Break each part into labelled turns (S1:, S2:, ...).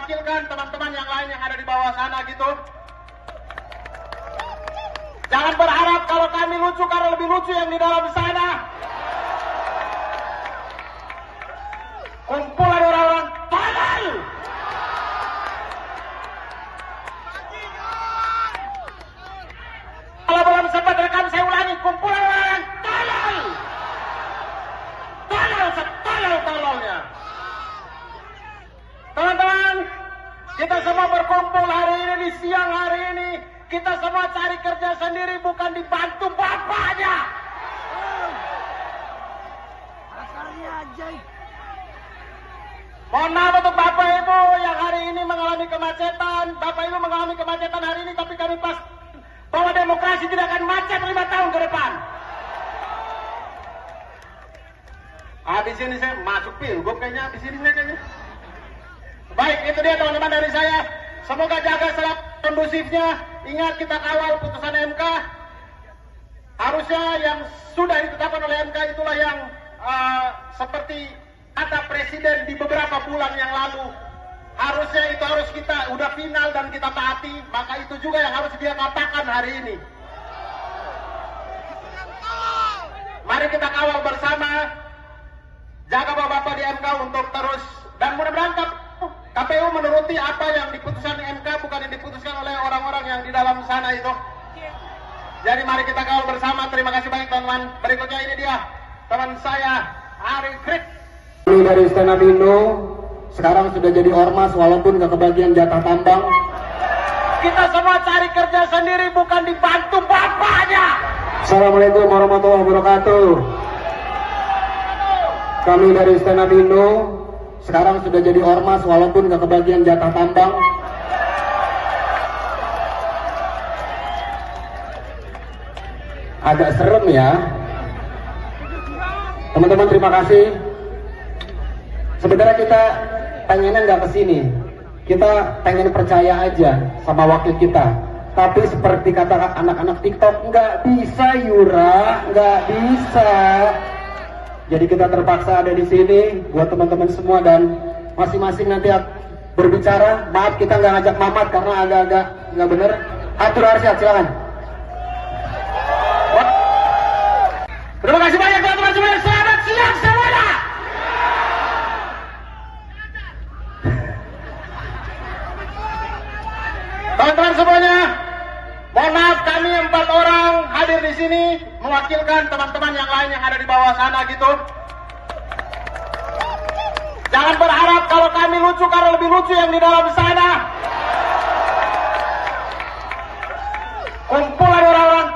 S1: mewakilkan teman-teman yang lain yang ada di bawah sana gitu. Jangan berharap kalau kami lucu karena lebih lucu yang di dalam sana. Kumpulan orang-orang tolol. Kalau belum sempat rekam saya ulangi, kumpulan orang-orang tolol. Tolol setolol-tololnya. Teman-teman, kita semua berkumpul hari ini di siang hari ini. Kita semua cari kerja sendiri, bukan dibantu bapaknya. Mohon maaf untuk Bapak Ibu yang hari ini mengalami kemacetan. Bapak Ibu mengalami kemacetan hari ini, tapi kami pas bahwa demokrasi tidak akan macet 5 tahun ke depan. Habis ini saya masuk pilgub kayaknya, habis ini kayaknya. Baik, itu dia teman-teman dari saya. Semoga jaga selap kondusifnya. Ingat, kita kawal putusan MK. Harusnya yang sudah ditetapkan oleh MK itulah yang seperti kata Presiden di beberapa bulan yang lalu. Harusnya itu harus kita udah final dan kita taati. Maka itu juga yang harus dia katakan hari ini. Mari kita kawal bersama. Jaga bapak-bapak di MK untuk terus. Dan mudah-mudahan KPU menuruti apa yang diputuskan MK, bukan yang diputuskan oleh orang-orang yang di dalam sana itu. Jadi mari kita kawal bersama. Terima kasih banyak teman-teman. Berikutnya ini dia teman saya Ari Krik.
S2: Kami dari Stand Up Indo sekarang sudah jadi ormas walaupun gak kebagian jatah tambang.
S1: Kita semua cari kerja sendiri, bukan dibantu bapaknya.
S2: Assalamualaikum warahmatullahi wabarakatuh. Kami dari Stand Up Indo sekarang sudah jadi ormas walaupun gak kebagian jatah tambang. Agak serem ya. Teman-teman, terima kasih. Sebenarnya kita pengennya nggak kesini, kita pengen percaya aja sama wakil kita. Tapi seperti kata anak-anak TikTok, nggak bisa Yura, nggak bisa. Jadi kita terpaksa ada di sini buat teman-teman semua dan masing-masing nanti berbicara. Maaf kita nggak ngajak Mamat karena agak-agak nggak bener. Atur Arsyad, silakan.
S1: Terima kasih banyak teman-teman semuanya. Selamat siang semuanya. Teman-teman semuanya, mohon maaf kami 4 orang hadir di sini mewakilkan teman-teman yang lain yang ada di bawah sana gitu. Jangan berharap kalau kami lucu karena lebih lucu yang di dalam sana. Kumpulan orang-orang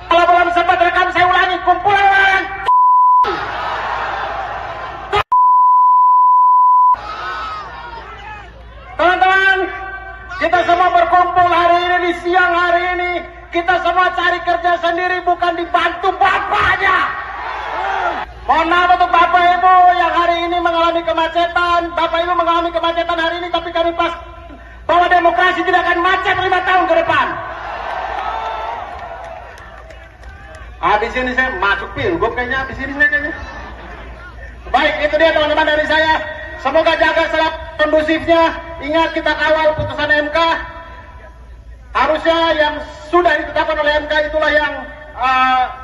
S1: kalau belum sempat rekam saya ulangi, kumpulan orang teman-teman, kita semua berkumpul hari ini di siang hari ini. Kita semua cari kerja sendiri, bukan dibantu bapaknya. Mohon maaf untuk Bapak Ibu yang hari ini mengalami kemacetan. Bapak Ibu mengalami kemacetan hari ini, tapi kami pas bahwa demokrasi tidak akan macet 5 tahun ke depan. Habis ini saya masuk pilgub kayaknya, habis ini kayaknya. Baik, itu dia teman-teman dari saya. Semoga jaga selap kondusifnya. Ingat, kita kawal putusan MK. Harusnya yang sudah ditetapkan oleh MK itulah yang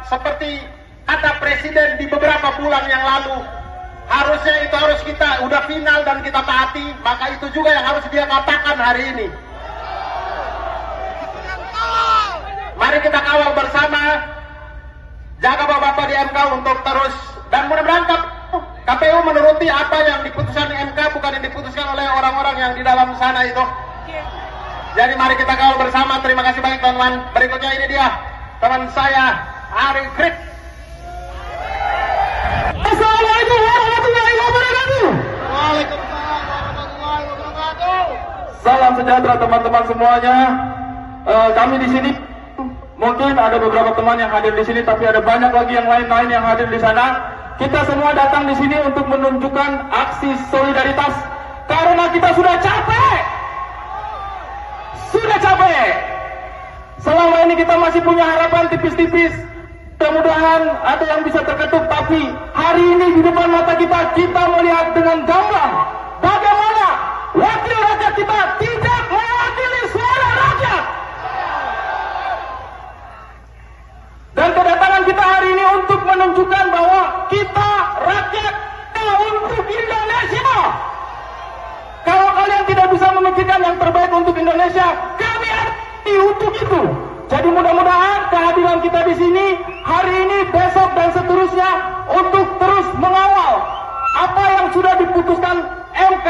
S1: seperti kata Presiden di beberapa bulan yang lalu. Harusnya itu harus kita udah final dan kita taati. Maka itu juga yang harus dia katakan hari ini. Mari kita kawal bersama. Jaga bapak-bapak di MK untuk terus. Dan mudah-mudahan KPU menuruti apa yang diputuskan MK, bukan yang diputuskan oleh orang-orang yang di dalam sana itu. Jadi mari kita kawal bersama. Terima kasih banyak teman-teman. Berikutnya ini dia teman saya Ari Krik.
S2: Assalamualaikum warahmatullahi wabarakatuh.
S1: Waalaikumsalam warahmatullahi wabarakatuh.
S2: Salam sejahtera teman-teman semuanya. Kami di sini mungkin ada beberapa teman yang hadir di sini, tapi ada banyak lagi yang lain-lain yang hadir di sana. Kita semua datang di sini untuk menunjukkan aksi solidaritas karena kita sudah capek. Sudah capek. Selama ini kita masih punya harapan tipis-tipis
S3: Mudah-mudahan ada yang bisa terketuk, tapi hari ini di depan mata kita, kita melihat dengan gamblang bagaimana wakil rakyat kita tidak mewakili suara rakyat. Dan kedatangan kita hari ini untuk menunjukkan bahwa kita rakyat untuk Indonesia. Kalau kalian tidak bisa memikirkan yang terbaik untuk Indonesia, kami ada untuk itu. Jadi mudah-mudahan kehadiran kita di sini hari ini, besok dan seterusnya untuk terus mengawal apa yang sudah diputuskan MK.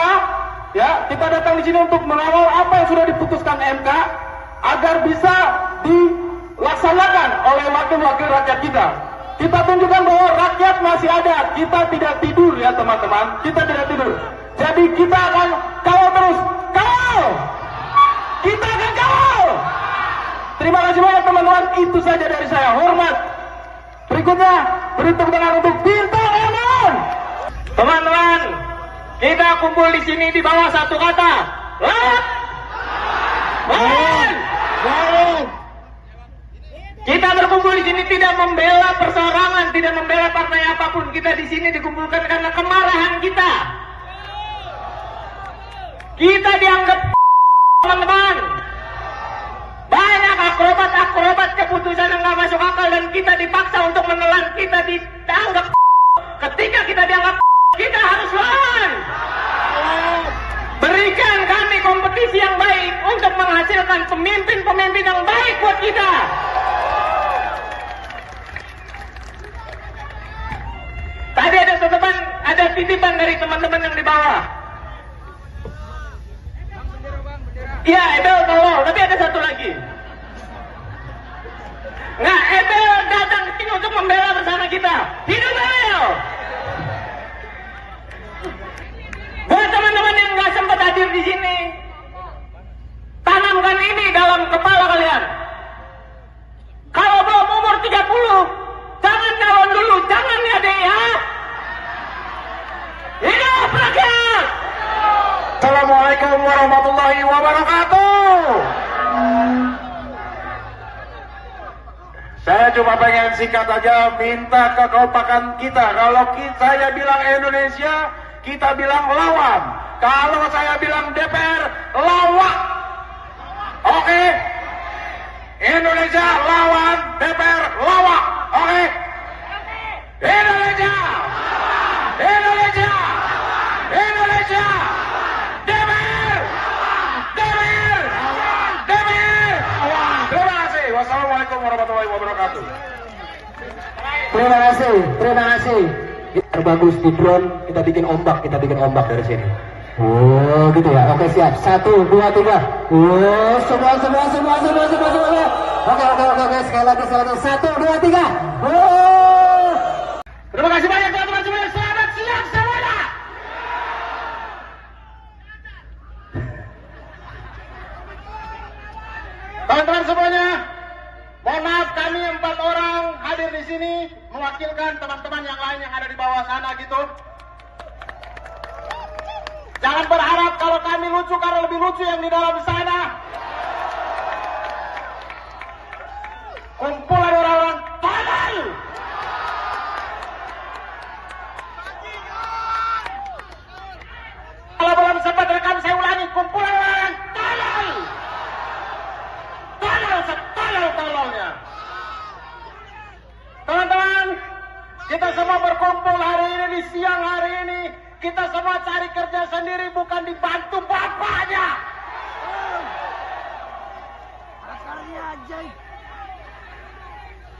S3: Ya, kita datang di sini untuk mengawal apa yang sudah diputuskan MK agar bisa dilaksanakan oleh wakil-wakil rakyat kita. Kita tunjukkan bahwa rakyat masih ada. Kita tidak tidur ya teman-teman. Kita tidak tidur. Jadi kita akan kawal terus. Kawal! Kita akan kawal! Terima kasih banyak teman-teman. Itu saja dari saya. Hormat. Berikutnya, beri tepuk tangan untuk Bintang Emon.
S1: Teman-teman, kita kumpul di sini di bawah satu kata. Lawan! Lawan! Lawan! Kita berkumpul di sini tidak membela perseorangan, tidak membela partai apapun. Kita di sini dikumpulkan karena kemarahan kita. Kita dianggap teman-teman. Banyak akrobat keputusan yang nggak masuk akal dan kita dipaksa untuk menelan. Kita dianggap. Ketika kita dianggap, kita harus lawan. Berikan kami kompetisi yang baik untuk menghasilkan pemimpin-pemimpin yang baik buat kita. Tadi ada titipan dari teman-teman yang di bawah. Iya, Ebel tolong, tapi ada satu lagi. Nah, Ebel datang ke sini untuk membela bersama kita. Hidup Ebel! Buat teman-teman yang nggak sempat hadir di sini, tanamkan ini dalam kepala kalian. Kalau belum umur 30, jangan calon dulu, jangan ya deh ya. Hidup rakyat!
S3: Assalamualaikum warahmatullahi wabarakatuh. Saya cuma pengen singkat aja minta kekompakan kita. Kalau saya bilang Indonesia, kita bilang lawan. Kalau saya bilang DPR, lawak. Oke? Indonesia lawan, DPR lawak. Oke? Indonesia! Indonesia! Indonesia! DPR! DPR! DPR! Terima kasih. Wassalamualaikum warahmatullahi wabarakatuh.
S2: Terima kasih. Kita bagus di drone, kita bikin ombak dari sini. Oh, gitu ya. Oke, siap. 1, 2, 3. Oh, semua. Oke. Sekali lagi. 1, 2, 3. Oh.
S1: Terima kasih banyak teman-teman semuanya. Selamat siang semuanya. Teman-teman semuanya, mohon maaf kami 4 orang hadir di sini mewakilkan teman-teman yang lain yang ada di bawah sana gitu. Jangan berharap kalau kami lucu karena lebih lucu yang di dalam sana. Kumpulan orang-orang tolol. Kalau belum sempat rekam saya ulangi, kumpulan orang tolol. Tolol-tololnya. Teman-teman, kita semua berkumpul hari ini di siang hari ini. Kita semua cari kerja sendiri, bukan dibantu bapaknya.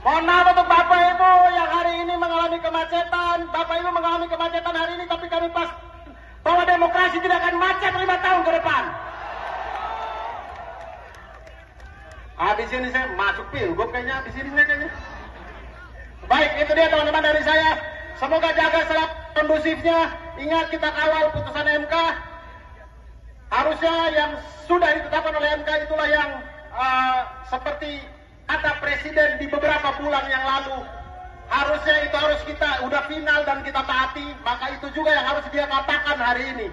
S1: Mohon maaf untuk Bapak Ibu yang hari ini mengalami kemacetan. Bapak Ibu mengalami kemacetan hari ini, tapi kami pas bahwa demokrasi tidak akan macet 5 tahun ke depan. Habis ini saya masuk pilgub kayaknya, habis ini kayaknya. Baik, itu dia teman-teman dari saya. Semoga jaga selalu kondusifnya. Ingat kita kawal putusan MK. Harusnya yang sudah ditetapkan oleh MK itulah yang seperti kata Presiden di beberapa bulan yang lalu. Harusnya itu harus kita udah final dan kita taati. Maka itu juga yang harus dia katakan hari ini.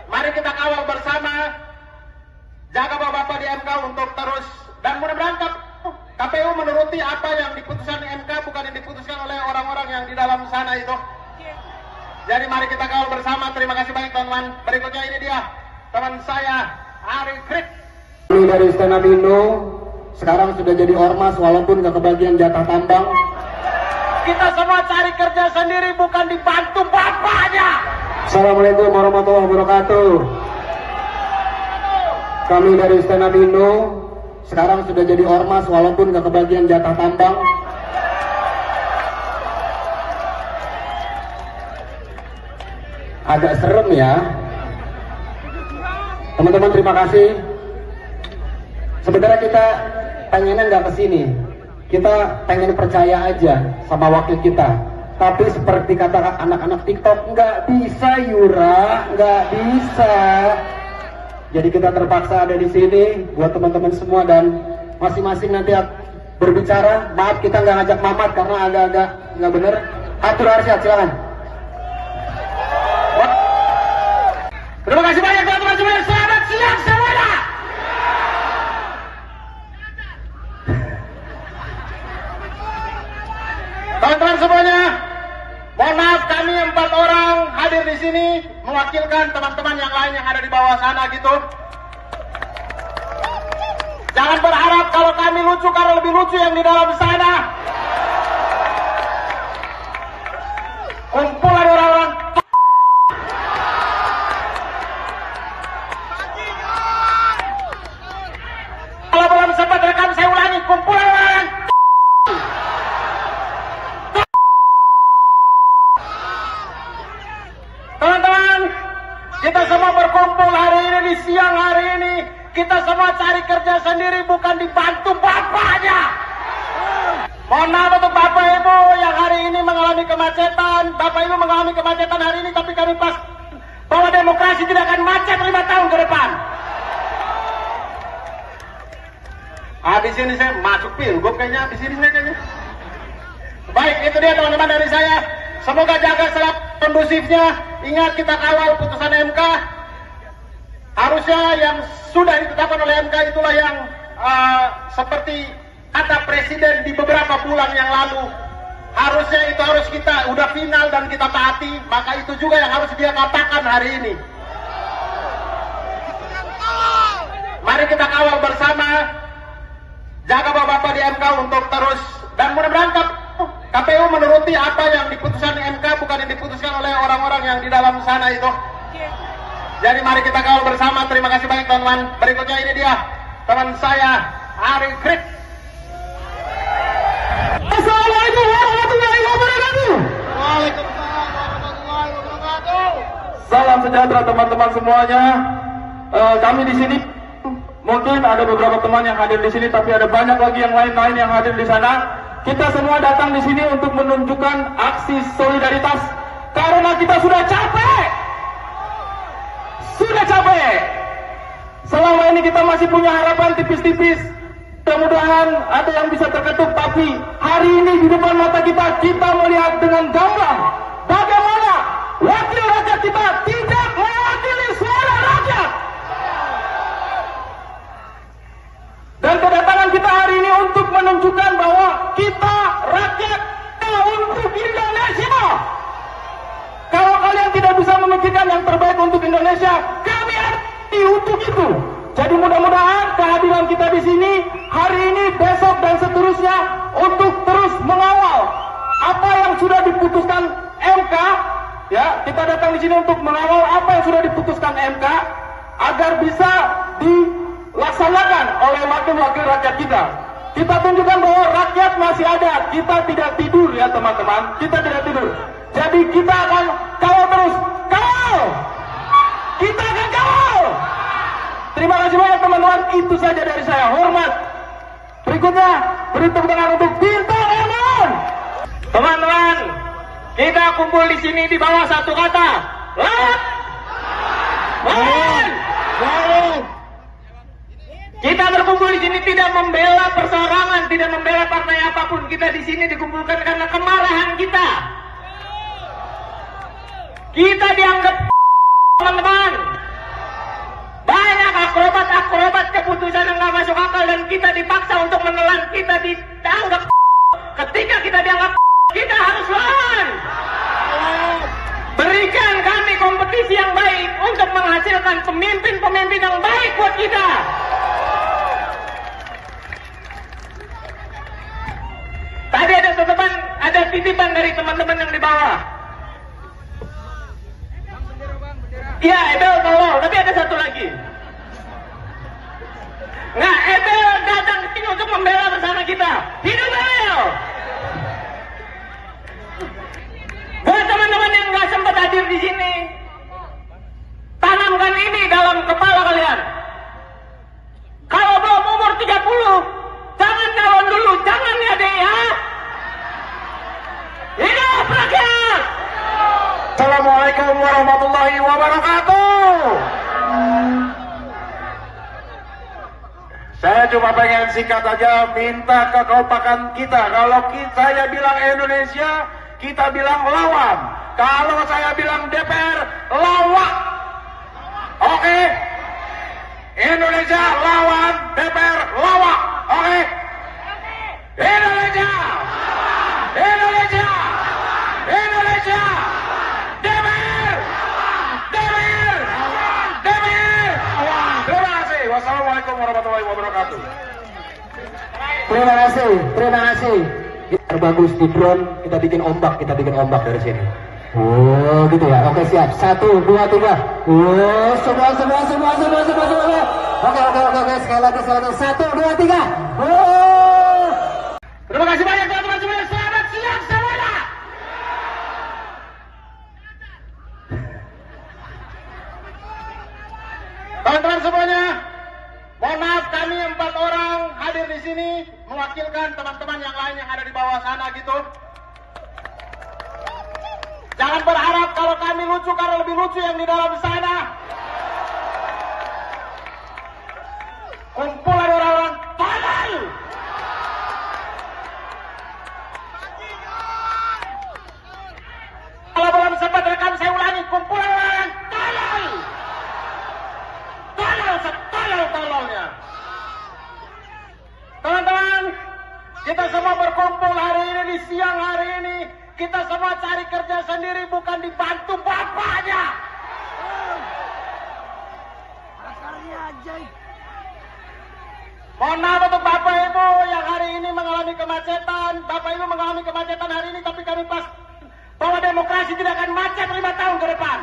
S1: Mari kita kawal bersama. Jaga bapak-bapak di MK untuk terus. Dan mudah-mudahan KPU menuruti apa yang diputuskan MK, bukan yang diputuskan oleh orang-orang yang di dalam sana itu. Jadi mari kita kawal bersama. Terima kasih banyak teman-teman. Berikutnya ini dia teman saya Ari Krik.
S2: Kami dari Stand Up Indo sekarang sudah jadi ormas walaupun gak kebagian jatah tambang.
S1: Kita semua cari kerja sendiri, bukan dibantu bapaknya.
S2: Assalamualaikum warahmatullahi wabarakatuh. Kami dari Stand Up Indo sekarang sudah jadi ormas walaupun gak kebagian jatah tambang. Agak serem ya. Teman-teman terima kasih. Sebenarnya kita pengennya nggak kesini. Kita pengen percaya aja sama wakil kita. Tapi seperti kata anak-anak TikTok, nggak bisa Yura, nggak bisa. Jadi kita terpaksa ada di sini buat teman-teman semua dan masing-masing nanti berbicara. Maaf kita nggak ngajak Mamat karena agak-agak nggak bener. Atur Arsyad silakan.
S1: Terima kasih banyak teman-teman semua. Selamat siang semuanya. Teman-teman semuanya, mohon maaf kami 4 orang hadir di sini mewakilkan teman-teman yang lain yang ada di bawah sana gitu. Jangan berharap kalau kami lucu karena lebih lucu yang di dalam sana. Kumpulan orang-orang kalau belum sempat rekam saya ulangi, kumpulan orang. Teman-teman, kita semua berkumpul hari ini di siang hari ini. Kita semua cari kerja sendiri, bukan dibantu bapaknya. Mohon maaf untuk Bapak Ibu yang hari ini mengalami kemacetan. Bapak Ibu mengalami kemacetan hari ini, tapi kami pas bahwa demokrasi tidak akan macet 5 tahun ke depan. Habis ini saya masuk pilgub kayaknya, habis ini saya kayaknya. Baik, itu dia teman-teman dari saya. Semoga jaga selalu kondusifnya. Ingat kita kawal putusan MK. Harusnya yang sudah ditetapkan oleh MK itulah yang seperti kata Presiden di beberapa bulan yang lalu. Harusnya itu harus kita udah final dan kita taati. Maka itu juga yang harus dia katakan hari ini. Mari kita kawal bersama. Jaga bapak-bapak di MK untuk terus. Dan mudah-mudahan KPU menuruti apa yang diputuskan MK, bukan yang diputuskan oleh orang-orang yang di dalam sana itu. Jadi mari kita kawal bersama. Terima kasih banyak teman-teman. Berikutnya ini dia teman saya Ari Krik.
S3: Assalamualaikum warahmatullahi wabarakatuh.
S1: Waalaikumsalam warahmatullahi wabarakatuh.
S3: Salam sejahtera teman-teman semuanya. Kami di sini mungkin ada beberapa teman yang hadir di sini, tapi ada banyak lagi yang lain-lain yang hadir di sana. Kita semua datang di sini untuk menunjukkan aksi solidaritas karena kita sudah capek. Sudah capek. Selama ini kita masih punya harapan tipis-tipis. Mudah-mudahan ada yang bisa terketuk, tapi hari ini di depan mata kita melihat dengan gamblang bagaimana wakil rakyat kita tidak mewakili suara rakyat. Dan kedatangan kita hari ini untuk menunjukkan bahwa kita rakyat untuk Indonesia. Kalau kalian tidak bisa memikirkan yang terbaik untuk Indonesia, kami arti untuk itu. Jadi mudah-mudahan kehadiran kita di sini hari ini, besok dan seterusnya untuk terus mengawal apa yang sudah diputuskan MK. Ya, kita datang di sini untuk mengawal apa yang sudah diputuskan MK agar bisa dilaksanakan oleh wakil-wakil rakyat kita. Kita tunjukkan bahwa rakyat masih ada. Kita tidak tidur ya teman-teman. Kita tidak tidur. Jadi kita akan kawal terus. Kawal! Kita akan kawal! Terima kasih banyak teman-teman. Itu saja dari saya. Hormat. Berikutnya beri tepuk tangan untuk Bintang Emon.
S1: Teman-teman, kita kumpul di sini di bawah satu kata. Lawan! Lawan! Lawan! Kita berkumpul di sini tidak membela perseorangan, tidak membela partai apapun. Kita di sini dikumpulkan karena kemarahan kita. Kita dianggap teman-teman. Banyak akrobat-akrobat keputusan yang nggak masuk akal
S3: dan kita dipaksa untuk menelan, kita dianggap. Ketika kita dianggap, kita harus lawan. Berikan kami kompetisi yang baik untuk menghasilkan pemimpin-pemimpin yang baik buat kita. Tadi ada titipan dari teman-teman yang di bawah. Iya, Ebel tolong, tapi ada satu lagi. Nah, Ebel datang ke sini untuk membela bersama kita. Hidup Ebel! Buat teman-teman yang nggak sempat hadir di sini, tanamkan ini dalam kepala kalian. Kalau belum umur 30, jangan calon dulu, jangan ya deh ya. Hidup rakyat!
S1: Assalamualaikum warahmatullahi wabarakatuh. Saya cuma pengen singkat aja minta kekompakan kita. Kalau saya bilang Indonesia, kita bilang lawan. Kalau saya bilang DPR, lawak. Oke? Indonesia lawan, DPR lawak. Oke? Indonesia! Indonesia! Indonesia! DPR! DPR! DPR! Terima kasih. Wassalamualaikum warahmatullahi wabarakatuh.
S2: Terima kasih. Terbagus di drone, kita bikin ombak dari sini. Oh, gitu ya. Oke, siap. 1, 2, 3. Oh, semua. Oke. Sekali lagi. 1, 2, 3. Oh.
S1: Terima kasih banyak teman-teman semuanya. Selamat siang semuanya. Teman-teman semuanya, mohon maaf kami 4 orang hadir di sini mewakilkan teman-teman yang lain yang ada di bawah sana gitu. Jangan berharap kalau kami lucu karena lebih lucu yang di dalam sana. Kumpulan orang-orang tolol. Kalau belum sempat rekam saya ulangi, kumpulan orang tolol. Tolol setolol-tololnya. Teman-teman, kita semua berkumpul hari ini di siang hari ini. Kita semua cari kerja sendiri, bukan dibantu bapaknya. Mohon maaf untuk Bapak Ibu yang hari ini mengalami kemacetan. Bapak Ibu mengalami kemacetan hari ini, tapi kami pas bahwa demokrasi tidak akan macet 5 tahun ke depan.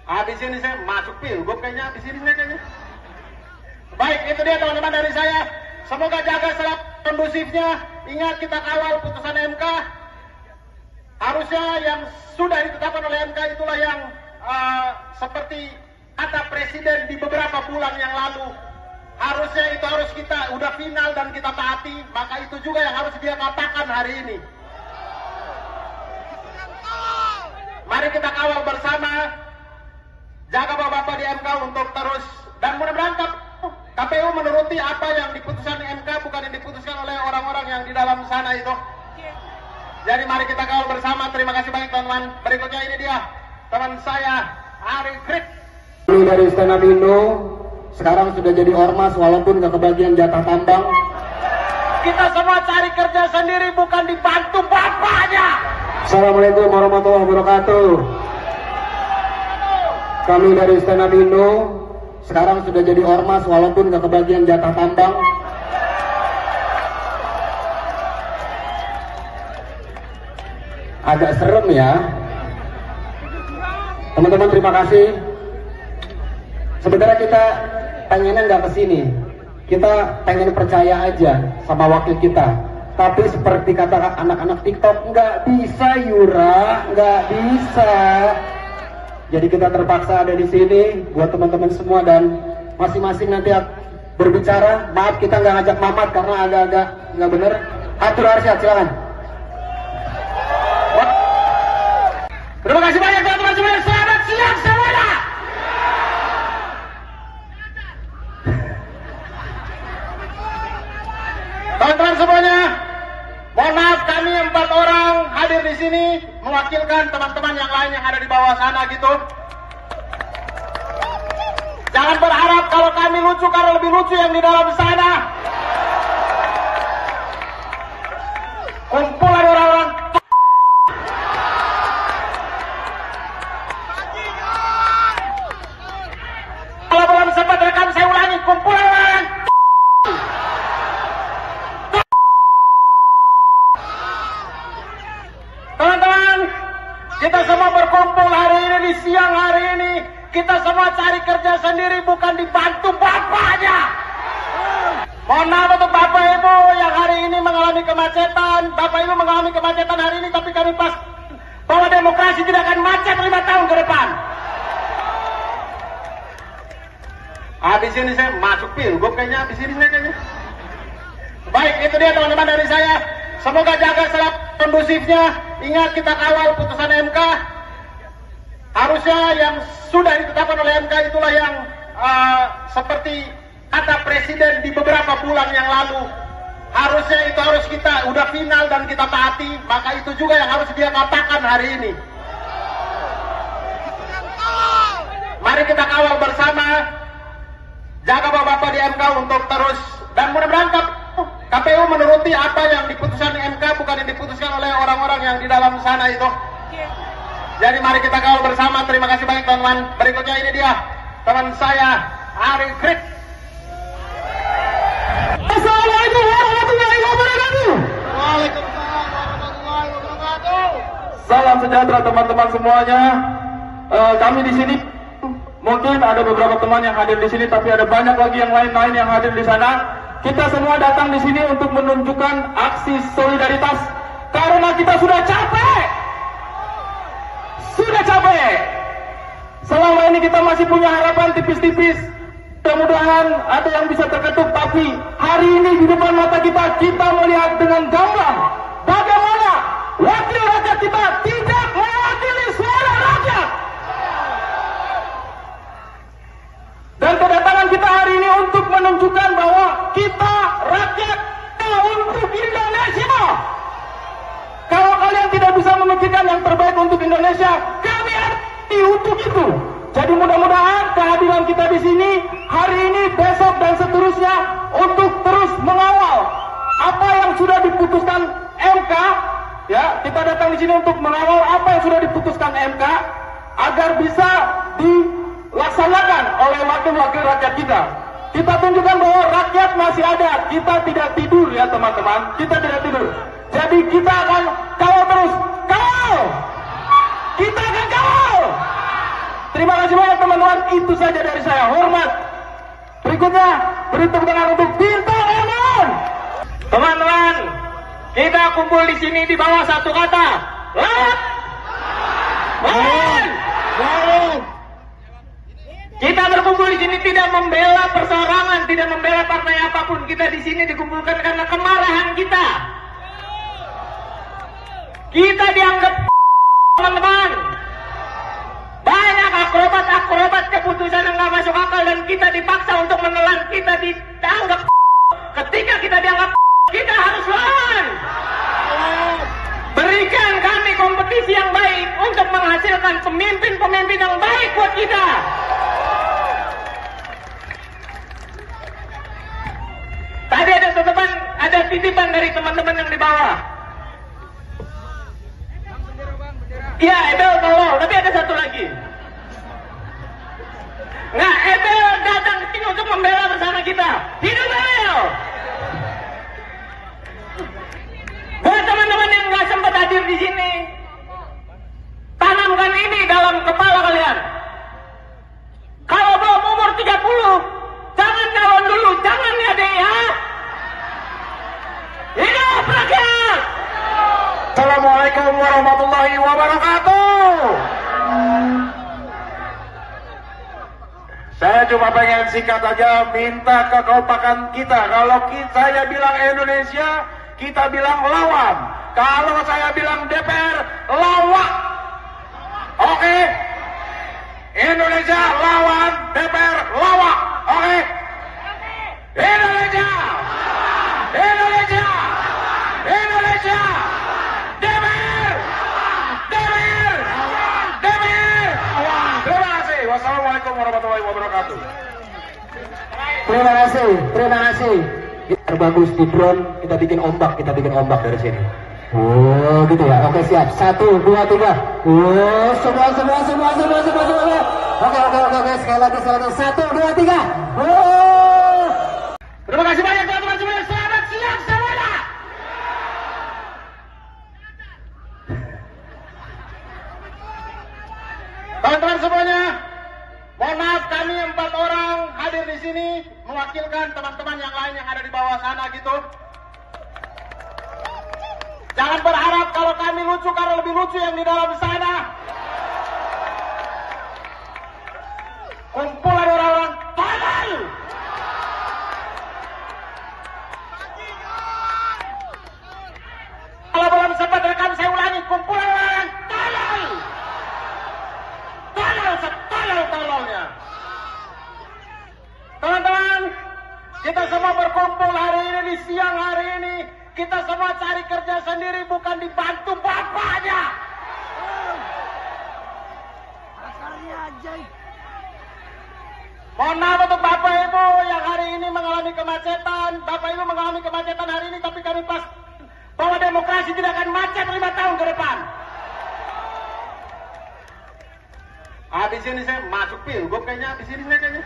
S1: Habis ini saya masuk pilgub kayaknya, habis ini kayaknya. Baik, itu dia teman-teman dari saya. Semoga jaga selalu kondusifnya. Ingat, kita kawal putusan MK. Harusnya yang sudah ditetapkan oleh MK itulah yang seperti kata Presiden di beberapa bulan yang lalu. Harusnya itu harus kita udah final dan kita taati. Maka itu juga yang harus dia katakan hari ini. Mari kita kawal bersama. Jaga Bapak-Bapak di MK untuk terus. Dan mudah-mudahan KPU menuruti apa yang diputuskan MK, bukan yang diputuskan oleh orang-orang yang di dalam sana itu. Jadi mari kita kawal bersama. Terima kasih banyak teman-teman. Berikutnya ini dia teman saya Ari Krik.
S2: Ini dari Stand Up Indo, sekarang sudah jadi ormas walaupun gak kebagian jatah tambang.
S1: Kita semua cari kerja sendiri, bukan dibantu bapaknya.
S2: Assalamualaikum warahmatullahi wabarakatuh. Kami dari Stand Up Indo, sekarang sudah jadi ormas walaupun gak kebagian jatah tambang. Agak serem ya. Teman-teman, terima kasih. Sebenarnya kita pengennya nggak kesini, kita pengen percaya aja sama wakil kita. Tapi seperti kata anak-anak TikTok, nggak bisa Yura, nggak bisa. Jadi kita terpaksa ada di sini buat teman-teman semua dan masing-masing nanti berbicara. Maaf kita nggak ngajak Mamat karena agak-agak nggak bener. Atur Arsyad, silakan.
S1: Terima kasih banyak teman-teman semuanya. Selamat siang semuanya. Teman-teman semuanya, mohon maaf kami 4 orang hadir di sini mewakilkan teman-teman yang lain yang ada di bawah sana gitu. Jangan berharap kalau kami lucu karena lebih lucu yang di dalam sana. Kumpulan orang-orang kalau belum sempat rekam saya ulangi, kumpulan orang teman-teman, kita semua berkumpul hari ini di siang hari ini. Kita semua cari kerja sendiri, bukan dibantu bapaknya. Mohon maaf untuk bapak ibu yang hari ini mengalami kemacetan. Bapak ibu mengalami kemacetan hari ini, tapi kami pas bahwa demokrasi tidak akan macet 5 tahun ke depan. Habis ini saya masuk pilgub kayaknya, habis ini saya kayaknya. Baik, itu dia teman-teman dari saya. Semoga jaga selalu kondusifnya. Ingat, kita kawal putusan MK. Harusnya yang sudah ditetapkan oleh MK itulah yang seperti kata Presiden di beberapa bulan yang lalu. Harusnya itu harus kita udah final dan kita taati. Maka itu juga yang harus dia katakan hari ini. Mari kita kawal bersama. Jaga bapak-bapak di MK untuk terus. Dan mudah-mudahan KPU menuruti apa yang diputuskan MK, bukan yang diputuskan oleh orang-orang yang di dalam sana itu. Jadi mari kita kawal bersama. Terima kasih banyak teman-teman. Berikutnya ini dia teman saya Ari Krik.
S3: Assalamualaikum warahmatullahi wabarakatuh.
S1: Waalaikumsalam warahmatullahi wabarakatuh.
S3: Salam sejahtera teman-teman semuanya. Kami di sini mungkin ada beberapa teman yang hadir di sini, tapi ada banyak lagi yang lain-lain yang hadir di sana. Kita semua datang di sini untuk menunjukkan aksi solidaritas karena kita sudah capek. Sudah capek. Selama ini kita masih punya harapan tipis-tipis. Mudah-mudahan ada yang bisa terketuk, tapi hari ini di depan mata kita melihat dengan gamblang bagaimana wakil rakyat kita tidak mewakili suara rakyat. Dan kedatangan kita hari ini untuk menunjukkan bahwa kita rakyat untuk Indonesia. Kalau kalian tidak bisa memikirkan yang terbaik untuk Indonesia, kami ada untuk itu. Jadi mudah-mudahan kehadiran kita di sini hari ini, besok dan seterusnya untuk terus mengawal apa yang sudah diputuskan MK. Ya, kita datang di sini untuk mengawal apa yang sudah diputuskan MK agar bisa dilaksanakan oleh wakil-wakil rakyat kita. Kita tunjukkan bahwa rakyat masih ada. Kita tidak tidur ya teman-teman. Kita tidak tidur. Jadi kita akan kawal terus. Kawal! Kita akan kawal! Terima kasih banyak teman-teman. Itu saja dari saya. Hormat. Berikutnya, beri tepuk tangan untuk Bintang Emon.
S1: Teman-teman, kita kumpul di sini di bawah satu kata. Lawan! Lawan! Lawan! Kita berkumpul di sini tidak membela perseorangan, tidak membela partai apapun. Kita di sini dikumpulkan karena kemarahan kita. Kita dianggap teman-teman. Banyak akrobat keputusan yang nggak masuk akal dan kita dipaksa untuk menelan. Kita dianggap. Ketika kita dianggap, kita harus lawan. Berikan kami kompetisi yang baik untuk menghasilkan pemimpin-pemimpin yang baik buat kita. Tadi ada titipan dari teman-teman yang di bawah. Iya, Ebel tolong, tapi ada satu lagi. Nah, Ebel datang ke sini untuk membela bersama kita. Hidup Ebel! Buat teman-teman yang nggak sempat hadir di sini, tanamkan ini dalam kepala kalian. Kalau belum umur 30, jangan calon dulu, jangan ya deh ya. Hidup rakyat!
S3: Assalamualaikum warahmatullahi wabarakatuh. Saya cuma pengen singkat aja minta kekompakan kita. Kalau saya bilang Indonesia, kita bilang lawan. Kalau saya bilang DPR, lawak. Oke? Indonesia lawan, DPR lawak. Oke? Indonesia! Indonesia! Indonesia! DPR! DPR! DPR! Terima kasih. Wassalamualaikum. Assalamualaikum warahmatullahi wabarakatuh.
S2: Terima kasih. Kita bagus di drone, kita bikin ombak dari sini. Oh gitu ya, oke siap. 1, 2, 3. Oh semua. Oke, sekali lagi. 1, 2, 3. Oh.
S1: Terima kasih banyak teman-teman semuanya. Selamat siang semuanya. Teman-teman semuanya, mohon maaf kami 4 orang hadir di sini mewakilkan teman-teman yang lain yang ada di bawah sana gitu. Jangan berharap kalau kami lucu karena lebih lucu yang di dalam sana. Kumpulan orang-orang tolol. Kalau belum sempat rekam saya ulangi, kumpulan orang tolol. Tolol-tololnya. Teman-teman, kita semua berkumpul hari ini di siang hari ini. Kita semua cari kerja sendiri, bukan dibantu bapaknya. Mohon maaf untuk Bapak Ibu yang hari ini mengalami kemacetan. Bapak Ibu mengalami kemacetan hari ini, tapi kami pas bahwa demokrasi tidak akan macet 5 tahun ke depan. Habis ini saya masuk pilgub kayaknya, habis ini kayaknya.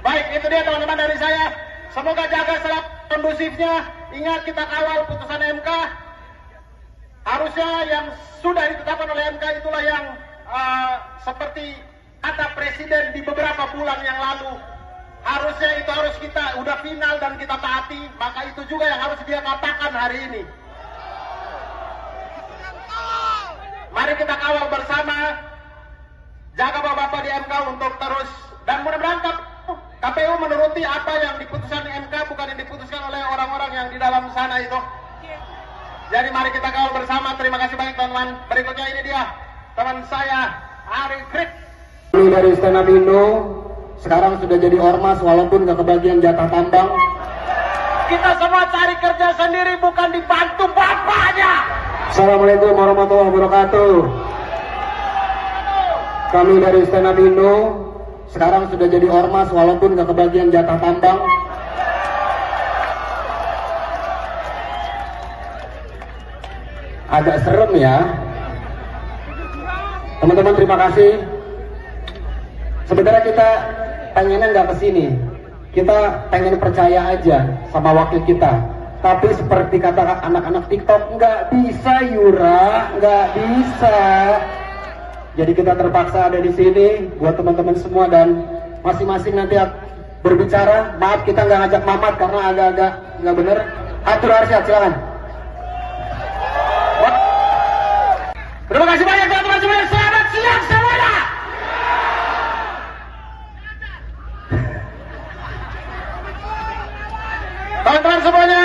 S1: Baik, itu dia teman-teman dari saya. Semoga jaga selalu kondusifnya. Ingat kita kawal putusan MK. Harusnya yang sudah ditetapkan oleh MK itulah yang seperti kata Presiden di beberapa bulan yang lalu. Harusnya itu harus kita udah final dan kita taati. Maka itu juga yang harus dia katakan hari ini. Mari kita kawal bersama. Jaga Bapak-Bapak di MK untuk terus. Dan mudah-mudahan KPU menuruti apa yang diputuskan MK, bukan yang diputuskan oleh orang-orang yang di dalam sana itu. Jadi mari kita kawal bersama. Terima kasih banyak teman-teman. Berikutnya ini dia teman saya Ari Krik.
S2: Ini dari Stand Up Indo, sekarang sudah jadi ormas walaupun gak kebagian jatah tambang.
S1: Kita semua cari kerja sendiri, bukan dibantu bapaknya.
S2: Assalamualaikum warahmatullahi wabarakatuh. Kami dari Stand Up Indo, sekarang sudah jadi ormas walaupun gak kebagian jatah tambang. Agak serem ya. Teman-teman terima kasih. Sebenarnya kita pengennya nggak kesini. Kita pengen percaya aja sama wakil kita. Tapi seperti kata anak-anak TikTok, nggak bisa Yura, nggak bisa. Jadi kita terpaksa ada di sini buat teman-teman semua dan masing-masing nanti berbicara. Maaf kita nggak ngajak Mamat karena agak-agak nggak bener. Atur Arsyad, silakan.
S1: Terima kasih banyak teman-teman semuanya. Selamat siang semuanya. Teman-teman semuanya,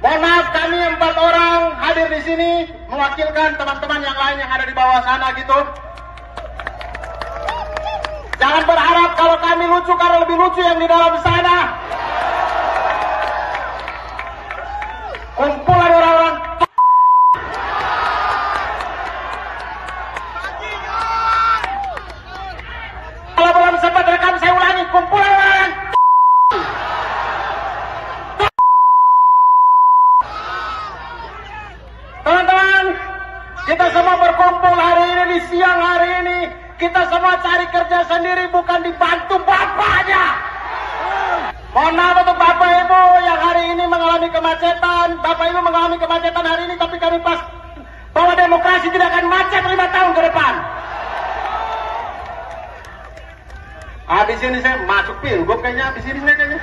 S1: mohon maaf kami 4 orang hadir di sini mewakilkan teman-teman yang lain yang ada di bawah sana gitu. Jangan berharap kalau kami lucu karena lebih lucu yang di dalam sana. Kumpulan orang-orang kalau belum sempat rekam saya ulangi, kumpulan orang. Teman-teman, kita semua berkumpul hari ini di siang hari ini. Kita semua cari kerja sendiri, bukan dibantu bapaknya. Mohon maaf untuk Bapak Ibu yang hari ini mengalami kemacetan. Bapak Ibu mengalami kemacetan hari ini, tapi kami pas bahwa demokrasi tidak akan macet 5 tahun ke depan. Habis ini saya masuk pilgub kayaknya, habis ini kayaknya.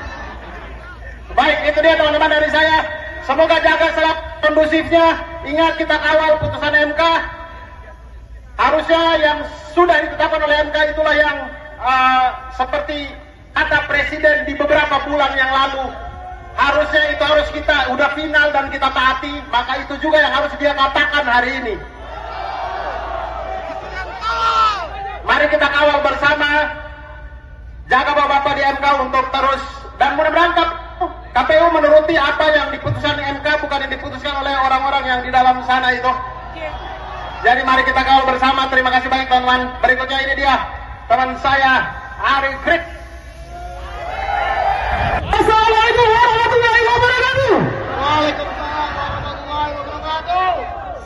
S1: Baik, itu dia teman-teman dari saya. Semoga jaga selalu kondusifnya. Ingat kita kawal putusan MK. Harusnya yang sudah ditetapkan oleh MK itulah yang seperti kata Presiden di beberapa bulan yang lalu. Harusnya itu harus kita udah final dan kita taati. Maka itu juga yang harus dia katakan hari ini. Mari kita kawal bersama. Jaga Bapak-Bapak di MK untuk terus. Dan mudah-mudahan KPU menuruti apa yang diputuskan MK, bukan yang diputuskan oleh orang-orang yang di dalam sana itu. Jadi mari kita kawal bersama. Terima kasih banyak teman-teman. Berikutnya ini dia teman saya Ari Krik.
S3: Assalamualaikum warahmatullahi wabarakatuh.
S1: Waalaikumsalam warahmatullahi wabarakatuh.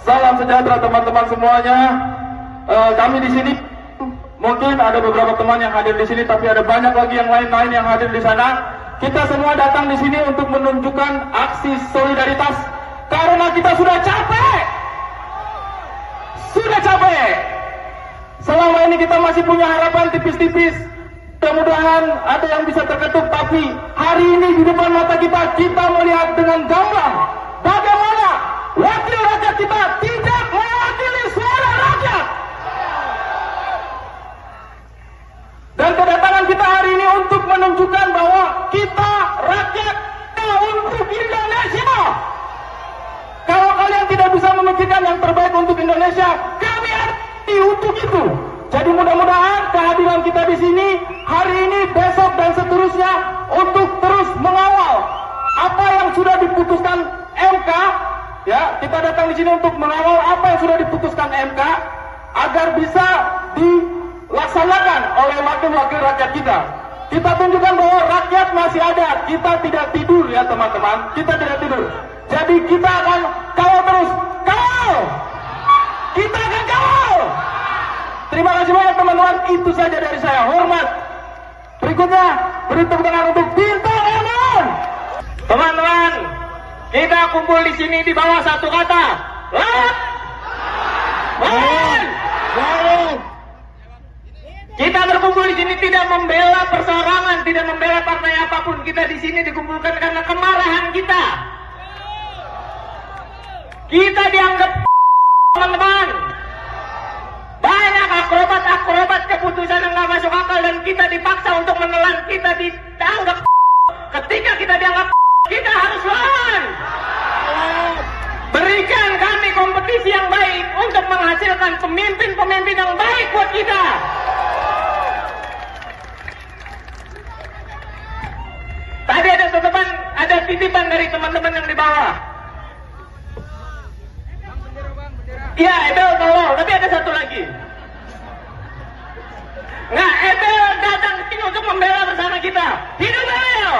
S3: Salam sejahtera teman-teman semuanya. Kami di sini mungkin ada beberapa teman yang hadir di sini, tapi ada banyak lagi yang lain-lain yang hadir di sana. Kita semua datang di sini untuk menunjukkan aksi solidaritas karena kita sudah capek. Sudah capek. Selama ini kita masih punya harapan tipis-tipis. Mudah-mudahan ada yang bisa terketuk, tapi hari ini di depan mata kita melihat dengan gamblang bagaimana wakil rakyat kita tidak mewakili suara rakyat. Dan kedatangan kita hari ini untuk menunjukkan bahwa kita rakyat untuk Indonesia. Kalau kalian tidak bisa memikirkan yang terbaik untuk Indonesia, kami ada untuk itu. Jadi mudah-mudahan kehadiran kita di sini hari ini, besok dan seterusnya untuk terus mengawal apa yang sudah diputuskan MK. Ya, kita datang di sini untuk mengawal apa yang sudah diputuskan MK agar bisa dilaksanakan oleh wakil-wakil rakyat kita. Kita tunjukkan bahwa rakyat masih ada. Kita tidak tidur ya teman-teman. Kita tidak tidur. Jadi kita akan kawal terus. Kawal! Kita akan kawal! Terima kasih banyak teman-teman. Itu saja dari saya. Hormat. Berikutnya beri tepuk tangan untuk Bintang Emon.
S1: Teman-teman, kita kumpul di sini di bawah satu kata. Lawan! Lawan! Lawan! Kita berkumpul di sini tidak membela perseorangan, tidak membela partai apapun. Kita di sini dikumpulkan karena kemarahan kita. Kita dianggap teman-teman. Banyak akrobat keputusan yang nggak masuk akal dan kita dipaksa untuk menelan. Kita dianggap. Ketika kita dianggap, kita harus lawan. Berikan kami kompetisi yang baik untuk menghasilkan pemimpin-pemimpin yang baik buat kita. Tadi ada titipan dari teman-teman yang di bawah. Iya, Ebel tolong, tapi ada satu lagi. Nah, Ebel datang ke sini untuk membela bersama kita. Hidup Ebel!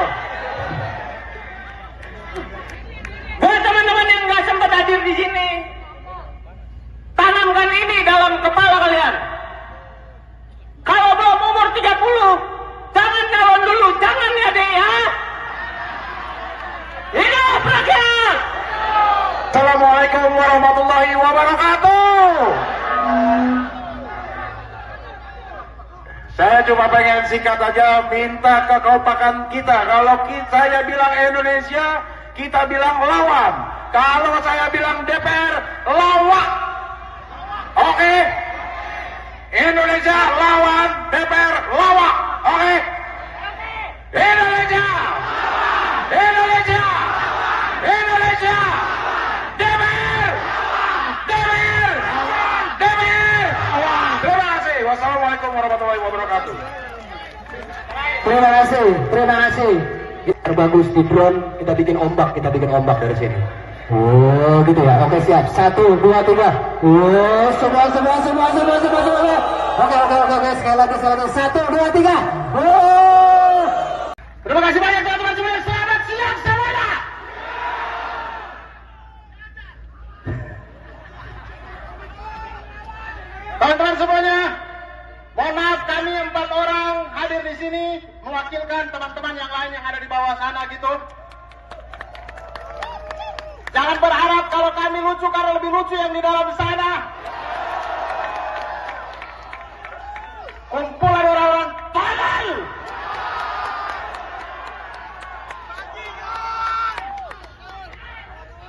S1: Buat teman-teman yang nggak sempat hadir di sini, tanamkan ini dalam kepala kalian. Kalau belum umur 30, jangan calon dulu, jangan ya deh ya. Hidup rakyat!
S3: Assalamualaikum warahmatullahi wabarakatuh. Saya cuma pengen singkat aja minta kekompakan kita. Kalau saya bilang Indonesia, kita bilang lawan. Kalau saya bilang DPR, lawak. Oke? Indonesia lawan, DPR lawak. Oke? Indonesia! Indonesia! Indonesia! DPR! DPR! DPR! Terima kasih. Wassalamualaikum warahmatullahi wabarakatuh.
S2: Terima kasih. Kita bagus di drone, kita bikin ombak dari sini. Oh, gitu ya. Oke, siap. 1, 2, 3. Oh, semua. Oke. Sekali lagi. 1, 2, 3. Oh.
S1: Terima kasih banyak teman-teman semuanya. Selamat siang semuanya. Teman-teman semuanya, mohon maaf kami 4 orang hadir di sini mewakilkan teman-teman yang lain yang ada di bawah sana gitu. Jangan berharap kalau kami lucu karena lebih lucu yang di dalam sana. Kumpulan orang-orang tolol.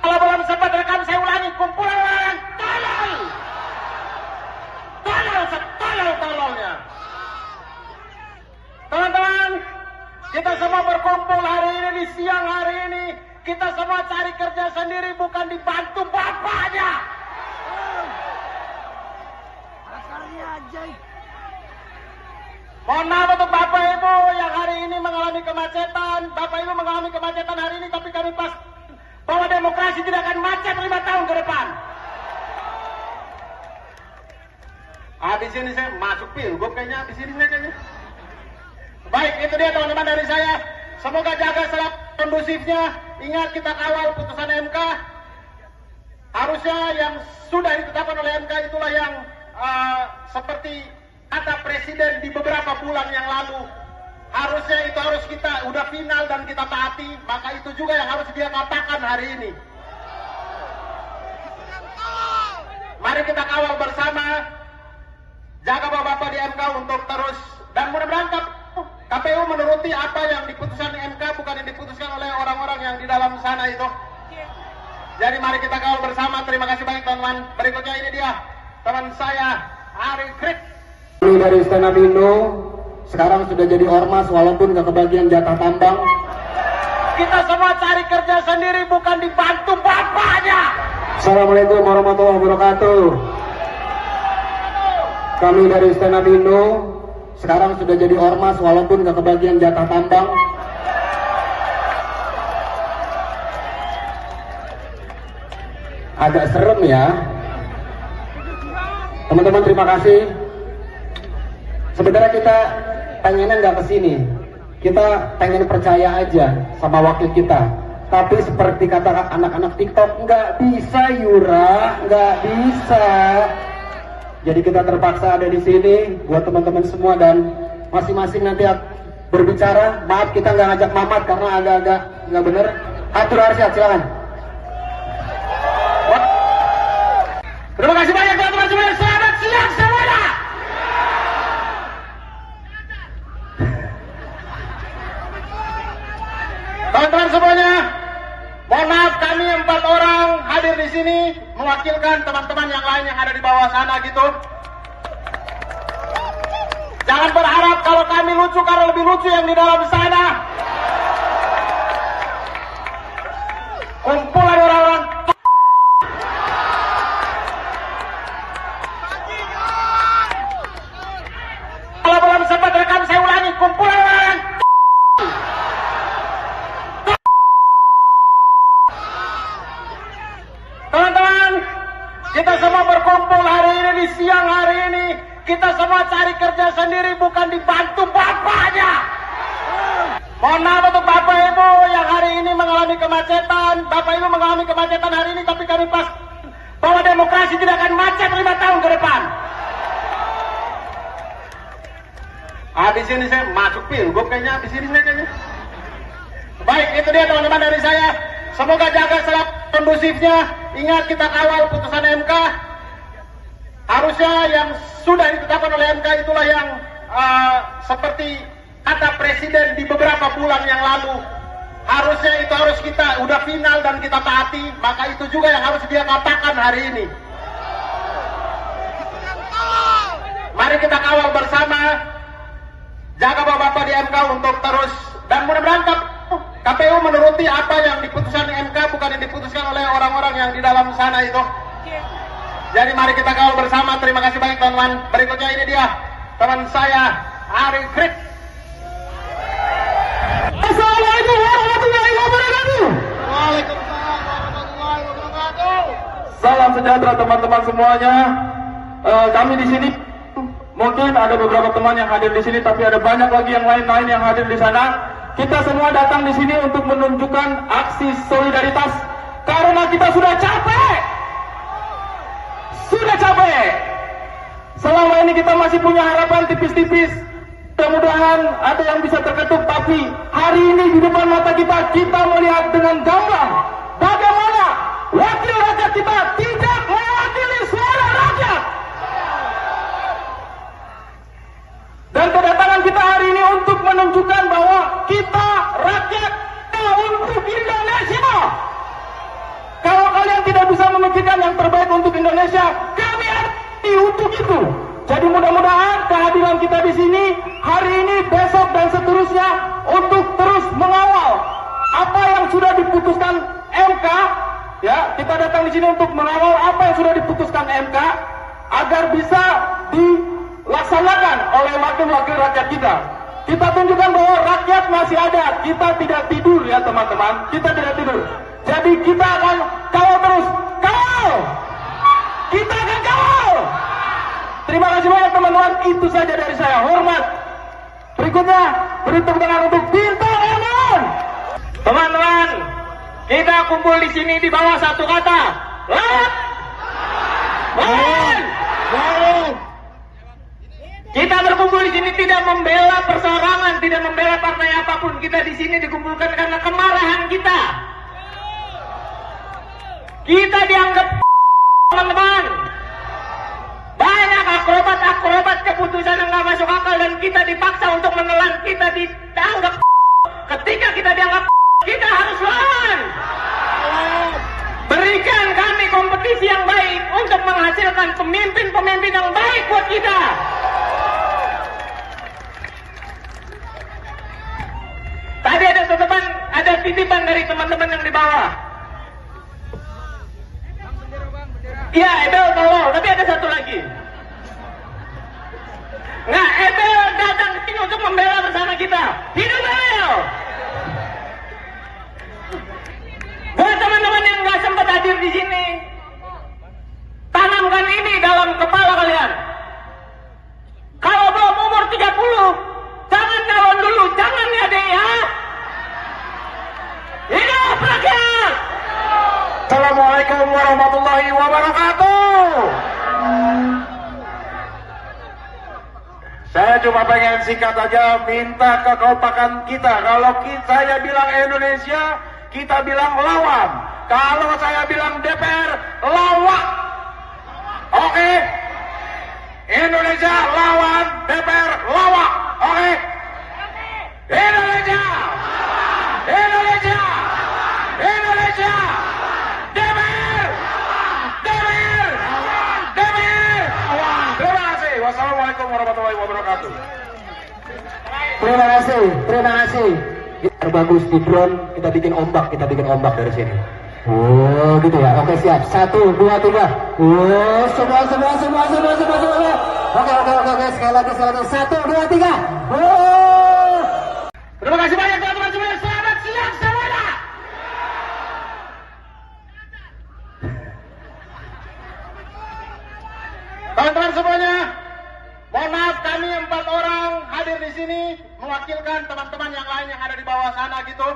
S1: Kalau belum sempat rekam saya ulangi, kumpulan orang tolol. Tolol setolol-tololnya. Teman-teman, kita semua berkumpul hari ini di siang hari ini. Kita semua cari kerja sendiri, bukan dibantu bapaknya. Mohon maaf untuk Bapak Ibu yang hari ini mengalami kemacetan. Bapak Ibu mengalami kemacetan hari ini, tapi kami pas bahwa demokrasi tidak akan macet 5 tahun ke depan. Habis Habis ini saya masuk pilgub kayaknya, habis ini saya kayaknya. Baik, itu dia teman-teman dari saya. Semoga jaga selalu kondusifnya. Ingat, kita kawal putusan MK. Harusnya yang sudah ditetapkan oleh MK itulah yang seperti kata Presiden di beberapa bulan yang lalu. Harusnya itu harus kita udah final dan kita taati. Maka itu juga yang harus dia katakan hari ini. Mari kita kawal bersama. Jaga bapak-bapak di MK untuk terus. Dan mudah-mudahan KPU menuruti apa yang diputuskan MK, bukan yang diputuskan oleh orang-orang yang di dalam sana itu. Jadi mari kita kawal bersama. Terima kasih banyak teman-teman. Berikutnya ini dia teman saya Ari Krik.
S2: Kami dari Stand Up Indo sekarang sudah jadi ormas walaupun gak kebagian jatah tambang.
S1: Kita semua cari kerja sendiri, bukan dibantu bapaknya.
S2: Assalamualaikum warahmatullahi wabarakatuh. Kami dari Stand Up Indo sekarang sudah jadi ormas walaupun gak kebagian jatah tambang. Agak serem ya. Teman-teman, terima kasih. Sebenarnya kita pengennya nggak kesini. Kita pengen percaya aja sama wakil kita. Tapi seperti kata anak-anak TikTok, nggak bisa Yura, nggak bisa. Jadi kita terpaksa ada di sini buat teman-teman semua dan masing-masing nanti berbicara. Maaf kita nggak ngajak Mamat karena agak-agak nggak bener. Atur Arsyad, silakan.
S1: Terima kasih banyak teman-teman semua. Selamat siang semuanya. Teman-teman semuanya, mohon maaf kami 4 orang hadir di sini mewakilkan teman-teman yang lain yang ada di bawah sana gitu. Jangan berharap kalau kami lucu karena lebih lucu yang di dalam sana. Kumpulan orang-orang. Kalau belum sempat rekam saya ulangi, kumpulan orang. Teman-teman, kita semua berkumpul hari ini di siang hari ini. Kita semua cari kerja sendiri, bukan dibantu bapaknya. Mohon maaf untuk bapak ibu yang hari ini mengalami kemacetan. Bapak ibu mengalami kemacetan hari ini, tapi kami pas bahwa demokrasi tidak akan macet 5 tahun ke depan. Habis ini saya masuk pilgub kayaknya, habis ini saya kayaknya. Baik, itu dia teman-teman dari saya. Semoga jaga selalu kondusifnya. Ingat, kita kawal putusan MK. Harusnya yang sudah ditetapkan oleh MK itulah yang seperti kata Presiden di beberapa bulan yang lalu. Harusnya itu harus kita udah final dan kita taati. Maka itu juga yang harus dia katakan hari ini. Mari kita kawal bersama. Jaga bapak-bapak di MK untuk terus. Dan mudah-mudahan KPU menuruti apa yang diputuskan MK, bukan yang diputuskan oleh orang-orang yang di dalam sana itu. Jadi mari kita kawal bersama. Terima kasih banyak teman-teman. Berikutnya ini dia teman saya Ari Krik.
S3: Assalamualaikum warahmatullahi wabarakatuh.
S1: Waalaikumsalam warahmatullahi wabarakatuh.
S3: Salam sejahtera teman-teman semuanya. Kami di sini mungkin ada beberapa teman yang hadir di sini, tapi ada banyak lagi yang lain-lain yang hadir di sana. Kita semua datang di sini untuk menunjukkan aksi solidaritas karena kita sudah capek. Sudah capek. Selama ini kita masih punya harapan tipis-tipis. Mudah-mudahan ada yang bisa terketuk, tapi hari ini di depan mata kita melihat dengan gamblang bagaimana wakil rakyat kita tidak mewakili suara rakyat. Dan kedatangan kita hari ini untuk menunjukkan bahwa kita rakyat untuk Indonesia. Kalau kalian tidak bisa memikirkan yang terbaik untuk Indonesia, kami ada untuk itu. Jadi mudah-mudahan kehadiran kita di sini hari ini, besok dan seterusnya untuk terus mengawal apa yang sudah diputuskan MK. Ya, kita datang di sini untuk mengawal apa yang sudah diputuskan MK agar bisa dilaksanakan oleh wakil-wakil rakyat kita. Kita tunjukkan bahwa rakyat masih ada. Kita tidak tidur ya teman-teman. Kita tidak tidur. Jadi kita akan kawal terus. Kawal! Kita akan kawal! Terima kasih banyak teman-teman. Itu saja dari saya. Hormat. Berikutnya beri tepuk tangan untuk Bintang Emon. Teman-teman, kita kumpul di sini di bawah satu kata. Lawan. Lawan. Lawan. Kita berkumpul di sini tidak membela perseorangan, tidak membela partai apapun. Kita di sini dikumpulkan karena kemarahan kita. Kita dianggap teman-teman. Banyak akrobat keputusan yang nggak masuk akal dan kita dipaksa untuk menelan. Kita dianggap. Ketika kita dianggap, kita harus lawan. Berikan kami kompetisi yang baik untuk menghasilkan pemimpin-pemimpin yang baik buat kita. Tadi ada titipan dari teman-teman yang di bawah. Iya, Ebel tolol, tapi ada satu lagi. Nah, Ebel datang ke sini untuk membela bersama kita. Hidup Ebel! Buat teman-teman yang nggak sempat hadir di sini, tanamkan ini dalam kepala kalian. Kalau belum umur 30, jangan calon dulu, jangan ya deh ya. Hidup rakyat!
S1: Assalamualaikum warahmatullahi wabarakatuh. Saya cuma pengen singkat aja minta kekompakan kita. Kalau saya bilang Indonesia, kita bilang lawan. Kalau saya bilang DPR, lawak. Oke? Indonesia lawan, DPR lawak. Oke? Indonesia! Indonesia! Indonesia! DPR! DPR! DPR! Terima kasih. Wassalamualaikum warahmatullahi wabarakatuh.
S2: Terima kasih. Kita bagus di drone, kita bikin ombak dari sini. Oh, gitu ya. Oke, siap. 1, 2, 3. Oh, semua. Oke. Sekali lagi. 1, 2, 3. Oh.
S1: Terima kasih banyak teman-teman semuanya. Selamat siang semuanya. Teman-teman semuanya, mohon maaf kami 4 orang hadir di sini mewakilkan teman-teman yang lain yang ada di bawah sana gitu.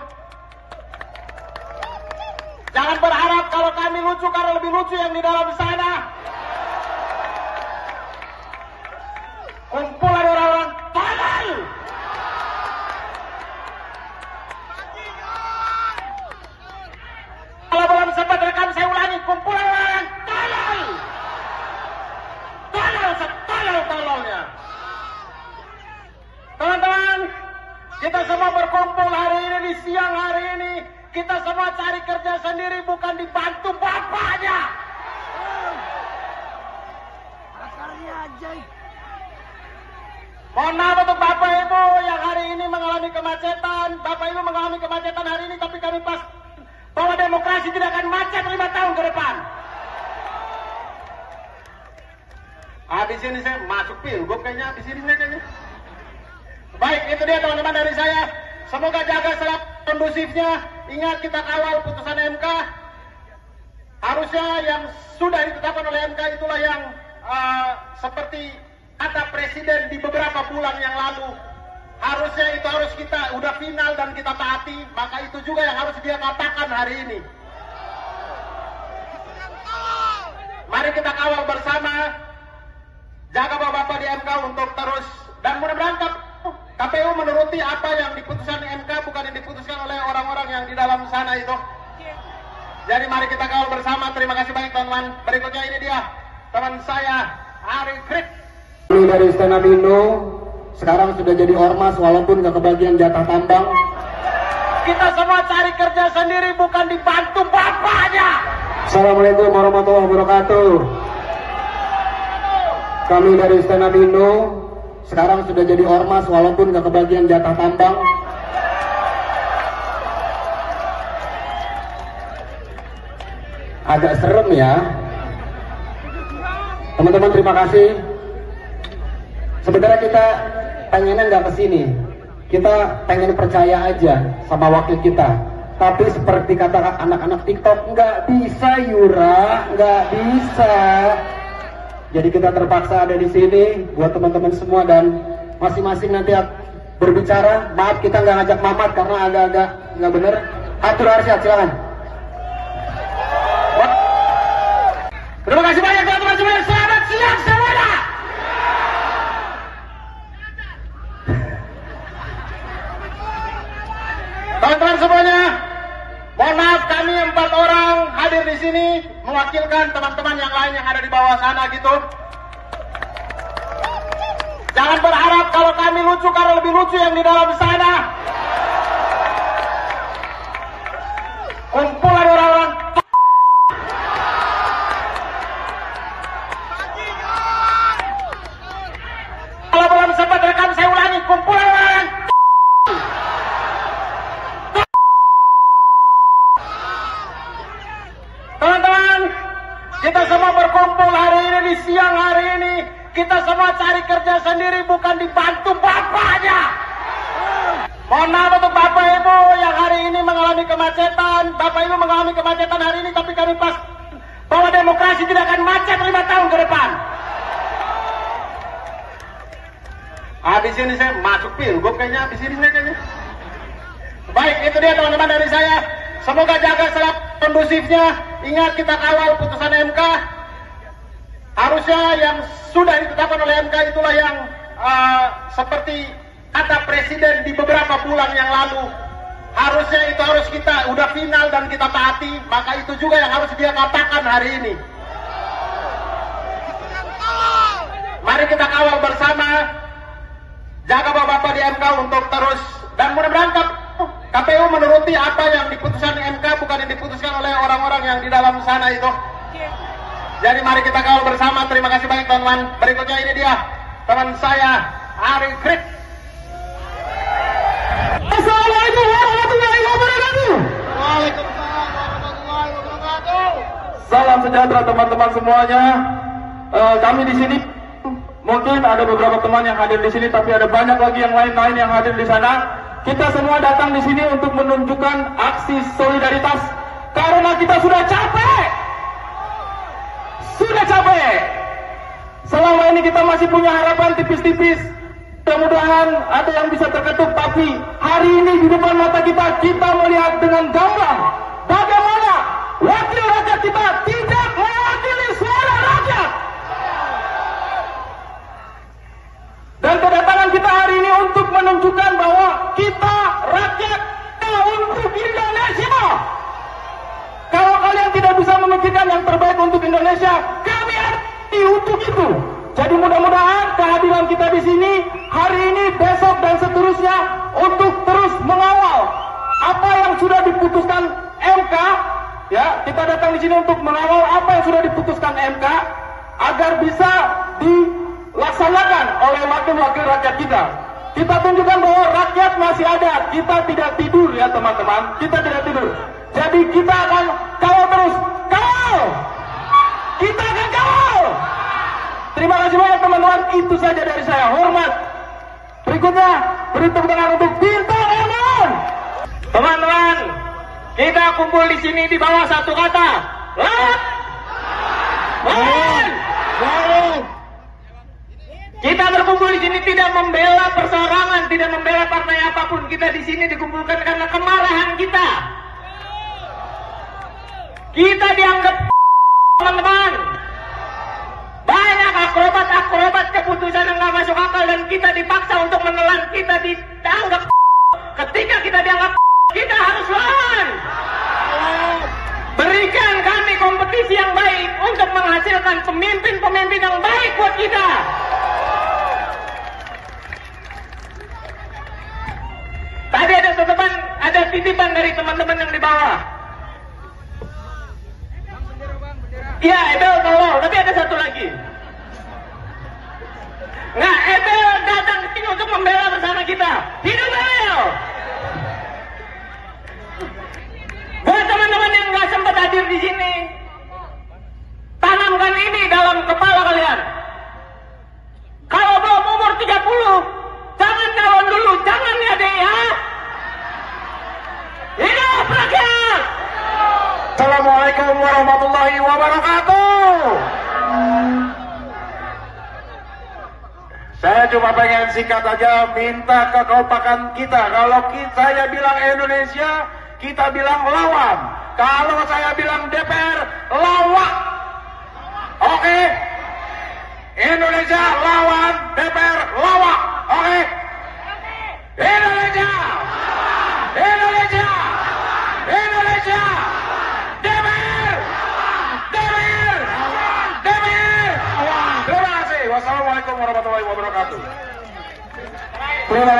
S1: Jangan berharap kalau kami lucu karena lebih lucu yang di dalam sana. Kumpulan orang-orang tolol. Kalau belum sempat rekam saya ulangi, kumpulan orang tolol. Setolol-tololnya. Teman-teman, kita semua berkumpul hari ini di siang hari ini. Kita semua cari kerja sendiri, bukan dibantu bapaknya. Mohon maaf untuk Bapak Ibu yang hari ini mengalami kemacetan. Bapak Ibu mengalami kemacetan hari ini, tapi kami pas bahwa demokrasi tidak akan macet 5 tahun ke depan. Habis ini saya masuk pilgub kayaknya, habis ini kayaknya. Baik, itu dia teman-teman dari saya. Semoga jaga selalu kondusifnya. Ingat kita kawal putusan MK. Harusnya yang sudah ditetapkan oleh MK itulah yang seperti kata Presiden di beberapa bulan yang lalu. Harusnya itu harus kita udah final dan kita taati. Maka itu juga yang harus dia katakan hari ini. Mari kita kawal bersama. Jaga Bapak-Bapak di MK untuk terus. Dan mudah-mudahan KPU menuruti apa yang diputuskan MK, bukan yang diputuskan oleh orang-orang yang di dalam sana itu. Jadi mari kita kawal bersama. Terima kasih banyak teman-teman. Berikutnya ini dia teman saya Ari Krik.
S2: Ini dari Stand Up Indo, sekarang sudah jadi ormas walaupun gak kebagian jatah tambang.
S1: Kita semua cari kerja sendiri, bukan dibantu bapaknya.
S2: Assalamualaikum warahmatullahi wabarakatuh. Kami dari Stand Up Indo, sekarang sudah jadi ormas walaupun gak kebagian jatah tambang. Agak serem ya. Teman-teman terima kasih. Sebenarnya kita pengennya nggak kesini. Kita pengen percaya aja sama wakil kita. Tapi seperti kata anak-anak TikTok, nggak bisa Yura, nggak bisa. Jadi kita terpaksa ada di sini buat teman-teman semua dan masing-masing nanti berbicara. Maaf kita nggak ngajak Mamat karena agak-agak nggak bener. Atur Arsyad, silakan.
S1: Terima kasih banyak teman-teman semuanya. Selamat siang semuanya. Teman-teman semuanya, mohon maaf kami 4 orang hadir di sini mewakilkan teman-teman yang lain yang ada di bawah sana gitu. Jangan berharap kalau kami lucu karena lebih lucu yang di dalam sana. Kumpulan orang-orang kalau belum sempat rekam saya ulangi, kumpulan orang teman-teman, kita semua berkumpul hari ini di siang hari ini. Kita semua cari kerja sendiri, bukan dibantu bapaknya. Mohon maaf untuk bapak ibu yang hari ini mengalami kemacetan. Bapak ibu mengalami kemacetan hari ini, tapi kami pas bahwa demokrasi tidak akan macet 5 tahun ke depan. Habis ini saya masuk pilgub kayaknya, habis ini saya kayaknya. Baik, itu dia teman-teman dari saya. Semoga jaga selalu kondusifnya. Ingat kita kawal putusan MK. Harusnya yang sudah ditetapkan oleh MK itulah yang seperti kata Presiden di beberapa bulan yang lalu. Harusnya itu harus kita udah final dan kita taati. Maka itu juga yang harus dia katakan hari ini. Mari kita kawal bersama. Jaga bapak-bapak di MK untuk terus. Dan mudah-mudahan KPU menuruti apa yang diputuskan MK, bukan yang diputuskan oleh orang-orang yang di dalam sana itu. Jadi mari kita kawal bersama. Terima kasih banyak teman-teman. Berikutnya ini dia teman saya Ari Krik.
S3: Assalamualaikum warahmatullahi wabarakatuh.
S1: Waalaikumsalam warahmatullahi wabarakatuh.
S3: Salam sejahtera teman-teman semuanya. Kami di sini mungkin ada beberapa teman yang hadir di sini, tapi ada banyak lagi yang lain-lain yang hadir di sana. Kita semua datang di sini untuk menunjukkan aksi solidaritas karena kita sudah capek. Sudah capek. Selama ini kita masih punya harapan tipis-tipis. Mudah-mudahan ada yang bisa terketuk, tapi hari ini di depan mata kita melihat dengan gamblang bagaimana wakil rakyat kita tidak mewakili suara rakyat. Dan kedatangan kita hari ini untuk menunjukkan bahwa kita rakyat untuk Indonesia. Kalau kalian tidak bisa memikirkan yang terbaik untuk Indonesia, kami ada untuk itu. Jadi mudah-mudahan kehadiran kita di sini hari ini, besok dan seterusnya untuk terus mengawal apa yang sudah diputuskan MK. Ya, kita datang di sini untuk mengawal apa yang sudah diputuskan MK agar bisa dilaksanakan oleh wakil-wakil rakyat kita. Kita tunjukkan bahwa rakyat masih ada. Kita tidak tidur ya teman-teman. Kita tidak tidur. Jadi kita akan kawal terus. Kawal! Kita akan kawal! Terima kasih banyak teman-teman. Itu saja dari saya. Hormat. Berikutnya, beri tepuk tangan untuk Bintang Emon.
S1: Teman-teman, kita kumpul di sini di bawah satu kata. Lawan! Lawan! Lawan! Kita berkumpul di sini tidak membela perseorangan, tidak membela partai apapun. Kita di sini dikumpulkan karena kemarahan kita. Kita dianggap teman-teman. Banyak akrobat keputusan yang nggak masuk akal dan kita dipaksa untuk menelan. Kita dianggap. Ketika kita dianggap, kita harus lawan. Berikan kami kompetisi yang baik untuk menghasilkan pemimpin-pemimpin yang baik buat kita. Tadi ada titipan dari teman-teman yang di bawah. Iya, Ebel tolong, tapi ada satu lagi. Nah, Ebel datang ke sini untuk membela bersama kita. Hidup Ebel! Buat teman-teman yang nggak sempat hadir di sini, tanamkan ini dalam kepala kalian. Kalau belum umur 30, jangan calon dulu, jangan ya deh ya. Hidup rakyat! Assalamualaikum warahmatullahi wabarakatuh.
S3: cuma pengen singkat aja, minta kekompakan kita. Kalau saya bilang Indonesia, kita bilang lawan. Kalau saya bilang DPR, lawak. Oke? Indonesia lawan, DPR lawak. Oke? Indonesia! Indonesia! Indonesia! DPR! DPR! DPR! Terima kasih. Wassalamualaikum warahmatullahi wabarakatuh.
S2: Terima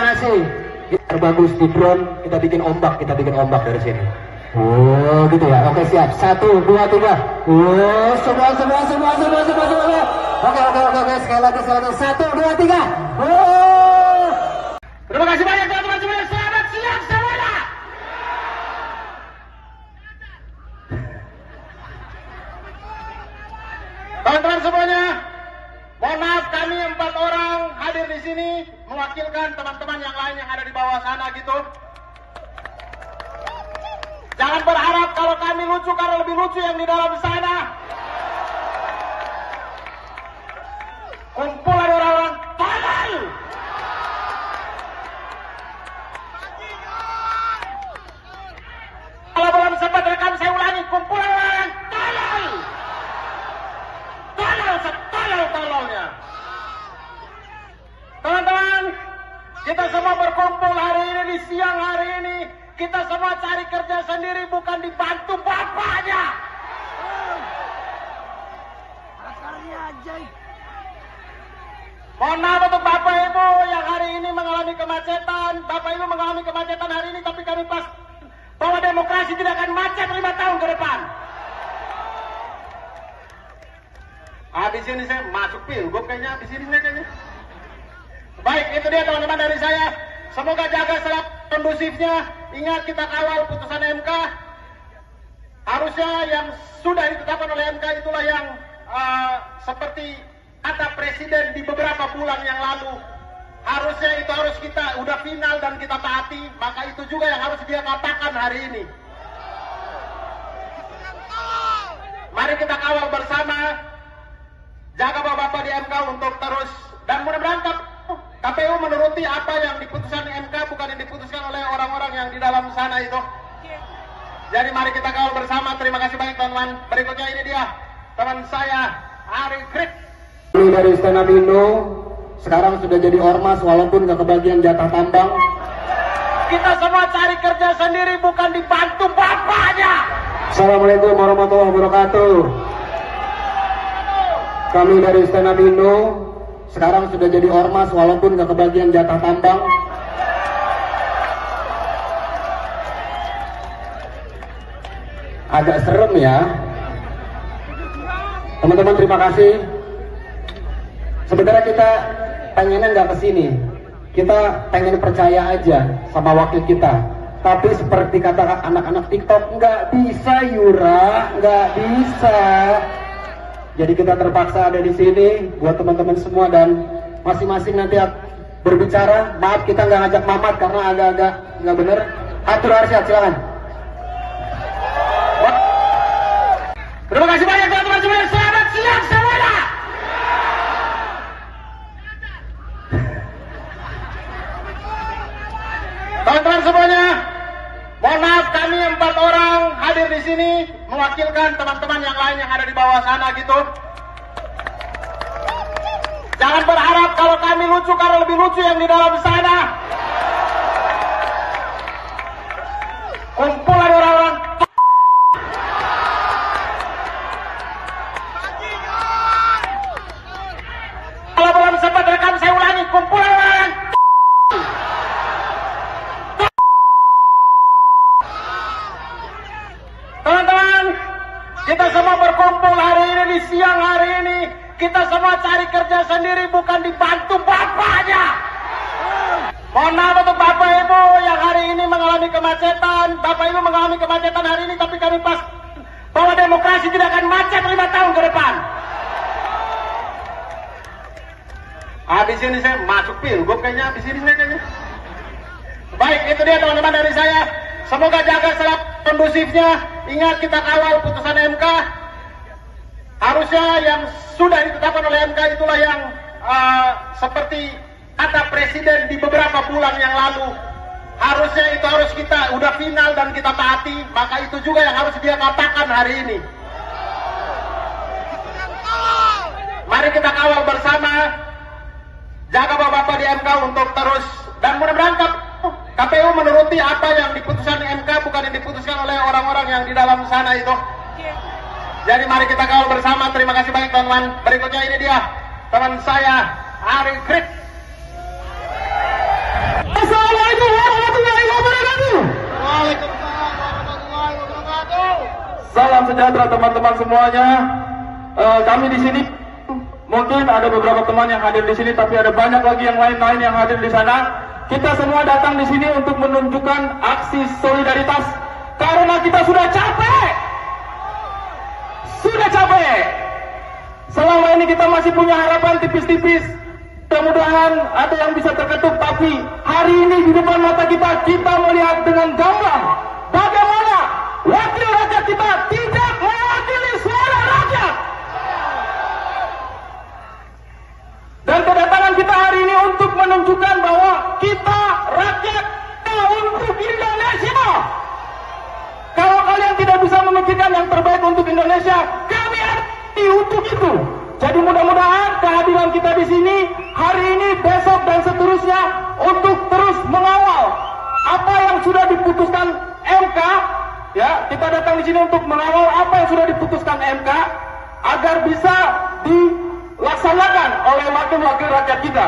S2: kasih. Biar bagus di drone, kita bikin ombak dari sini. Oh, gitu ya. Oke, siap. 1, 2, 3. Oh, semua. Oke. Sekali lagi. 1, 2, 3. Oh.
S1: Terima kasih banyak teman-teman semuanya. Selamat siang semuanya. Teman-teman semuanya, mohon maaf kami 4 orang hadir di sini mewakilkan teman-teman yang lain yang ada di bawah sana gitu. Jangan berharap kalau kami lucu karena lebih lucu yang di dalam sana. Kumpulan orang-orang tolol. Kalau belum sempat rekam saya ulangi, kumpulan orang tolol. Tolol setolol-tololnya. Teman-teman, kita semua berkumpul hari ini di siang hari ini. Kita semua cari kerja sendiri, bukan dibantu bapaknya. Mohon maaf untuk Bapak Ibu yang hari ini mengalami kemacetan. Bapak Ibu mengalami kemacetan hari ini, tapi kami pas bahwa demokrasi tidak akan macet 5 tahun ke depan. Habis ini saya masuk pilgub kayaknya, habis ini kayaknya. Baik, itu dia teman-teman dari saya. Semoga jaga selalu kondusifnya. Ingat, kita kawal putusan MK. Harusnya yang sudah ditetapkan oleh MK itulah yang seperti kata Presiden di beberapa bulan yang lalu. Harusnya itu harus kita udah final dan kita taati. Maka itu juga yang harus dia katakan hari ini. Mari kita kawal bersama. Jaga Bapak-Bapak di MK untuk terus. Dan mudah-mudahan KPU menuruti apa yang diputuskan MK, bukan yang diputuskan oleh orang-orang yang di dalam sana itu. Jadi mari kita kawal bersama. Terima kasih banyak teman-teman. Berikutnya ini dia teman saya Ari Krik.
S2: Ini dari Stand Up Indo, sekarang sudah jadi ormas walaupun gak kebagian jatah tambang.
S1: Kita semua cari kerja sendiri, bukan dibantu bapaknya.
S2: Assalamualaikum warahmatullahi wabarakatuh. Kami dari Stand Up Indo, sekarang sudah jadi ormas walaupun gak kebagian jatah tambang. Agak serem ya. Teman-teman, terima kasih. Sebenarnya kita pengennya nggak kesini, kita pengen percaya aja sama wakil kita. Tapi seperti kata anak-anak TikTok, nggak bisa Yura, nggak bisa. Jadi kita terpaksa ada di sini buat teman-teman semua dan masing-masing nanti berbicara. Maaf kita nggak ngajak Mamat karena agak-agak nggak bener. Atur Arsyad, silakan.
S1: Terima kasih banyak teman-teman semuanya. Selamat siang semuanya. Teman-teman semuanya, mohon maaf kami 4 orang hadir di sini mewakilkan teman-teman yang lain yang ada di bawah sana gitu. Jangan berharap kalau kami lucu karena lebih lucu yang di dalam sana. Kumpulan orang-orang kalau belum sempat rekam saya ulangi, kumpulan orang. Teman-teman, kita semua berkumpul hari ini di siang hari ini. Kita semua cari kerja sendiri, bukan dibantu bapaknya. Mohon maaf untuk Bapak Ibu yang hari ini mengalami kemacetan. Bapak Ibu mengalami kemacetan hari ini, tapi kami pas bahwa demokrasi tidak akan macet 5 tahun ke depan. Habis ini saya masuk pilgub kayaknya, habis ini kayaknya. Baik, itu dia teman-teman dari saya. Semoga jaga selalu kondusifnya. Ingat, kita kawal putusan MK. Harusnya yang sudah ditetapkan oleh MK itulah yang seperti kata presiden di beberapa bulan yang lalu, harusnya itu harus kita udah final dan kita taati, maka itu juga yang harus dia katakan hari ini. Mari kita kawal bersama, jaga bapak-bapak di MK untuk terus, dan mudah-mudahan KPU menuruti apa yang diputuskan di MK, bukan yang diputuskan oleh orang-orang yang di dalam sana itu. Jadi mari kita kawal bersama. Terima kasih banyak teman-teman. Berikutnya ini dia teman saya Ari Krik.
S3: Assalamualaikum warahmatullahi wabarakatuh.
S1: Waalaikumsalam warahmatullahi wabarakatuh.
S3: Salam sejahtera teman-teman semuanya. Kami di sini mungkin ada beberapa teman yang hadir di sini, tapi ada banyak lagi yang lain-lain yang hadir di sana. Kita semua datang di sini untuk menunjukkan aksi solidaritas karena kita sudah capek. Sudah capek. Selama ini kita masih punya harapan tipis-tipis. Mudah-mudahan ada yang bisa terketuk, tapi hari ini di depan mata kita melihat dengan gamblang bagaimana wakil rakyat kita tidak mewakili suara rakyat. Dan kedatangan kita hari ini untuk menunjukkan bahwa kita rakyat untuk Indonesia. Kalau kalian tidak bisa memikirkan yang terbaik untuk Indonesia, kami arti untuk itu. Jadi mudah-mudahan kehadiran kita di sini hari ini, besok dan seterusnya untuk terus mengawal apa yang sudah diputuskan MK. Ya, kita datang di sini untuk mengawal apa yang sudah diputuskan MK agar bisa dilaksanakan oleh wakil-wakil rakyat kita.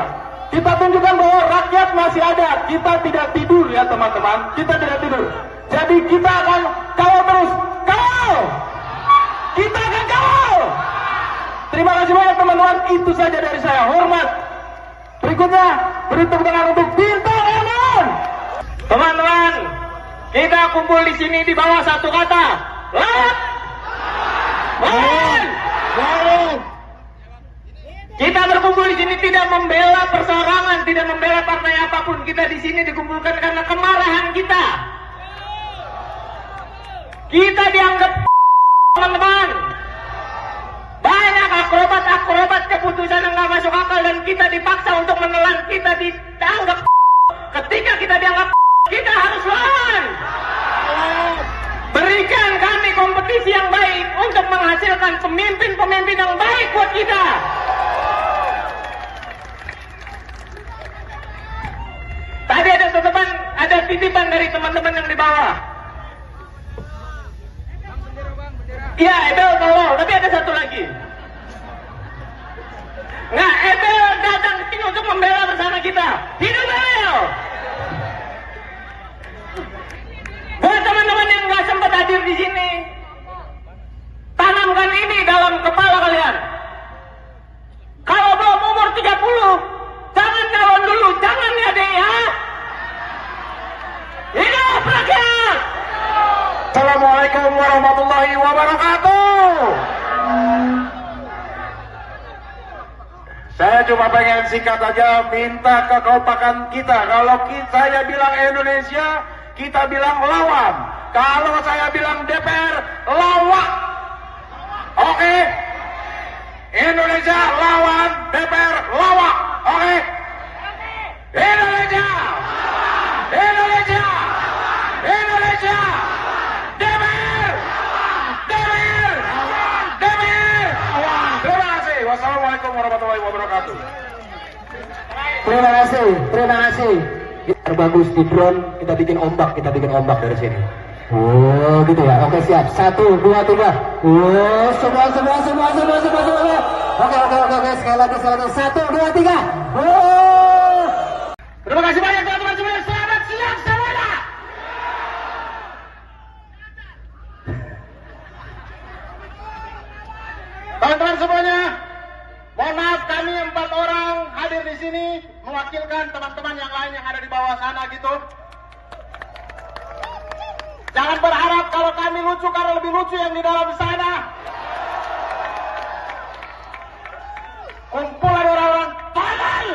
S3: Kita tunjukkan bahwa rakyat masih ada. Kita tidak tidur ya teman-teman. Kita tidak tidur. Jadi kita akan kawal terus. Kawal! Kita akan kawal! Terima kasih banyak teman-teman. Itu saja dari saya. Hormat. Berikutnya, beri tepuk tangan untuk Bintang Emon.
S1: Teman-teman, kita kumpul di sini di bawah satu kata. Lawan! Lawan! Lawan! Kita berkumpul di sini tidak membela perseorangan, tidak membela partai apapun. Kita di sini dikumpulkan karena kemarahan kita. Kita dianggap teman-teman. Banyak akrobat keputusan yang nggak masuk akal dan kita dipaksa untuk menelan. Kita dianggap. Ketika kita dianggap, kita harus lawan. Berikan kami kompetisi yang baik untuk menghasilkan pemimpin-pemimpin yang baik buat kita. Tadi ada titipan dari teman-teman yang di bawah. Iya, Ebel tolong, tapi ada satu lagi. Nah, Ebel datang ke sini untuk membela bersama kita. Hidup Ebel! Buat teman-teman yang nggak sempat hadir di sini, tanamkan ini dalam kepala kalian. Kalau belum umur 30, jangan calon dulu, jangan ya deh ya. Hidup rakyat!
S3: Assalamualaikum warahmatullahi wabarakatuh. Saya cuma pengen singkat aja minta kekompakan kita. Kalau saya bilang Indonesia, kita bilang lawan. Kalau saya bilang DPR, lawak. Oke? Indonesia lawan, DPR lawak. Oke? Indonesia! Indonesia! Indonesia! DPR! DPR! DPR! Terima kasih. Wassalamualaikum warahmatullahi wabarakatuh.
S2: Terima kasih. Terbagus di drone, kita bikin ombak dari sini. Oh, gitu ya. Oke, siap. 1, 2, 3. Oh, semua. Oke. Sekali lagi. 1, 2, 3. Oh.
S1: Terima kasih banyak teman-teman semuanya. Selamat siang semuanya. Teman-teman semuanya, mohon maaf kami 4 orang hadir di sini mewakilkan teman-teman yang lain yang ada di bawah sana gitu. Jangan berharap kalau kami lucu karena lebih lucu yang di dalam sana. Kumpulan orang-orang tolol.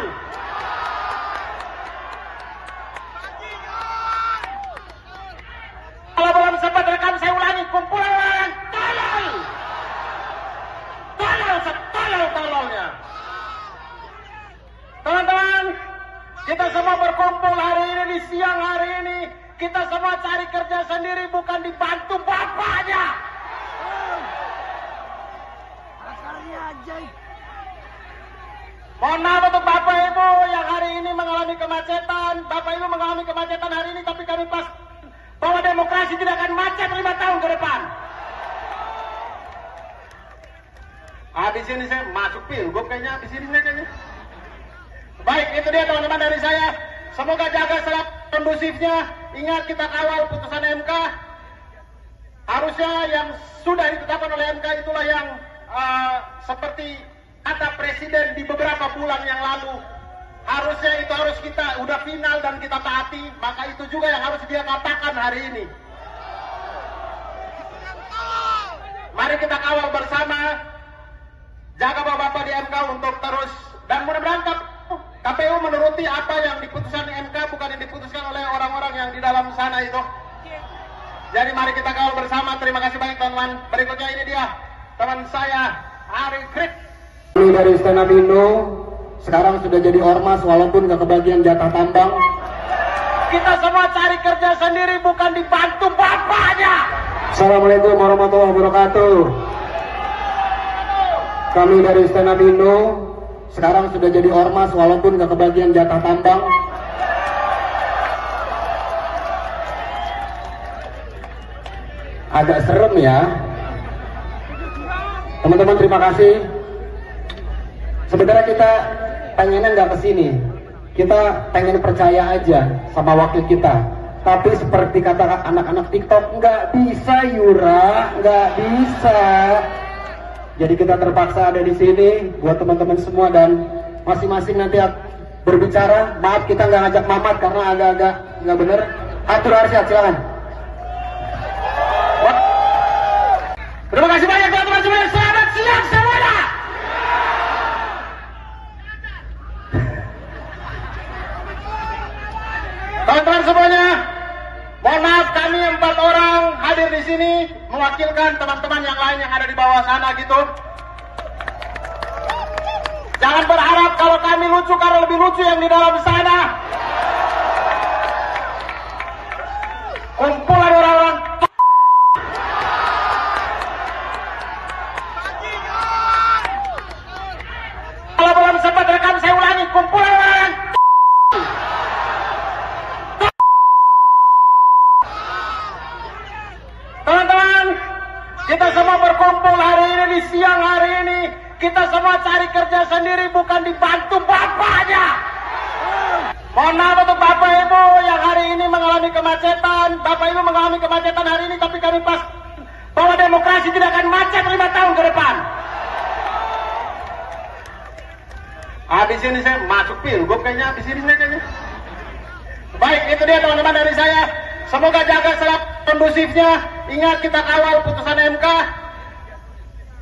S1: Kalau belum sempat rekam saya ulangi, kumpulan orang-orang tolol. Tolol setolol-tololnya. Kita semua berkumpul hari ini di siang hari ini. Kita semua cari kerja sendiri, bukan dibantu bapaknya. Mohon maaf untuk Bapak Ibu yang hari ini mengalami kemacetan. Bapak Ibu mengalami kemacetan hari ini, tapi kami pas bahwa demokrasi tidak akan macet 5 tahun ke depan. Habis ini saya masuk pilgub kayaknya, habis ini saya kayaknya. Baik, itu dia teman-teman dari saya. Semoga jaga selap kondusifnya. Ingat, kita kawal putusan MK. Harusnya yang sudah ditetapkan oleh MK itulah yang seperti kata Presiden di beberapa bulan yang lalu. Harusnya itu harus kita udah final dan kita taati. Maka itu juga yang harus dia katakan hari ini. Mari kita kawal bersama. Jaga Bapak-Bapak di MK untuk terus. Dan mudah-mudahan KPU menuruti apa yang diputuskan di MK, bukan yang diputuskan oleh orang-orang yang di dalam sana itu. Jadi mari kita kawal bersama. Terima kasih banyak teman-teman. Berikutnya ini dia teman saya Ari Krik.
S2: Kami dari Stand Up Indo sekarang sudah jadi ormas walaupun gak kebagian jatah tambang.
S1: Kita semua cari kerja sendiri, bukan dibantu bapaknya.
S2: Assalamualaikum warahmatullahi wabarakatuh. Kami dari Stand Up Indo sekarang sudah jadi ormas walaupun gak kebagian jatah tambang. Agak serem ya. Teman-teman, terima kasih. Sebenarnya kita pengennya nggak kesini, kita pengen percaya aja sama wakil kita. Tapi seperti kata anak-anak TikTok, nggak bisa Yura, nggak bisa. Jadi kita terpaksa ada di sini buat teman-teman semua dan masing-masing nanti berbicara. Maaf kita nggak ngajak Mamat karena agak-agak nggak bener. Atur Arsyad, silakan.
S1: Terima kasih banyak teman-teman semuanya. Selamat siang semuanya. Teman-teman semuanya, mohon maaf kami 4 orang hadir di sini mewakilkan teman-teman yang lain yang ada di bawah sana gitu. Jangan berharap kalau kami lucu karena lebih lucu yang di dalam sana. Kumpulan orang-orang. Kalau belum sempat rekam saya ulangi, kumpulan orang. Teman-teman, kita semua berkumpul hari ini di siang hari ini. Kita semua cari kerja sendiri, bukan dibantu bapaknya. Mohon maaf untuk Bapak Ibu yang hari ini mengalami kemacetan. Bapak Ibu mengalami kemacetan hari ini, tapi kami pas bahwa demokrasi tidak akan macet 5 tahun ke depan. Habis ini saya masuk pilgub kayaknya, habis ini saya kayaknya. Baik, itu dia teman-teman dari saya. Semoga jaga selap kondusifnya. Ingat, kita kawal putusan MK.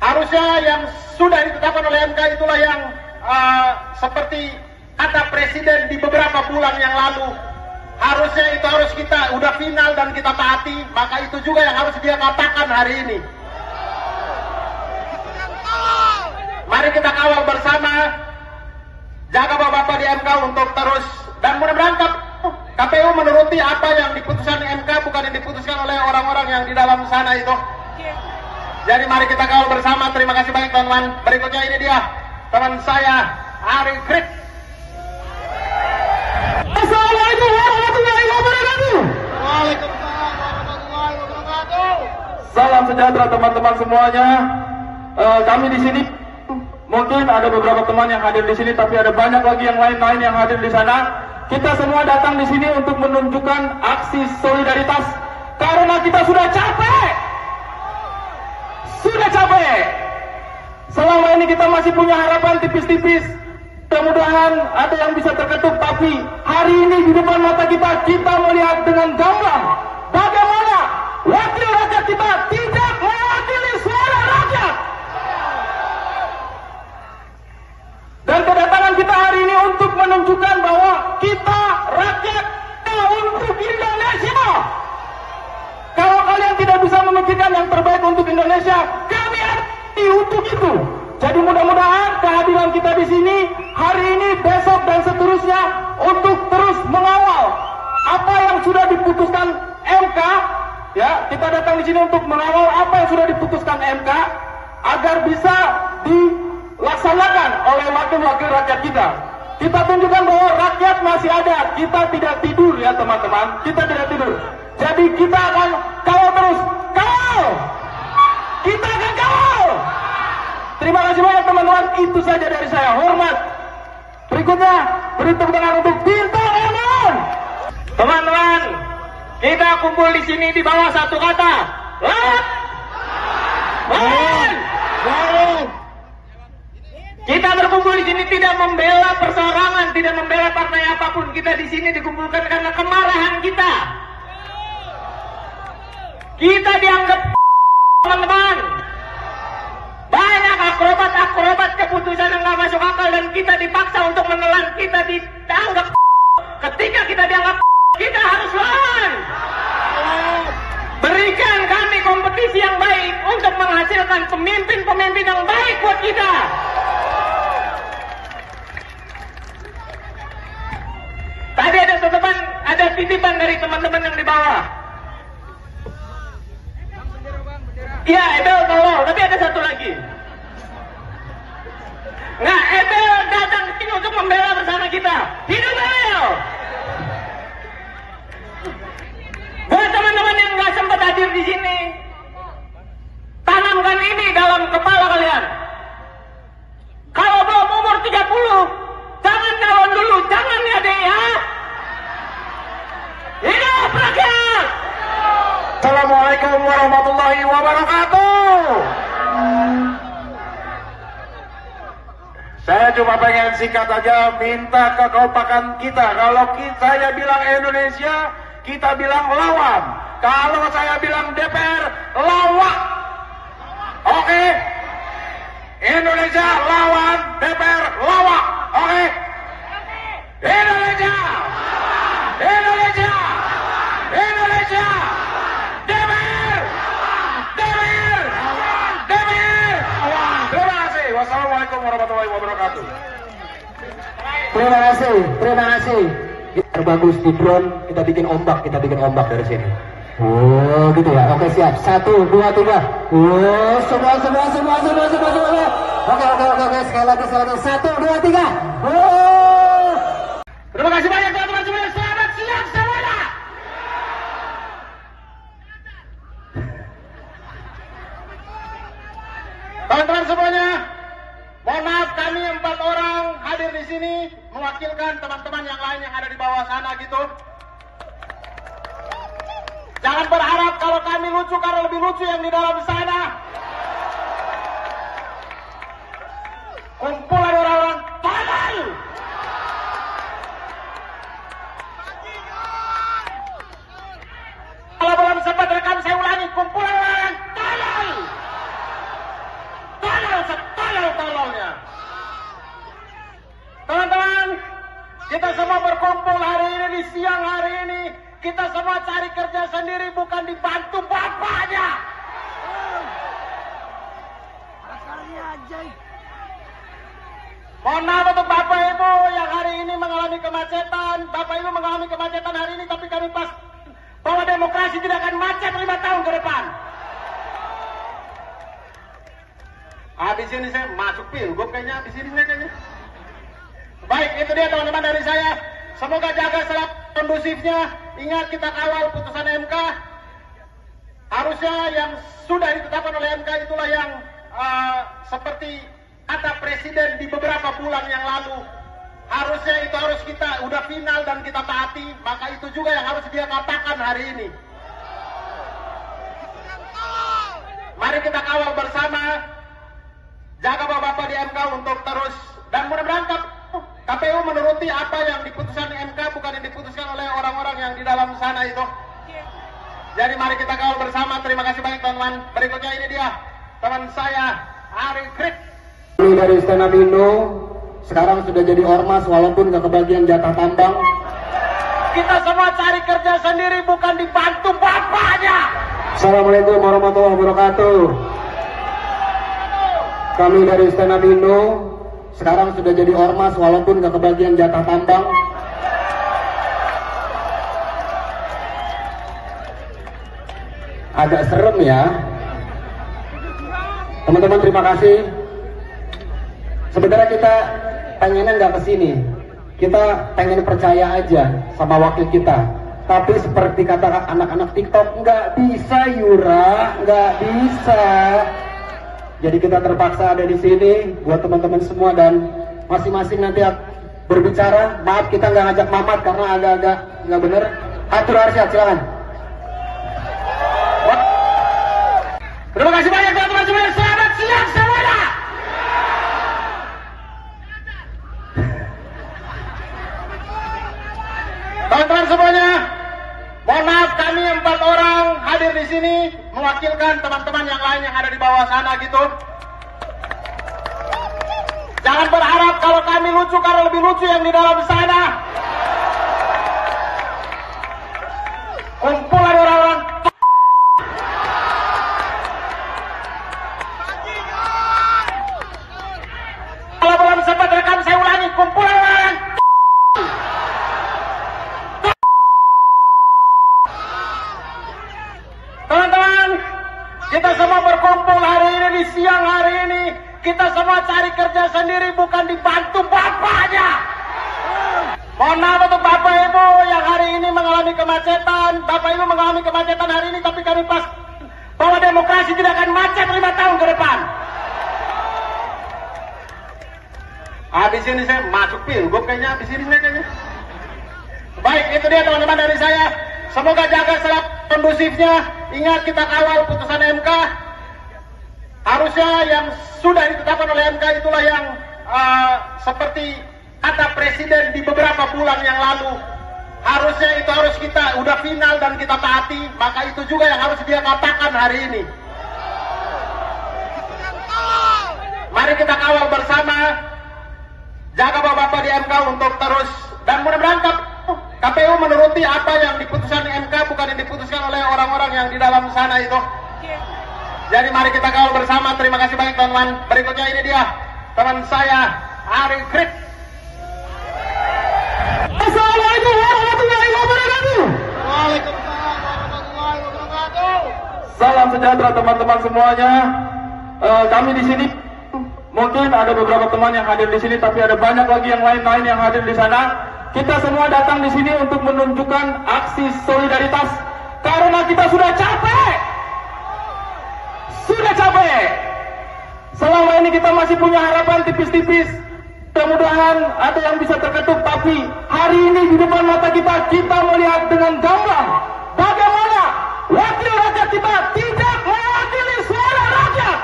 S1: Harusnya yang sudah ditetapkan oleh MK itulah yang seperti kata Presiden di beberapa bulan yang lalu. Harusnya itu harus kita udah final dan kita taati. Maka itu juga yang harus dia katakan hari ini. Mari kita kawal bersama. Jaga Bapak-Bapak di MK untuk terus. Dan mudah-mudahan KPU menuruti apa yang diputuskan di MK, bukan yang diputuskan oleh orang-orang yang di dalam sana itu. Jadi mari kita kawal bersama. Terima kasih banyak teman-teman. Berikutnya ini dia teman saya Ari Krik.
S3: Assalamualaikum warahmatullahi wabarakatuh.
S1: Waalaikumsalam warahmatullahi wabarakatuh.
S3: Salam sejahtera teman-teman semuanya. Kami di sini mungkin ada beberapa teman yang hadir di sini, tapi ada banyak lagi yang lain-lain yang hadir di sana. Kita semua datang di sini untuk menunjukkan aksi solidaritas karena kita sudah capek. Sudah capek. Selama ini kita masih punya harapan tipis-tipis. Mudah-mudahan ada yang bisa terketuk, tapi hari ini di depan mata kita melihat dengan gamblang bagaimana wakil rakyat kita tidak mewakili suara rakyat. Dan kedatangan kita hari ini untuk menunjukkan bahwa kita rakyat untuk Indonesia. Kalau kalian tidak bisa memikirkan yang terbaik untuk Indonesia, kami ada untuk itu. Jadi mudah-mudahan kehadiran kita di sini hari ini, besok dan seterusnya untuk ya, kita datang di sini untuk mengawal apa yang sudah diputuskan MK agar bisa dilaksanakan oleh wakil-wakil rakyat kita. Kita tunjukkan bahwa rakyat masih ada. Kita tidak tidur ya teman-teman. Kita tidak tidur. Jadi kita akan kawal terus. Kawal! Kita akan kawal! Terima kasih banyak teman-teman. Itu saja dari saya. Hormat. Berikutnya, beri tepuk tangan untuk Bintang Emon.
S1: Teman-teman, kita kumpul di sini di bawah satu kata. Lawan! Lawan! Kita berkumpul di sini tidak membela perseorangan, tidak membela partai apapun. Kita di sini dikumpulkan karena kemarahan kita. Kita dianggap teman-teman. Banyak akrobat keputusan yang nggak masuk akal dan kita dipaksa untuk menelan. Kita dianggap. Ketika kita dianggap, kita harus lawan. Berikan kami kompetisi yang baik untuk menghasilkan pemimpin-pemimpin yang baik buat kita. Tadi ada titipan dari teman-teman yang di bawah. Iya, Ebel tolong, tapi ada satu lagi. Nah, Ebel datang ke sini untuk membela bersama kita. Hidup Ebel! Buat teman-teman yang nggak sempat hadir di sini, tanamkan ini dalam kepala kalian. Kalau belum umur 30, jangan calon dulu, jangan ya deh ya. Hidup rakyat!
S3: Assalamualaikum warahmatullahi wabarakatuh. Saya cuma pengen singkat aja minta kekompakan kita. Kalau saya bilang Indonesia, kita bilang lawan. Kalau saya bilang DPR, lawak. Oke? Indonesia lawan, DPR lawak. Oke? Indonesia! Indonesia! Indonesia! DPR! DPR! DPR! Terima kasih. Wassalamualaikum warahmatullahi wabarakatuh.
S2: Terima kasih. Kita bagus di drone, kita bikin ombak dari sini. Oh, gitu ya. Oke, siap. 1, 2, 3. Oh, semua. Oke. Sekali lagi. 1, 2, 3. Oh.
S1: Terima kasih banyak teman-teman semuanya. Selamat siang semuanya. Teman-teman semuanya, mohon maaf kami 4 orang hadir di sini mewakilkan teman-teman yang lain yang ada di bawah sana gitu. Jangan berharap kalau kami lucu karena lebih lucu yang di dalam sana. Kumpulan orang-orang tolol. Kalau belum sempat rekam saya ulangi, kumpulan orang tolol. Tolol-tololnya. Teman-teman, kita semua berkumpul hari ini di siang hari ini. Kita semua cari kerja sendiri, bukan dibantu bapaknya. Mohon maaf untuk Bapak Ibu yang hari ini mengalami kemacetan. Bapak Ibu mengalami kemacetan hari ini, tapi kami pas bahwa demokrasi tidak akan macet 5 tahun ke depan. Habis ini saya masuk pilgub kayaknya, habis ini kayaknya. Baik, itu dia teman-teman dari saya. Semoga jaga selalu kondusifnya. Ingat kita kawal putusan MK. Harusnya yang sudah ditetapkan oleh MK itulah yang seperti kata Presiden di beberapa bulan yang lalu. Harusnya itu harus kita udah final dan kita taati. Maka itu juga yang harus dia katakan hari ini. Mari kita kawal bersama. Jaga Bapak-Bapak di MK untuk terus. Dan mudah-mudahan KPU menuruti apa yang diputuskan MK, bukan yang diputuskan oleh orang-orang yang di dalam sana itu. Jadi mari kita kawal bersama. Terima kasih banyak teman-teman. Berikutnya ini dia teman saya Ari Krik.
S2: Ini dari Stand Up Indo sekarang sudah jadi ormas walaupun gak kebagian jatah tambang.
S1: Kita semua cari kerja sendiri, bukan dibantu bapaknya.
S2: Assalamualaikum warahmatullahi wabarakatuh. Kami dari Stand Up Indo sekarang sudah jadi ormas walaupun gak kebagian jatah tambang. agak serem ya. Teman-teman terima kasih. Sebenarnya kita pengennya nggak kesini, kita pengen percaya aja sama wakil kita. Tapi seperti kata anak-anak TikTok, nggak bisa Yura, nggak bisa. Jadi kita terpaksa ada di sini buat teman-teman semua dan masing-masing nanti berbicara. Maaf kita nggak ngajak Mamat karena agak-agak nggak bener. Atur Arsyad, silakan.
S1: Terima kasih banyak teman-teman semua. Selamat siang semuanya. Teman-teman semuanya, mohon maaf kami 4 orang hadir di sini mewakilkan teman-teman yang lain yang ada di bawah sana gitu. Jangan berharap kalau kami lucu karena lebih lucu yang di dalam sana. Kumpulan orang-orang kalau belum sempat rekam saya ulangi, kumpulan orang teman-teman, kita semua berkumpul hari ini di siang hari ini. Kita semua cari kerja sendiri, bukan dibantu bapaknya. Mohon maaf untuk bapak ibu yang hari ini mengalami kemacetan. Bapak ibu mengalami kemacetan hari ini, tapi kami pas bahwa demokrasi tidak akan macet 5 tahun ke depan. Habis ini saya masuk pilgub kayaknya, habis ini saya kayaknya. Baik, itu dia teman-teman dari saya. Semoga jaga selalu kondusifnya. Ingat kita kawal putusan MK. Harusnya yang sudah ditetapkan oleh MK itulah yang seperti kata Presiden di beberapa bulan yang lalu. Harusnya itu harus kita udah final dan kita taati. Maka itu juga yang harus dia katakan hari ini. Mari kita kawal bersama. Jaga bapak-bapak di MK untuk terus. Dan mudah-mudahan KPU menuruti apa yang diputuskan MK, bukan yang diputuskan oleh orang-orang yang di dalam sana itu. Jadi mari kita kawal bersama. Terima kasih banyak teman-teman. Berikutnya ini dia teman saya Ari Krik.
S3: Assalamualaikum warahmatullahi wabarakatuh.
S1: Waalaikumsalam warahmatullahi wabarakatuh.
S3: Salam sejahtera teman-teman semuanya. Kami di sini mungkin ada beberapa teman yang hadir di sini, tapi ada banyak lagi yang lain-lain yang hadir di sana. Kita semua datang di sini untuk menunjukkan aksi solidaritas karena kita sudah capek. Sudah capek. Selama ini kita masih punya harapan tipis-tipis. Mudah-mudahan ada yang bisa terketuk, tapi hari ini di depan mata kita melihat dengan gamblang bagaimana wakil rakyat kita tidak mewakili suara rakyat.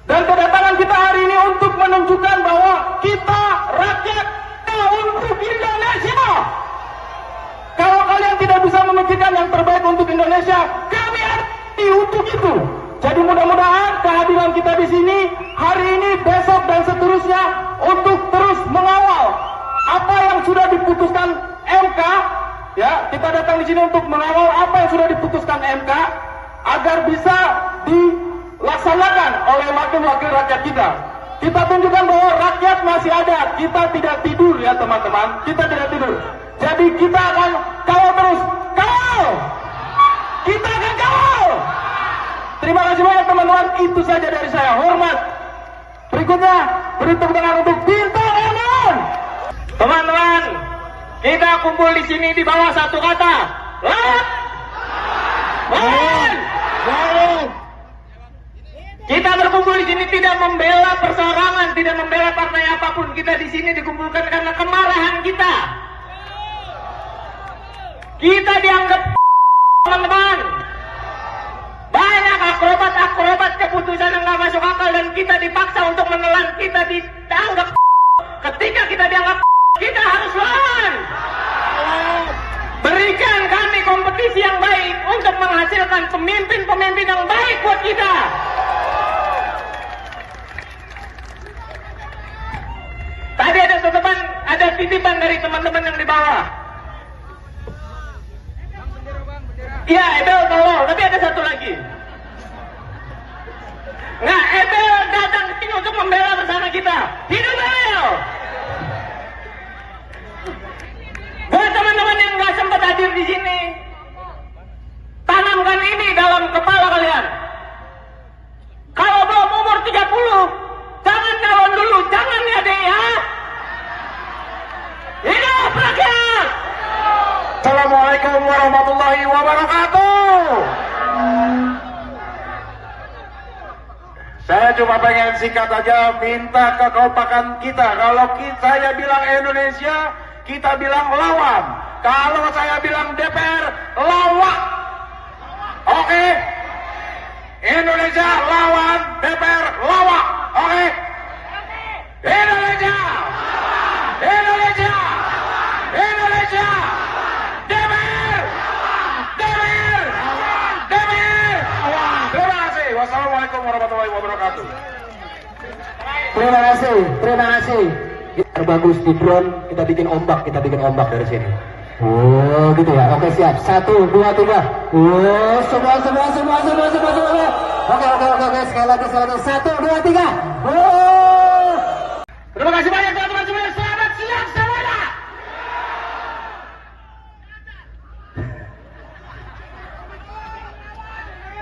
S3: Dan kedatangan kita hari ini untuk menunjukkan bahwa kita rakyat untuk Indonesia. Kalau kalian tidak bisa memikirkan yang terbaik untuk Indonesia, kami ada untuk itu. Jadi mudah-mudahan kehadiran kita di sini hari ini, besok dan seterusnya untuk terus mengawal apa yang sudah diputuskan MK. Ya, kita datang di sini untuk mengawal apa yang sudah diputuskan MK agar bisa dilaksanakan oleh wakil-wakil rakyat kita. Kita tunjukkan bahwa rakyat masih ada. Kita tidak tidur ya teman-teman. Kita tidak tidur. Jadi kita akan kawal terus. Kawal! Kita akan kawal! Terima kasih banyak teman-teman. Itu saja dari saya. Hormat. Berikutnya, beri tepuk tangan untuk Bintang Emon.
S1: Teman-teman, kita kumpul di sini di bawah satu kata. Lawan! Lawan! Lawan! Kita berkumpul di sini tidak membela perseorangan, tidak membela partai apapun. Kita di sini dikumpulkan karena kemarahan kita. Kita dianggap teman-teman. Banyak akrobat keputusan yang nggak masuk akal dan kita dipaksa untuk menelan. Kita dianggap. Ketika kita dianggap, kita harus lawan. Berikan kami kompetisi yang baik untuk menghasilkan pemimpin-pemimpin yang baik buat kita. Tadi ada titipan dari teman-teman yang di bawah. Iya, Ebel tolong, tapi ada satu lagi. Nah, Ebel datang ke sini untuk membela bersama kita. Hidup Ebel! Buat teman-teman yang nggak sempat hadir di sini,
S3: tanamkan ini dalam kepala kalian. Kalau belum umur 30, jangan calon dulu, jangan ya deh ya. Hidup rakyat!
S1: Assalamualaikum warahmatullahi wabarakatuh. Saya cuma pengen singkat aja minta kekompakan kita. Kalau saya bilang Indonesia, kita bilang lawan. Kalau saya bilang DPR, lawak. Oke? Indonesia lawan, DPR lawak. Oke? Indonesia! Indonesia! Indonesia! DPR! DPR! DPR! Terima kasih. Wassalamualaikum warahmatullahi wabarakatuh.
S2: Terima kasih. Terbagus di drone, kita bikin ombak dari sini. Oh gitu ya, oke siap. 1, 2, 3. Oh semua. Oke, sekali lagi. 1, 2, 3. Oh.
S1: Terima kasih banyak teman-teman semuanya. Selamat siang semuanya.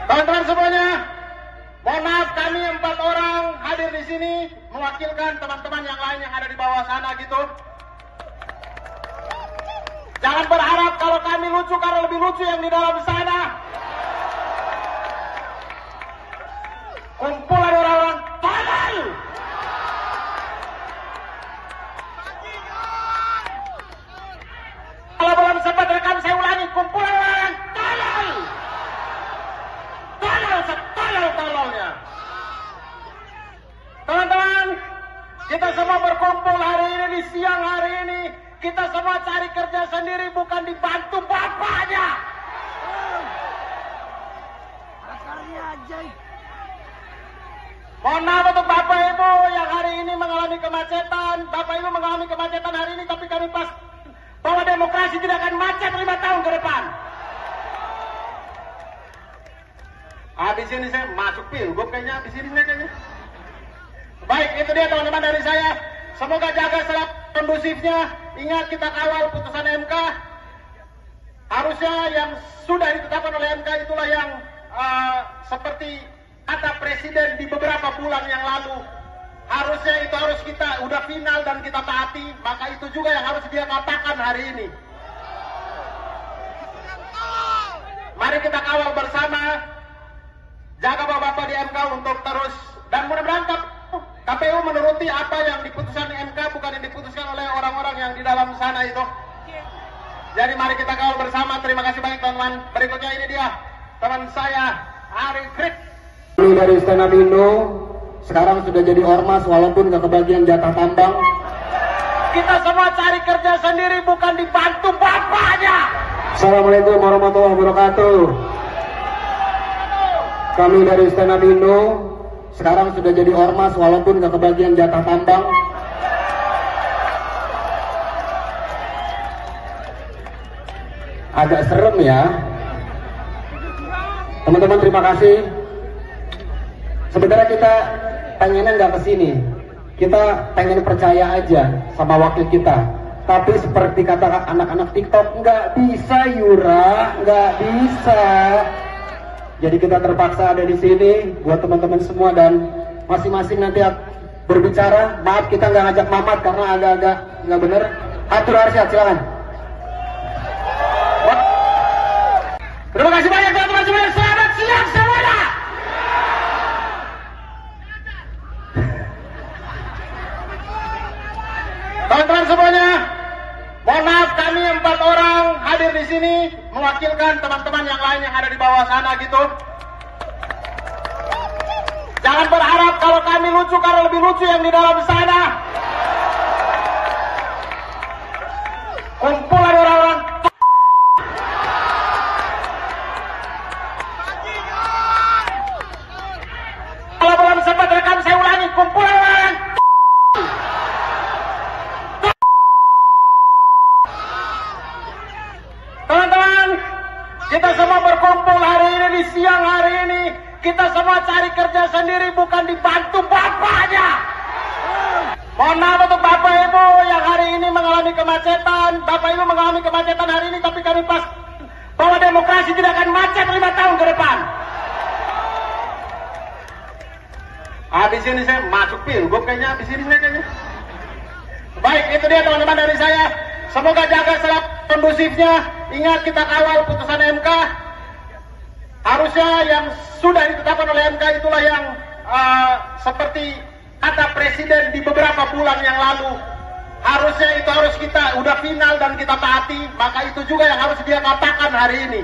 S1: Teman-teman semuanya, mohon maaf kami 4 orang hadir di sini mewakilkan teman-teman yang lain yang ada di bawah sana gitu. Jangan berharap kalau kami lucu karena lebih lucu yang di dalam sana. Kumpulan orang-orang tolol. Kalau belum sempat rekam saya ulangi, kumpulan orang tolol. Tolol setolol-tololnya. Teman-teman, kita semua berkumpul hari ini di siang hari ini. Kita semua cari kerja sendiri, bukan dibantu bapaknya. Mohon maaf untuk Bapak Ibu yang hari ini mengalami kemacetan. Bapak Ibu mengalami kemacetan hari ini, tapi kami pas bahwa demokrasi tidak akan macet 5 tahun ke depan. Habis ini saya masuk pilgub kayaknya, habis ini kayaknya. Baik, itu dia teman-teman dari saya. Semoga jaga selalu kondusifnya. Ingat kita kawal putusan MK. Harusnya yang sudah ditetapkan oleh MK itulah yang seperti kata Presiden di beberapa bulan yang lalu. Harusnya itu harus kita udah final dan kita taati. Maka itu juga yang harus dia katakan hari ini. Mari kita kawal bersama. Jaga Bapak-Bapak di MK untuk terus. Dan mudah-mudahan KPU menuruti apa yang diputuskan MK, bukan yang diputuskan oleh orang-orang yang di dalam sana itu. Jadi mari kita kawal bersama. Terima kasih banyak teman-teman. Berikutnya ini dia teman saya Ari Krik.
S2: Ini dari Stand Up Indo, sekarang sudah jadi ormas walaupun gak kebagian jatah tambang.
S1: Kita semua cari kerja sendiri, bukan dibantu bapaknya.
S2: Assalamualaikum warahmatullahi wabarakatuh. Kami dari Stand Up Indo, sekarang sudah jadi ormas walaupun gak kebagian jatah tambang. Agak serem ya. Teman-teman terima kasih. Sebenarnya kita pengennya nggak kesini. Kita pengen percaya aja sama wakil kita. Tapi seperti kata anak-anak TikTok, nggak bisa Yura, nggak bisa. Jadi kita terpaksa ada di sini buat teman-teman semua dan masing-masing nanti berbicara. Maaf kita nggak ngajak Mamat karena agak-agak nggak bener. Atur Arsyad, silakan.
S1: Terima kasih banyak teman-teman semuanya. Selamat siang semuanya. Teman-teman semuanya, mohon maaf kami 4 orang hadir di sini mewakilkan teman-teman yang lain yang ada di bawah sana gitu. Jangan berharap kalau kami lucu karena lebih lucu yang di dalam sana. Kumpulan orang-orang kalau belum sempat rekam saya ulangi, kumpulan orang teman-teman, kita semua berkumpul hari ini di siang hari ini. Kita semua cari kerja sendiri, bukan dibantu bapaknya. Mohon maaf untuk Bapak Ibu yang hari ini mengalami kemacetan. Bapak Ibu mengalami kemacetan hari ini, tapi kami pas bahwa demokrasi tidak akan macet 5 tahun ke depan. Habis ini saya masuk pilgub kayaknya, habis ini saya kayaknya. Baik, itu dia teman-teman dari saya. Semoga jaga selalu kondusifnya. Ingat, kita kawal putusan MK. Harusnya yang sudah ditetapkan oleh MK itulah yang seperti kata Presiden di beberapa bulan yang lalu. Harusnya itu harus kita udah final dan kita taati. Maka itu juga yang harus dia katakan hari ini.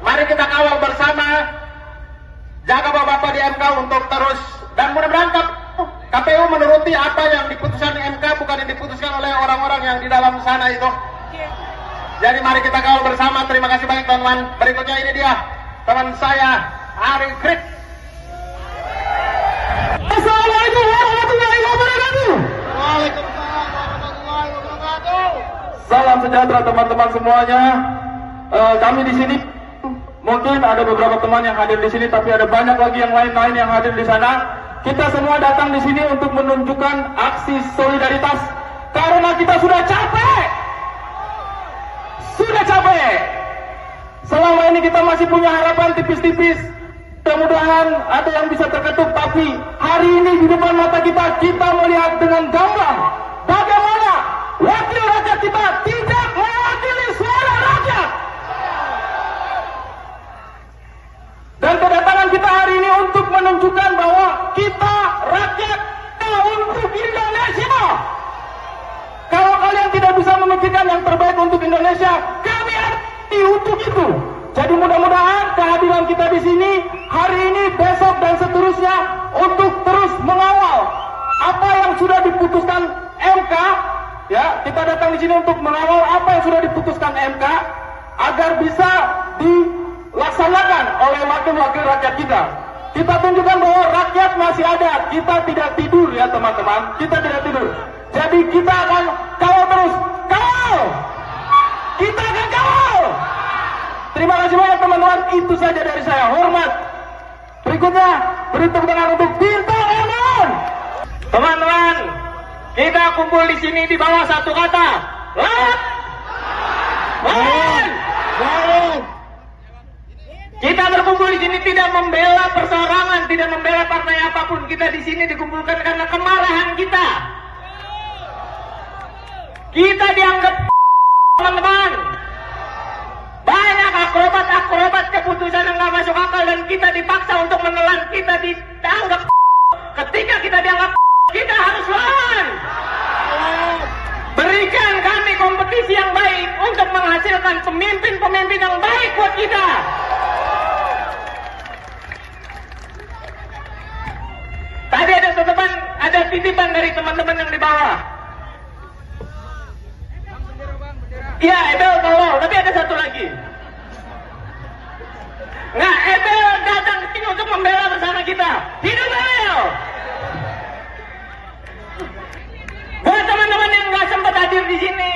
S1: Mari kita kawal bersama. Jaga bapak-bapak di MK untuk terus. Dan mudah-mudahan KPU menuruti apa yang diputuskan MK, bukan yang diputuskan oleh orang-orang yang di dalam sana itu. Jadi mari kita kawal bersama. Terima kasih banyak teman-teman. Berikutnya ini dia teman saya Ari Krik.
S3: Assalamualaikum warahmatullahi wabarakatuh.
S1: Waalaikumsalam warahmatullahi wabarakatuh.
S3: Salam sejahtera teman-teman semuanya. Kami di sini mungkin ada beberapa teman yang hadir di sini, tapi ada banyak lagi yang lain-lain yang hadir di sana. Kita semua datang di sini untuk menunjukkan aksi solidaritas karena kita sudah capek. Sudah capek. Selama ini kita masih punya harapan tipis-tipis. Mudah-mudahan ada yang bisa terketuk, tapi hari ini di depan mata kita melihat dengan gamblang bagaimana wakil rakyat kita tidak mewakili suara rakyat. Dan kedatangan kita hari ini untuk menunjukkan bahwa kita rakyat untuk Indonesia. Kalau kalian tidak bisa memikirkan yang terbaik untuk Indonesia, kami ada untuk itu. Jadi mudah-mudahan kehadiran kita di sini hari ini, besok dan seterusnya untuk terus mengawal apa yang sudah diputuskan MK. Ya, kita datang di sini untuk mengawal apa yang sudah diputuskan MK agar bisa dilaksanakan oleh wakil-wakil rakyat kita. Kita tunjukkan bahwa rakyat masih ada. Kita tidak tidur ya teman-teman. Kita tidak tidur. Jadi kita akan kawal terus. Kawal! Kita akan kawal! Terima kasih banyak teman-teman. Itu saja dari saya. Hormat. Berikutnya beri tepuk tangan untuk Bintang Emon.
S1: Teman-teman, kita kumpul di sini di bawah satu kata. Lawan! Lawan! Lawan! Kita berkumpul di sini tidak membela perseorangan, tidak membela partai apapun. Kita di sini dikumpulkan karena kemarahan kita. Kita dianggap teman-teman. Banyak akrobat keputusan yang nggak masuk akal dan kita dipaksa untuk menelan. Kita dianggap. Ketika kita dianggap, kita harus lawan. Berikan kami kompetisi yang baik untuk menghasilkan pemimpin-pemimpin yang baik buat kita. Tadi ada titipan dari teman-teman yang di bawah. Iya, Ebel tolong, tapi ada satu lagi. Nah, Ebel datang ke sini untuk membela bersama kita. Hidup Ebel! Buat teman-teman yang nggak sempat hadir di sini,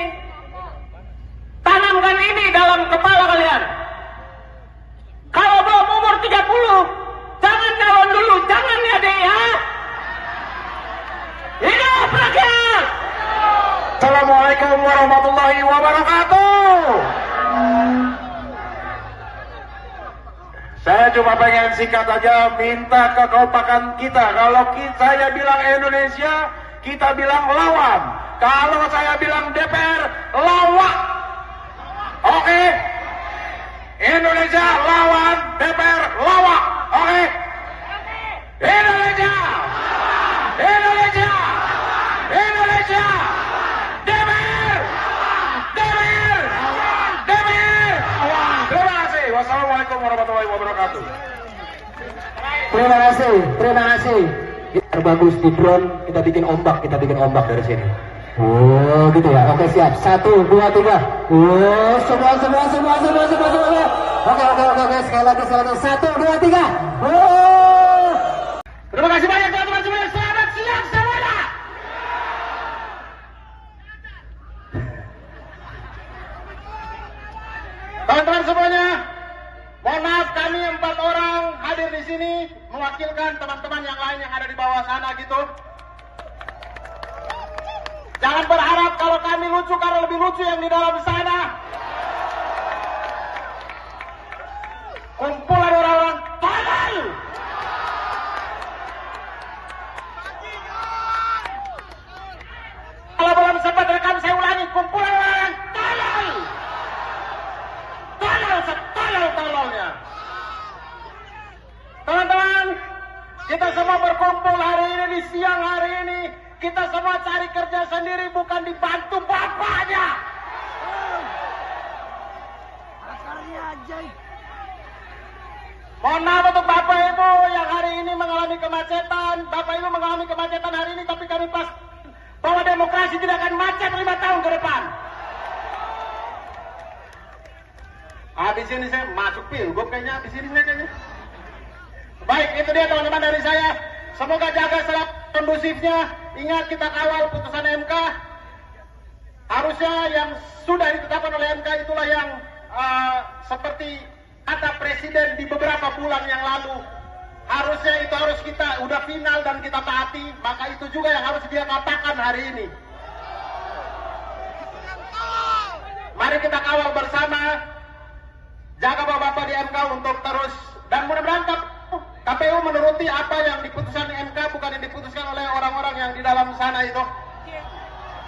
S1: tanamkan ini dalam kepala kalian. Kalau belum umur 30, jangan calon dulu, jangan ya deh ya. Hidup rakyat!
S3: Assalamualaikum warahmatullahi wabarakatuh. Saya cuma pengen singkat aja minta kekompakan kita. Kalau saya bilang Indonesia, kita bilang lawan. Kalau saya bilang DPR, lawak. Oke? Indonesia lawan, DPR lawak. Oke? Indonesia! Indonesia! Indonesia! DPR! DPR! DPR! Terima kasih. Wassalamualaikum warahmatullahi wabarakatuh.
S2: Terima kasih. Kita bagus di drone, kita bikin ombak dari sini. Oh, gitu ya. Oke, siap. 1, 2, 3. Oh, semua. Oke. Sekali lagi. 1, 2, 3. Oh.
S1: Terima kasih banyak teman-teman semuanya. Selamat siang semuanya. Teman-teman semuanya, mohon maaf kami 4 orang hadir di sini mewakilkan teman-teman yang lain yang ada di bawah sana gitu. Jangan berharap kalau kami lucu karena lebih lucu yang di dalam sana. Kita semua berkumpul hari ini di siang hari ini. Kita semua cari kerja sendiri, bukan dibantu bapaknya. Mohon maaf untuk Bapak Ibu yang hari ini mengalami kemacetan. Bapak Ibu mengalami kemacetan hari ini, tapi kami pas bahwa demokrasi tidak akan macet 5 tahun ke depan. Habis ini saya masuk pilgub kayaknya, habis ini kayaknya. Baik, itu dia teman-teman dari saya. Semoga jaga selalu kondusifnya. Ingat, kita kawal putusan MK. Harusnya yang sudah ditetapkan oleh MK itulah yang seperti kata Presiden di beberapa bulan yang lalu. Harusnya itu harus kita udah final dan kita taati. Maka itu juga yang harus dia katakan hari ini. Mari kita kawal bersama. Jaga Bapak-Bapak di MK untuk terus. Dan mudah-mudahan KPU menuruti apa yang diputuskan MK, bukan yang diputuskan oleh orang-orang yang di dalam sana itu.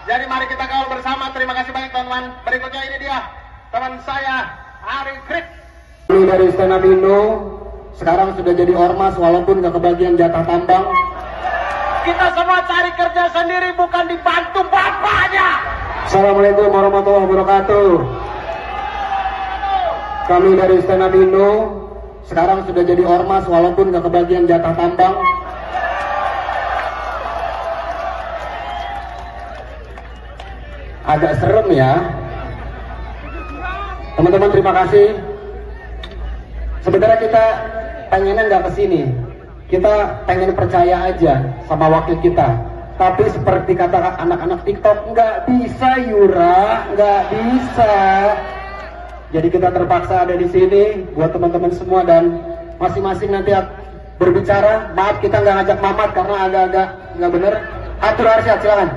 S1: Jadi mari kita kawal bersama. Terima kasih banyak teman-teman. Berikutnya ini dia teman saya Ari Krik.
S2: Ini dari Stand Up Indo sekarang sudah jadi ormas walaupun gak kebagian jatah tambang.
S1: Kita semua cari kerja sendiri, bukan dibantu bapaknya.
S2: Assalamualaikum warahmatullahi wabarakatuh. Kami dari Stand Up Indo sekarang sudah jadi ormas walaupun gak kebagian jatah tambang. Agak serem ya. Teman-teman, terima kasih. Sebenarnya kita pengennya nggak kesini. Kita pengen percaya aja sama wakil kita. Tapi seperti kata anak-anak TikTok, nggak bisa Yura, nggak bisa. Jadi kita terpaksa ada di sini buat teman-teman semua dan masing-masing nanti berbicara. Maaf kita nggak ngajak Mamat karena agak-agak nggak bener. Atur Arsyad, silakan.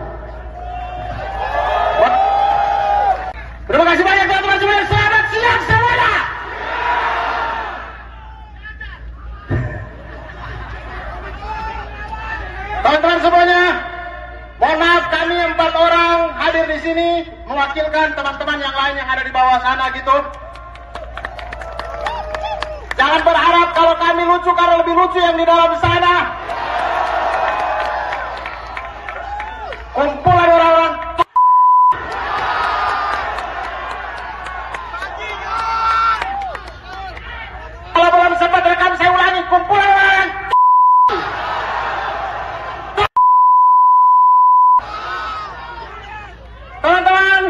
S1: Terima kasih banyak teman-teman semuanya. Selamat siang semuanya. Teman-teman semuanya, mohon maaf kami 4 orang hadir di sini mewakilkan teman-teman yang lain yang ada di bawah sana gitu. Jangan berharap kalau kami lucu karena lebih lucu yang di dalam sana. Kumpulan orang-orang kalau belum sempat rekam saya ulangi, kumpulan orang teman-teman,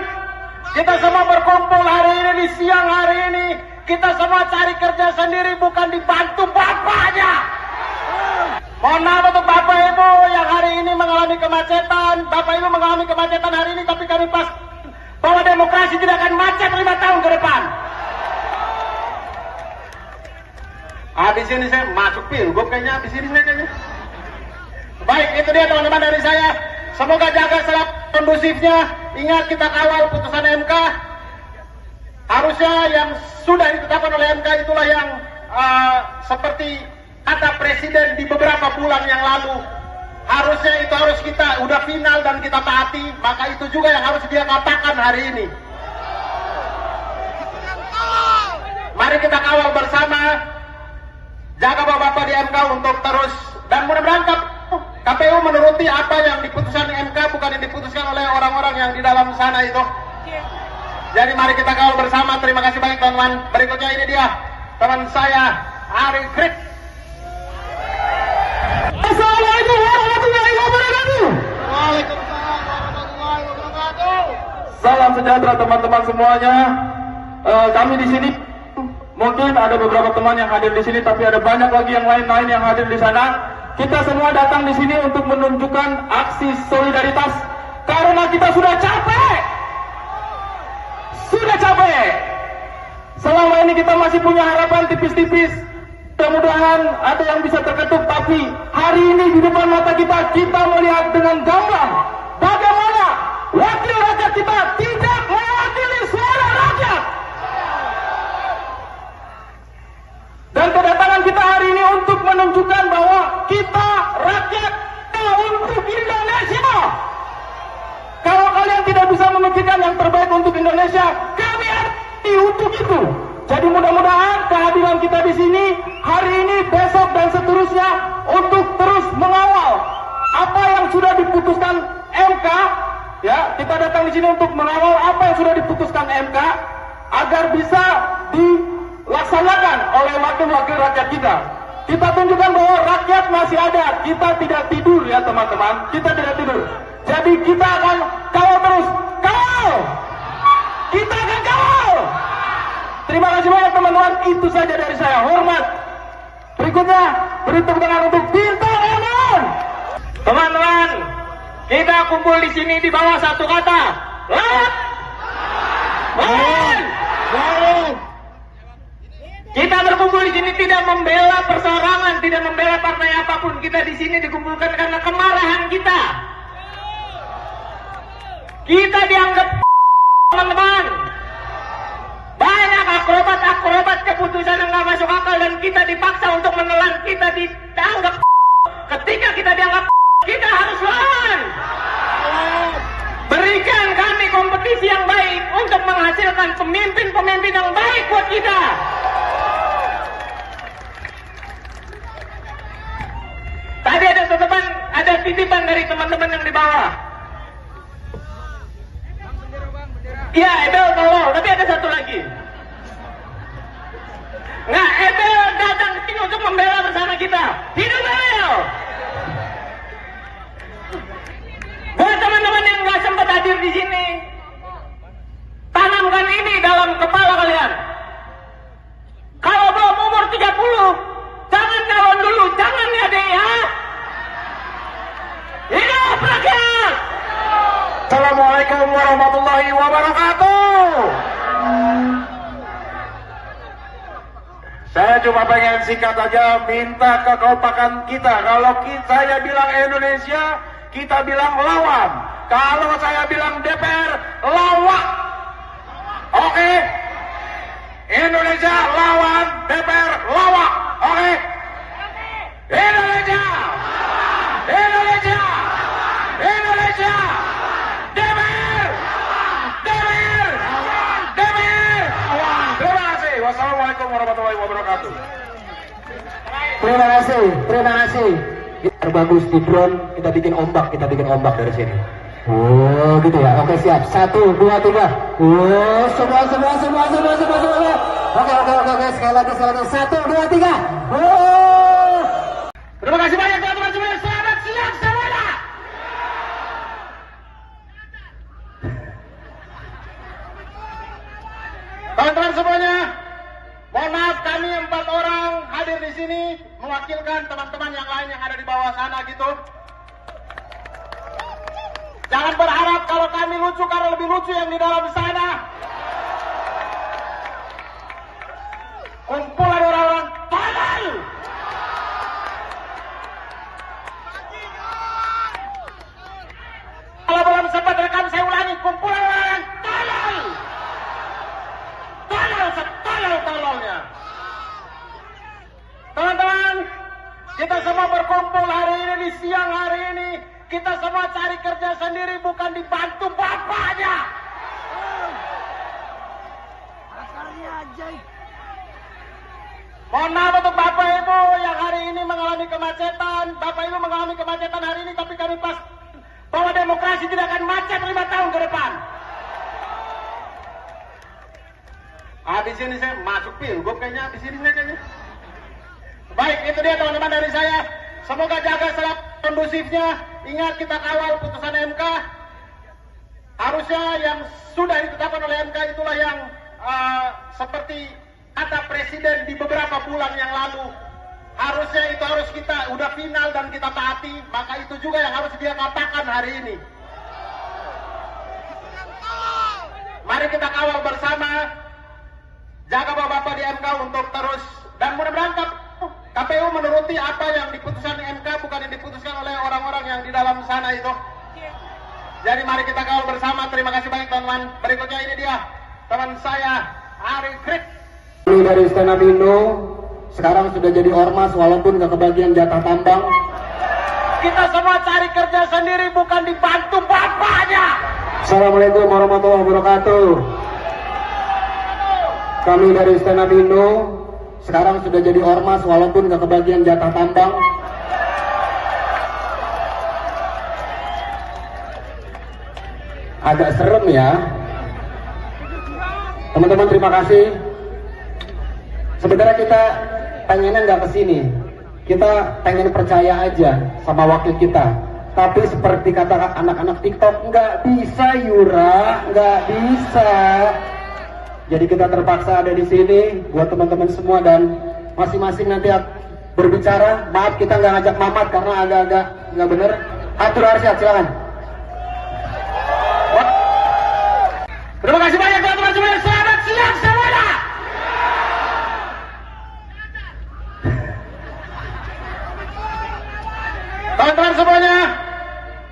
S1: kita semua berkumpul hari ini di siang hari ini. Kita semua cari kerja sendiri, bukan dibantu bapaknya. Mohon maaf untuk Bapak Ibu yang hari ini mengalami kemacetan. Bapak Ibu mengalami kemacetan hari ini, tapi kami pas bahwa demokrasi tidak akan macet 5 tahun ke depan. Habis ini saya masuk pilgub kayaknya, habis ini kayaknya. Baik, itu dia teman-teman dari saya. Semoga jaga selalu kondusifnya. Ingat, kita kawal putusan MK. Harusnya yang sudah ditetapkan oleh MK itulah yang seperti kata Presiden di beberapa bulan yang lalu. Harusnya itu harus kita udah final dan kita taati. Maka itu juga yang harus dia katakan hari ini. Mari kita kawal bersama. Jaga Bapak-Bapak di MK untuk terus. Dan mudah-mudahan KPU menuruti apa yang diputuskan MK, bukan yang diputuskan oleh orang-orang yang di dalam sana itu. Jadi mari kita kawal bersama. Terima kasih banyak teman-teman. Berikutnya ini dia teman saya Ari Krik.
S3: Assalamualaikum warahmatullahi wabarakatuh.
S1: Waalaikumsalam warahmatullahi wabarakatuh.
S3: Salam sejahtera teman-teman semuanya. Kami di sini mungkin ada beberapa teman yang hadir di sini, tapi ada banyak lagi yang lain-lain yang hadir di sana. Kita semua datang di sini untuk menunjukkan aksi solidaritas karena kita sudah capek. Sudah capek. Selama ini kita masih punya harapan tipis-tipis. Mudah-mudahan ada yang bisa terketuk, tapi hari ini di depan mata kita melihat dengan gamblang bagaimana wakil rakyat kita tidak mewakili suara rakyat. Dan kedatangan kita hari ini untuk menunjukkan bahwa kita rakyat untuk Indonesia. Kalau kalian tidak bisa memikirkan yang terbaik untuk Indonesia, kami ada untuk itu. Jadi mudah-mudahan kehadiran kita di sini hari ini, besok dan seterusnya untuk Ya, kita datang di sini untuk mengawal apa yang sudah diputuskan MK agar bisa dilaksanakan oleh wakil-wakil rakyat kita. Kita tunjukkan bahwa rakyat masih ada. Kita tidak tidur ya teman-teman. Kita tidak tidur. Jadi kita akan kawal terus. Kawal! Kita akan kawal! Terima kasih banyak teman-teman. Itu saja dari saya. Hormat. Berikutnya, beri tepuk tangan untuk Bintang Emon.
S1: Teman-teman, kita kumpul di sini di bawah satu kata. Lawan! Lawan! Lawan! Kita berkumpul di sini tidak membela perseorangan, tidak membela partai apapun. Kita di sini dikumpulkan karena kemarahan kita. Kita dianggap teman-teman. Banyak akrobat keputusan yang nggak masuk akal dan kita dipaksa untuk menelan. Kita dianggap. Ketika kita dianggap, kita harus lawan. Berikan kami kompetisi yang baik untuk menghasilkan pemimpin-pemimpin yang baik buat kita. Tadi ada titipan dari teman-teman yang di bawah. Iya, Ebel tolong, tapi ada satu lagi. Nah, Ebel datang ke sini untuk membela bersama kita. Hidup Ebel! Buat teman-teman yang nggak sempat hadir di sini, tanamkan ini dalam kepala kalian. Kalau belum umur 30, jangan calon dulu, jangan ya deh ya. Hidup rakyat!
S3: Assalamualaikum warahmatullahi wabarakatuh. Saya cuma pengen singkat aja minta kekompakan kita. Kalau saya bilang Indonesia, kita bilang lawan. Kalau saya bilang DPR, lawak. Oke? Indonesia lawan, DPR lawak. Oke? Indonesia! Indonesia! Indonesia! DPR! DPR! DPR! Terima kasih. Wassalamualaikum warahmatullahi wabarakatuh.
S2: Terima kasih. Kita bagus di drone, kita bikin ombak dari sini. Oh, gitu ya. Oke, siap. 1, 2, 3. Oh, semua. Oke. Sekali lagi. 1, 2, 3. Oh.
S1: Terima kasih banyak teman-teman semuanya. Selamat siang semuanya. Teman-teman semuanya, mohon maaf kami 4 orang hadir di sini mewakilkan teman-teman yang lain yang ada di bawah sana gitu. Jangan berharap kalau kami lucu karena lebih lucu yang di dalam sana. Kumpulan orang-orang tolol. Kalau belum sempat rekam saya ulangi, kumpulan orang tolol. Tolol setolol-tololnya. Teman-teman, kita semua berkumpul hari ini di siang hari ini. Kita semua cari kerja sendiri, bukan dibantu bapaknya. Mohon maaf untuk Bapak Ibu yang hari ini mengalami kemacetan. Bapak Ibu mengalami kemacetan hari ini, tapi kami pas bahwa demokrasi tidak akan macet 5 tahun ke depan. Habis ini saya masuk pilgub kayaknya, habis ini saya kayaknya. Baik, itu dia teman-teman dari saya. Semoga jaga selalu kondusifnya. Ingat, kita kawal putusan MK. Harusnya yang sudah ditetapkan oleh MK itulah yang seperti kata Presiden di beberapa bulan yang lalu. Harusnya itu harus kita udah final dan kita taati. Maka itu juga yang harus dia katakan hari ini. Mari kita kawal bersama. Jaga Bapak-Bapak di MK untuk terus. Dan mudah-mudahan KPU menuruti apa yang diputuskan MK, bukan yang diputuskan oleh orang-orang yang di dalam sana itu. Jadi mari kita kawal bersama. Terima kasih banyak teman-teman. Berikutnya ini dia teman saya Ari Krik.
S2: Ini dari Stand Up Indo, sekarang sudah jadi ormas walaupun gak kebagian jatah tambang.
S1: Kita semua cari kerja sendiri, bukan dibantu bapaknya.
S2: Assalamualaikum warahmatullahi wabarakatuh. Kami dari Stand Up Indo, sekarang sudah jadi ormas walaupun gak kebagian jatah tambang. agak serem ya. Teman-teman terima kasih. Sebenarnya kita pengennya nggak kesini, kita pengen percaya aja sama wakil kita. Tapi seperti kata anak-anak TikTok, nggak bisa Yura, nggak bisa. Jadi kita terpaksa ada di sini buat teman-teman semua dan masing-masing nanti berbicara. Maaf kita nggak ngajak Mamat karena agak-agak nggak bener. Atur Arsyad silakan.
S1: Terima kasih banyak teman-teman semuanya. Selamat siang semuanya. Teman-teman semuanya,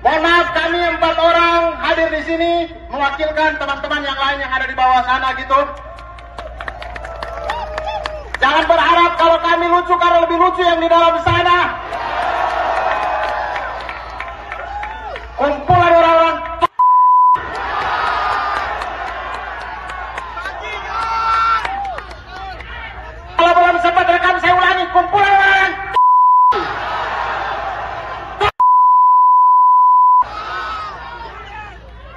S1: mohon maaf kami 4 orang hadir di sini mewakilkan teman-teman yang lain yang ada di bawah sana gitu. Jangan berharap kalau kami lucu karena lebih lucu yang di dalam sana. Kumpulan orang-orang kalau belum sempat rekam saya ulangi, kumpulan orang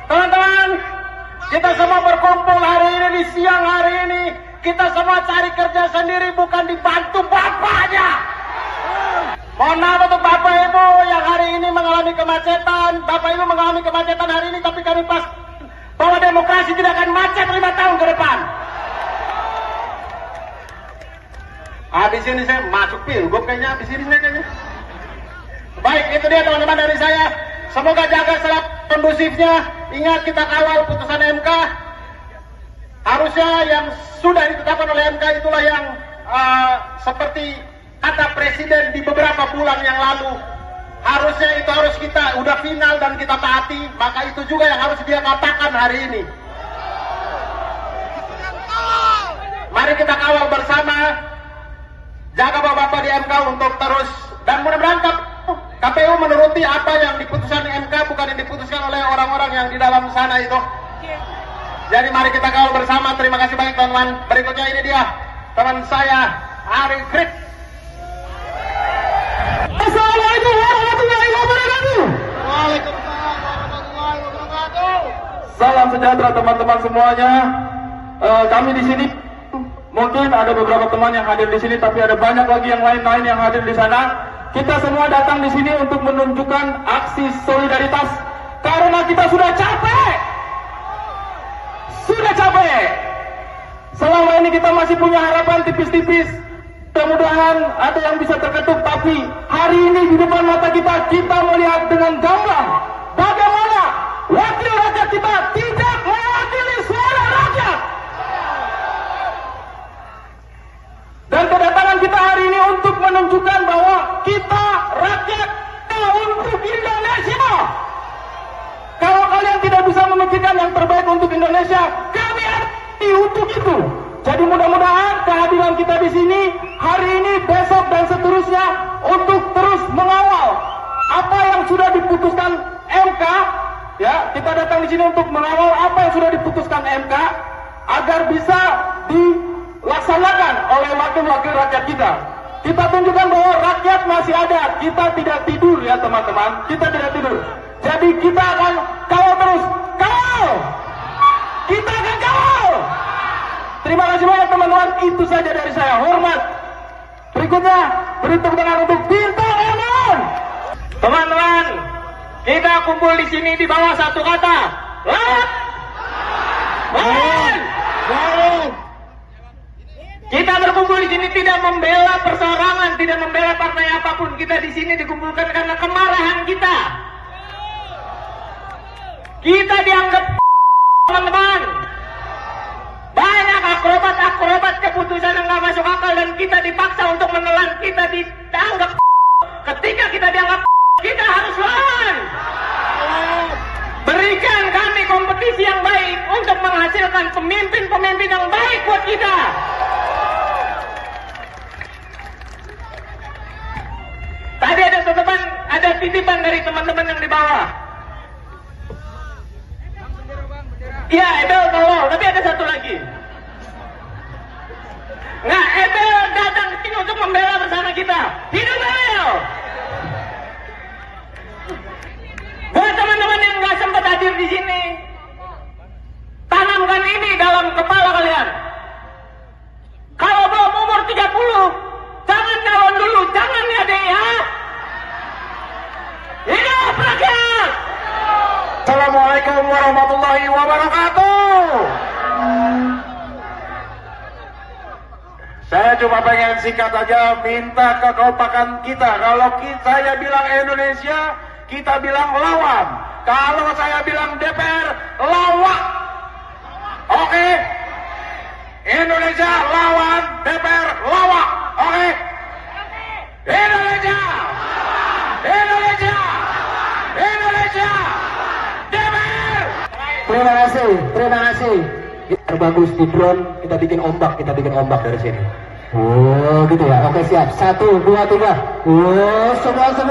S1: teman-teman, kita semua berkumpul hari ini di siang hari ini. Kita semua cari kerja sendiri, bukan dibantu bapaknya. Mohon maaf untuk bapak ibu yang hari ini mengalami kemacetan. Bapak ibu mengalami kemacetan hari ini, tapi kami pas bahwa demokrasi tidak akan macet 5 tahun ke depan. Habis ini saya masuk pilgub kayaknya, habis ini saya kayaknya. Baik, itu dia teman-teman dari saya. Semoga jaga selalu kondusifnya. Ingat kita kawal putusan MK. Harusnya yang sudah ditetapkan oleh MK itulah yang seperti kata Presiden di beberapa bulan yang lalu. Harusnya itu harus kita udah final dan kita taati. Maka itu juga yang harus dia katakan hari ini. Mari kita kawal bersama. Jaga bapak-bapak di MK untuk terus. Dan mudah-mudahan KPU menuruti apa yang diputuskan MK, bukan yang diputuskan oleh orang-orang yang di dalam sana itu. Jadi mari kita kawal bersama. Terima kasih banyak teman-teman. Berikutnya ini dia teman saya Arif Frik.
S3: Assalamualaikum warahmatullahi wabarakatuh.
S1: Waalaikumsalam warahmatullahi wabarakatuh.
S3: Salam sejahtera teman-teman semuanya. Kami di sini mungkin ada beberapa teman yang hadir di sini, tapi ada banyak lagi yang lain-lain yang hadir di sana. Kita semua datang di sini untuk menunjukkan aksi solidaritas karena kita sudah capek. Sudah capek. Selama ini kita masih punya harapan tipis-tipis. Mudah-mudahan ada yang bisa terketuk, tapi hari ini di depan mata kita melihat dengan gamblang bagaimana wakil rakyat kita tidak mewakili suara rakyat. Dan kedatangan kita hari ini untuk menunjukkan bahwa kita rakyat untuk Indonesia. Kalau kalian tidak bisa memikirkan yang terbaik untuk Indonesia, kami ada untuk itu. Jadi mudah-mudahan kehadiran kita di sini hari ini, besok dan seterusnya untuk terus mengawal apa yang sudah diputuskan MK. Ya, kita datang di sini untuk mengawal apa yang sudah diputuskan MK agar bisa dilaksanakan oleh wakil-wakil rakyat kita. Kita tunjukkan bahwa rakyat masih ada. Kita tidak tidur ya teman-teman. Kita tidak tidur. Jadi kita akan kawal terus. Kawal! Kita akan kawal! Terima kasih banyak teman-teman. Itu saja dari saya. Hormat. Berikutnya beri tepuk tangan untuk Bintang Emon.
S1: Teman-teman, kita kumpul di sini di bawah satu kata. Lawan! Lawan! Lawan! Kita berkumpul di sini tidak membela perseorangan, tidak membela partai apapun. Kita di sini dikumpulkan karena kemarahan kita. Kita dianggap teman-teman. Banyak akrobat keputusan yang nggak masuk akal dan kita dipaksa untuk menelan. Kita dianggap. Ketika kita dianggap, kita harus lawan. Berikan kami kompetisi yang baik untuk menghasilkan pemimpin-pemimpin yang baik buat kita. Tadi ada titipan dari teman-teman yang di bawah. Iya, Ebel tolong, tapi ada satu lagi. Nah, Ebel datang ke sini untuk membela bersama kita. Hidup Ebel! Buat teman-teman yang nggak sempat hadir di sini,
S3: warahmatullahi wabarakatuh. Saya cuma pengen singkat aja, minta kekompakan kita. Kalau saya bilang Indonesia, kita bilang lawan. Kalau saya bilang DPR, lawak. Oke? Indonesia lawan, DPR lawak. Oke? Indonesia! Indonesia! Indonesia! DPR!
S2: Terima kasih. Terbagus di drone, kita bikin ombak dari sini. Oh gitu ya, oke siap. 1, 2, 3. Oh semua. Oke,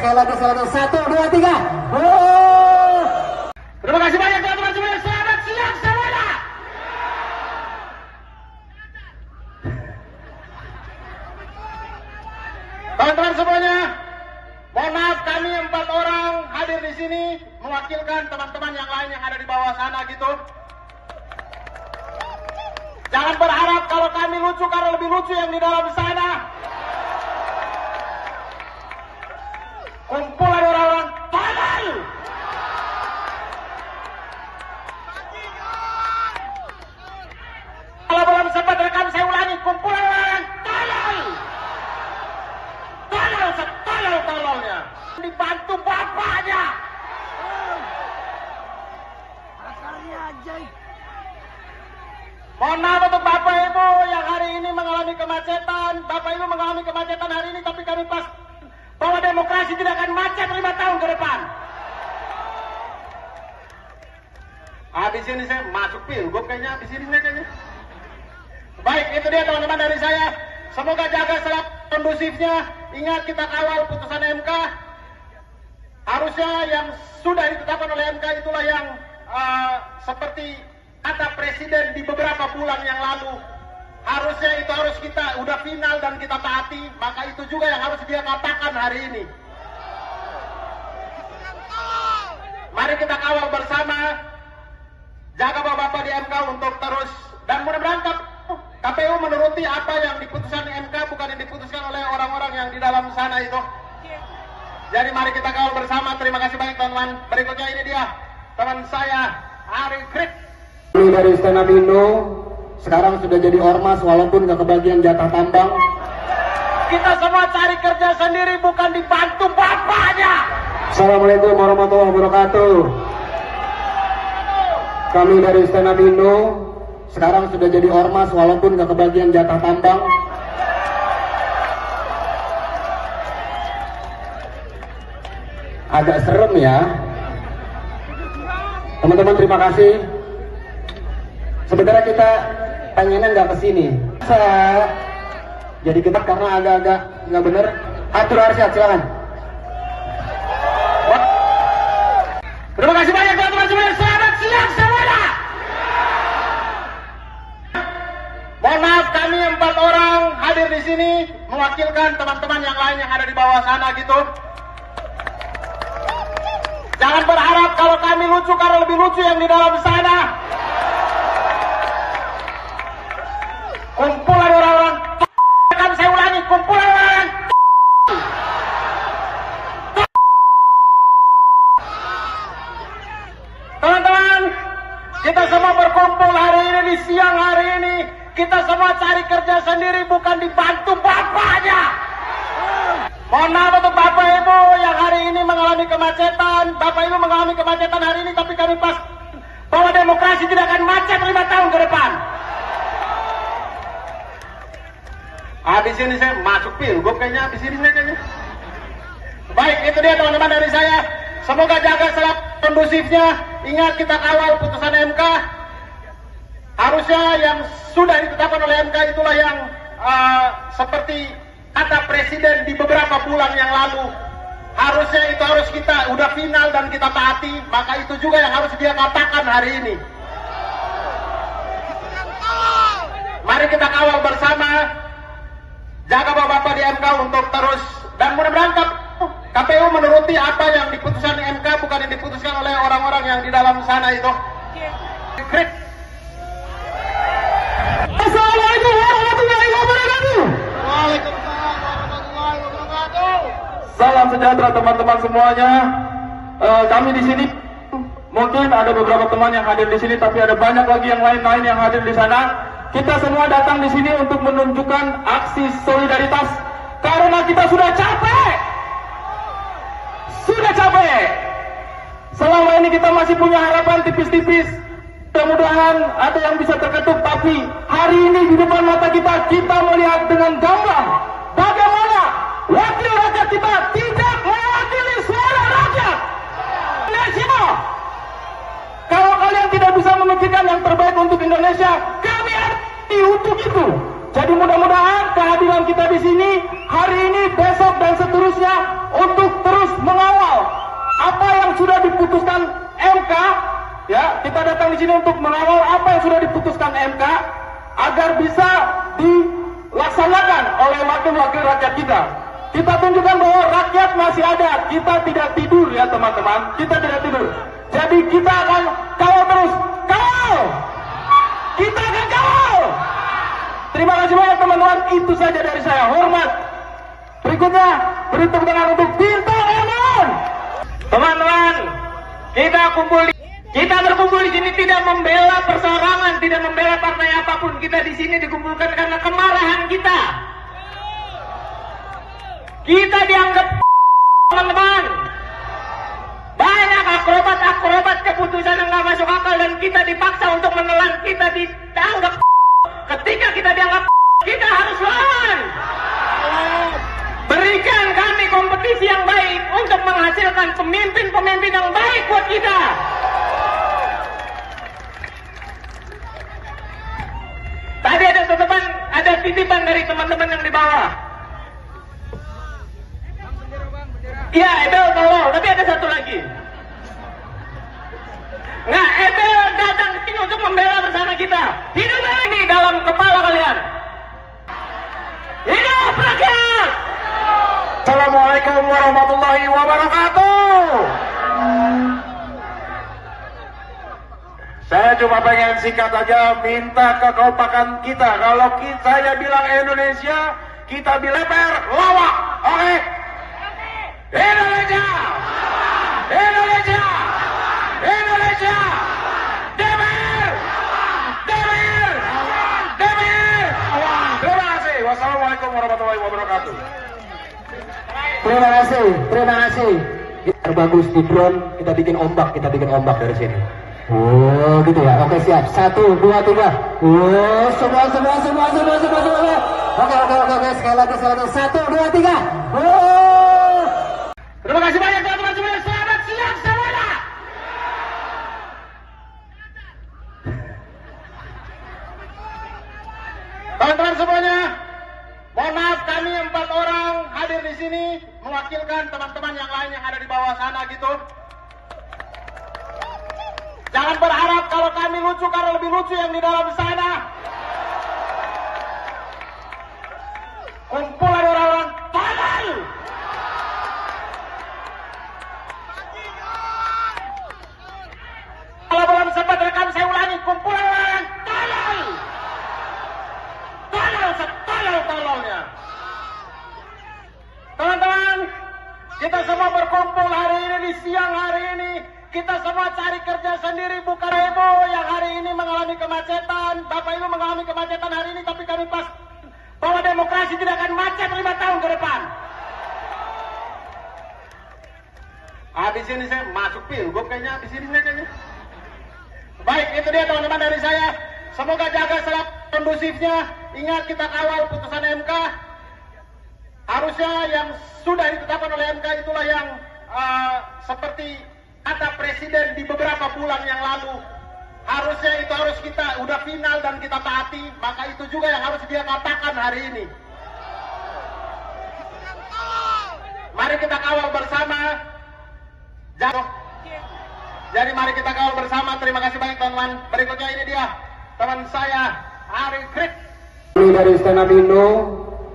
S2: sekali lagi. 1, 2, 3. Oh.
S1: Terima kasih banyak teman-teman semuanya. Selamat siang semuanya. Teman-teman semuanya, mohon maaf kami 4 orang hadir di sini mewakilkan teman-teman yang lain yang ada di bawah sana gitu. Jangan berharap kalau kami lucu karena lebih lucu yang di dalam sana. Kumpulan orang-orang tolol. Kalau belum sempat rekam saya ulangi, kumpulan orang tolol. Tolol-tololnya. Dibantu bapaknya. Mohon maaf untuk Bapak Ibu yang hari ini mengalami kemacetan. Bapak Ibu mengalami kemacetan hari ini, tapi kami pas bahwa demokrasi tidak akan macet 5 tahun ke depan. Habis ini saya masuk pilgub kayaknya, habis ini saya kayaknya. Baik, itu dia teman-teman dari saya. Semoga jaga selalu kondusifnya. Ingat kita kawal putusan MK. Harusnya yang sudah ditetapkan oleh MK itulah yang seperti kata Presiden di beberapa bulan yang lalu. Harusnya itu harus kita udah final dan kita taati. Maka itu juga yang harus dia katakan hari ini. Mari kita kawal bersama. Jaga Bapak-Bapak di MK untuk terus. Dan mudah-mudahan KPU menuruti apa yang diputuskan MK, bukan yang diputuskan oleh orang-orang yang di dalam sana itu. Jadi mari kita kawal bersama. Terima kasih banyak teman-teman. Berikutnya ini dia teman saya Ari Krik.
S2: Dari Stand Up Indo sekarang sudah jadi ormas walaupun gak kebagian jatah tambang.
S1: Kita semua cari kerja sendiri, bukan dibantu bapaknya.
S2: Assalamualaikum warahmatullahi wabarakatuh. Kami dari Stand Up Indo sekarang sudah jadi ormas walaupun gak kebagian jatah tambang. Agak serem ya. Teman-teman terima kasih. Sebenarnya kita pengennya nggak kesini. Jadi kita karena agak-agak nggak bener. Atur Arsyad silakan.
S1: Terima kasih banyak teman-teman semuanya. Selamat siang semuanya. Mohon maaf kami 4 orang hadir di sini mewakilkan teman-teman yang lain yang ada di bawah sana gitu. Jangan berharap kalau kami lucu karena lebih lucu yang di dalam sana. Kumpulan orang-orang kan saya ulangi, kumpulan orang teman-teman, kita semua berkumpul hari ini di siang hari ini. Kita semua cari kerja sendiri, bukan dibantu bapaknya. Mohon maaf untuk Bapak Ibu yang hari ini mengalami kemacetan. Bapak Ibu mengalami kemacetan hari ini, tapi kami pas bahwa demokrasi tidak akan macet 5 tahun ke depan. Habis ini saya masuk pilgub kayaknya, habis ini saya kayaknya. Baik, itu dia teman-teman dari saya. Semoga jaga selalu kondusifnya. Ingat kita kawal putusan MK. Harusnya yang sudah ditetapkan oleh MK itulah yang seperti kata Presiden di beberapa bulan yang lalu. Harusnya itu harus kita udah final dan kita taati. Maka itu juga yang harus dia katakan hari ini. Mari kita kawal bersama. Jaga Bapak-Bapak di MK untuk terus. Dan mudah-mudahan KPU menuruti apa yang diputuskan MK, bukan yang diputuskan oleh orang-orang yang di dalam sana itu.
S3: Assalamualaikum warahmatullahi wabarakatuh.
S1: Waalaikumsalam warahmatullahi wabarakatuh.
S3: Salam sejahtera teman-teman semuanya. kami di sini, mungkin ada beberapa teman yang hadir di sini, tapi ada banyak lagi yang lain-lain yang hadir di sana. Kita semua datang di sini untuk menunjukkan aksi solidaritas karena kita sudah capek. Sudah capek. Selama ini kita masih punya harapan tipis-tipis. Mudah-mudahan ada yang bisa terketuk, tapi hari ini di depan mata kita melihat dengan gamblang bagaimana wakil rakyat kita tidak mewakili suara rakyat Indonesia. Kalau kalian tidak bisa memikirkan yang terbaik untuk Indonesia, kami ada untuk itu. Jadi mudah-mudahan kehadiran kita di sini hari ini, besok dan seterusnya untuk terus mengawal apa yang sudah diputuskan MK. Ya, kita datang di sini untuk mengawal apa yang sudah diputuskan MK agar bisa dilaksanakan oleh wakil-wakil rakyat kita. Kita tunjukkan bahwa rakyat masih ada. Kita tidak tidur ya teman-teman. Kita tidak tidur. Jadi kita akan kawal terus. Kawal! Kita akan kawal! Terima kasih banyak teman-teman. Itu saja dari saya. Hormat. Berikutnya, beri tepuk tangan untuk Bintang Emon.
S1: Teman-teman, kita berkumpul di sini tidak membela perseorangan, tidak membela partai apapun. Kita di sini dikumpulkan karena kemarahan kita. Kita dianggap teman-teman. Banyak akrobat keputusan yang nggak masuk akal dan kita dipaksa untuk menelan. Kita dianggap. Ketika kita dianggap, kita harus lawan. Berikan kami kompetisi yang baik untuk menghasilkan pemimpin-pemimpin yang baik buat kita. Tadi ada titipan dari teman-teman yang di bawah. Iya, Ebel tolong, tapi ada satu lagi. Nah, Ebel datang ke sini untuk membela bersama kita. Hidup ini dalam kepala kalian. Hidup rakyat!
S3: Assalamualaikum warahmatullahi wabarakatuh. Saya cuma pengen singkat aja minta kekompakan kita. Kalau saya bilang Indonesia, kita bilang per lawak. Oke? Indonesia! Indonesia! Indonesia! DPR! DPR! DPR! Terima kasih. Wassalamualaikum warahmatullahi wabarakatuh.
S2: Terima kasih. Terbagus di drone, kita bikin ombak dari sini. Oh, gitu ya. Oke, siap. 1, 2, 3. Oh, semua. Oke. Sekali lagi. 1, 2, 3. Oh.
S1: Terima kasih banyak teman-teman semua. Selamat siang semuanya. Teman-teman semuanya, mohon maaf kami 4 orang hadir di sini mewakilkan teman-teman yang lain yang ada di bawah sana gitu. Jangan berharap kalau kami lucu karena lebih lucu yang di dalam sana. Kumpulan orang-orang tolol. Kalau belum sempat rekam saya ulangi, kumpulan orang tolol. Tolol-tololnya. Teman-teman, kita semua berkumpul hari ini di siang hari ini. Kita semua cari kerja sendiri, bukan Ibu yang hari ini mengalami kemacetan. Bapak Ibu mengalami kemacetan hari ini, tapi kami pas bahwa demokrasi tidak akan macet 5 tahun ke depan. Habis ini saya masuk pilgub kayaknya, habis ini kayaknya. Baik, itu dia teman-teman dari saya. Semoga jaga selalu kondusifnya. Ingat kita kawal putusan MK. Harusnya yang sudah ditetapkan oleh MK itulah yang seperti kata Presiden di beberapa bulan yang lalu. Harusnya itu harus kita udah final dan kita taati. Maka itu juga yang harus dia katakan hari ini. Mari kita kawal bersama. Jadi mari kita kawal bersama. Terima kasih banyak teman-teman. Berikutnya ini dia teman saya Hari Krik.
S2: Ini dari Stand Up Indo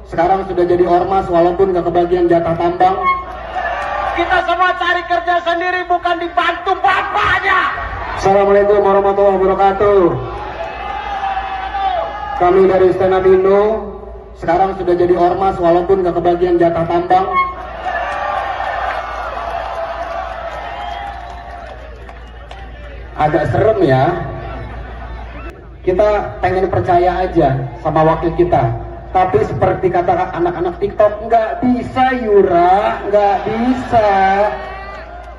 S2: sekarang sudah jadi ormas walaupun gak kebagian jatah tambang.
S1: Kita semua cari kerja sendiri, bukan dibantu bapaknya.
S2: Assalamualaikum warahmatullahi wabarakatuh. Kami dari Stand Up Indo sekarang sudah jadi ormas walaupun gak kebagian jatah tambang. agak serem ya. Kita pengen percaya aja sama wakil kita, tapi seperti kata anak-anak TikTok, nggak bisa Yura, nggak bisa.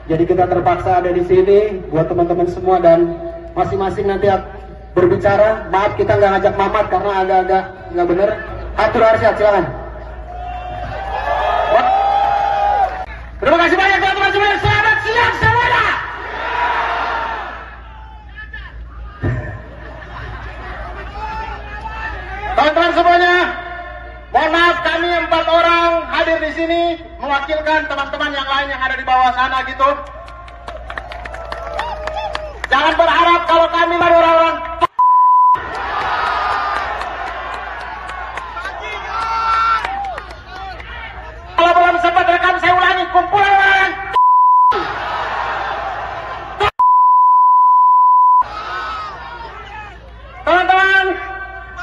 S2: Jadi kita terpaksa ada di sini buat teman-teman semua, dan masing-masing nanti berbicara. Maaf kita nggak ngajak Mamat karena agak-agak nggak bener. Atur Arsyad, silakan.
S1: Terima kasih banyak teman-teman semuanya. Selamat siang semuanya. Teman-teman semuanya, mohon maaf kami 4 orang hadir di sini mewakilkan teman-teman yang lain yang ada di bawah sana gitu. Jangan berharap kalau kami baru orang-orang. Kalau belum sempat rekam saya ulangi, kumpulan orang. Teman-teman,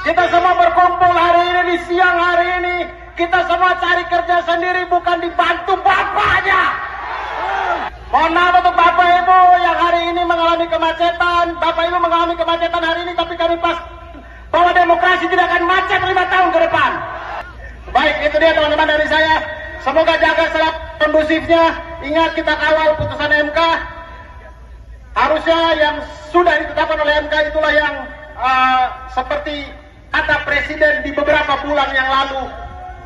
S1: kita semua berkumpul hari ini di siang hari ini. Kita semua cari kerja sendiri, bukan dibantu bapaknya. Mohon maaf untuk bapak ibu yang hari ini mengalami kemacetan. Bapak ibu mengalami kemacetan hari ini, tapi kami pas bahwa demokrasi tidak akan macet 5 tahun ke depan. Baik, itu dia teman-teman dari saya. Semoga jaga selalu kondusifnya. Ingat kita kawal putusan MK. Harusnya yang sudah ditetapkan oleh MK itulah yang seperti kata presiden di beberapa bulan yang lalu.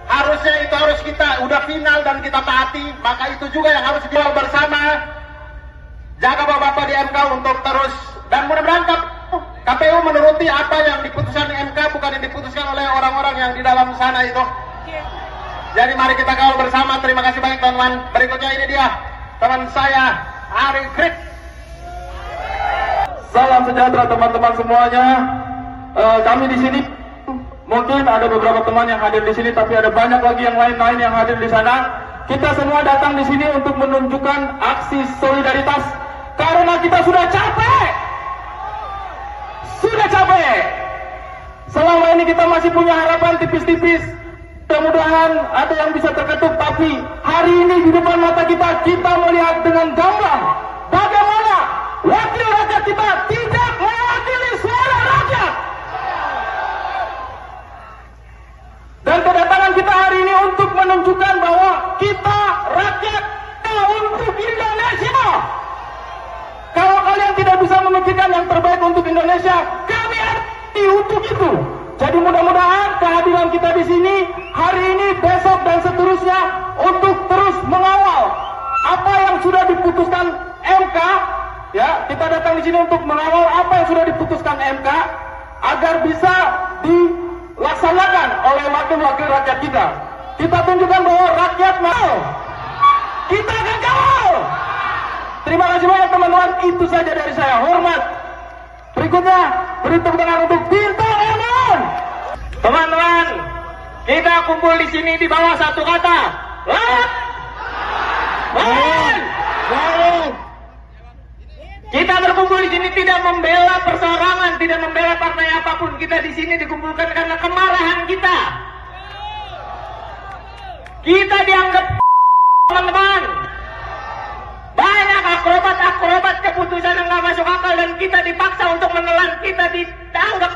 S1: Harusnya itu harus kita udah final dan kita taati. Maka itu juga yang harus kita bersama. Jaga bapak-bapak di MK untuk terus. Dan mudah-mudahan KPU menuruti apa yang diputuskan MK, bukan yang diputuskan oleh orang-orang yang di dalam sana itu. Jadi mari kita kawal bersama. Terima kasih banyak teman-teman. Berikutnya ini dia teman saya Ari Krik.
S3: Salam sejahtera teman-teman semuanya. Kami di sini mungkin ada beberapa teman yang hadir di sini, tapi ada banyak lagi yang lain-lain yang hadir di sana. Kita semua datang di sini untuk menunjukkan aksi solidaritas karena kita sudah capek. Sudah capek. Selama ini kita masih punya harapan tipis-tipis. Mudah-mudahan ada yang bisa terketuk, tapi hari ini di depan mata kita melihat dengan gamblang bagaimana wakil rakyat kita tidak mewakili suara rakyat. Dan kedatangan kita hari ini untuk menunjukkan bahwa kita rakyat untuk Indonesia. Kalau kalian tidak bisa memikirkan yang terbaik untuk Indonesia, kami ada untuk itu. Jadi mudah-mudahan kehadiran kita di sini hari ini, besok dan seterusnya untuk terus mengawal apa yang sudah diputuskan MK. Ya, kita datang di sini untuk mengawal apa yang sudah diputuskan MK agar bisa dilaksanakan oleh wakil-wakil rakyat kita. Kita tunjukkan bahwa rakyat mau. Kita akan kawal. Terima kasih banyak teman-teman. Itu saja dari saya. Hormat. Berikutnya beri tepuk tangan untuk Bintang Emon.
S1: Teman-teman, kita kumpul di sini di bawah satu kata. Lawan. Lawan. Lawan. Kita berkumpul di sini tidak membela perseorangan, tidak membela partai apapun. Kita di sini dikumpulkan karena kemarahan kita. Kita dianggap teman-teman. Banyak akrobat keputusan yang nggak masuk akal dan kita dipaksa untuk menelan. Kita dianggap.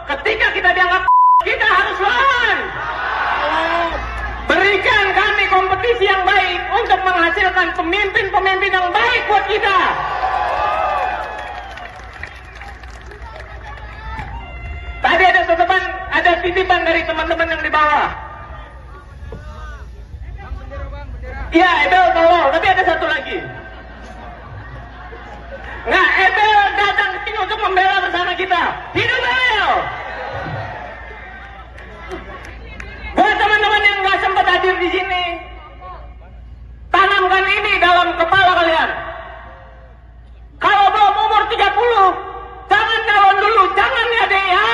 S1: Ketika kita dianggap, kita harus lawan. Berikan kami kompetisi yang baik untuk menghasilkan pemimpin-pemimpin yang baik buat kita. Tadi ada titipan dari teman-teman yang di bawah. Iya, Ebel tolong, tapi ada satu lagi. Nah, Ebel datang ke sini untuk membela bersama kita. Hidup Ebel! Buat teman-teman yang nggak sempat hadir di sini, tanamkan ini dalam kepala kalian. Kalau belum umur 30, jangan calon dulu, jangan ya deh ya.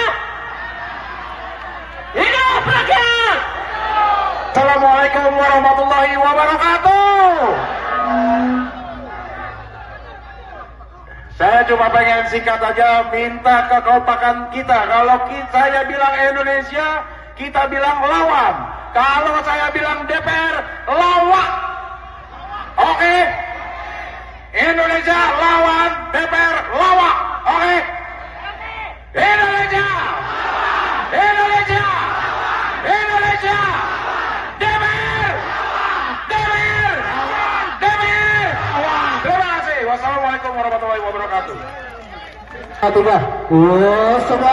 S1: Hidup rakyat!
S3: Assalamualaikum warahmatullahi wabarakatuh. Saya cuma pengen singkat aja minta kekompakan kita. Kalau saya bilang Indonesia, kita bilang lawan. Kalau saya bilang DPR, lawak. Oke? Indonesia lawan DPR lawak. Oke. Indonesia. Indonesia. Indonesia. DPR. DPR. DPR. Terima kasih. Wassalamualaikum warahmatullahi wabarakatuh.
S2: Satu dah. Semua.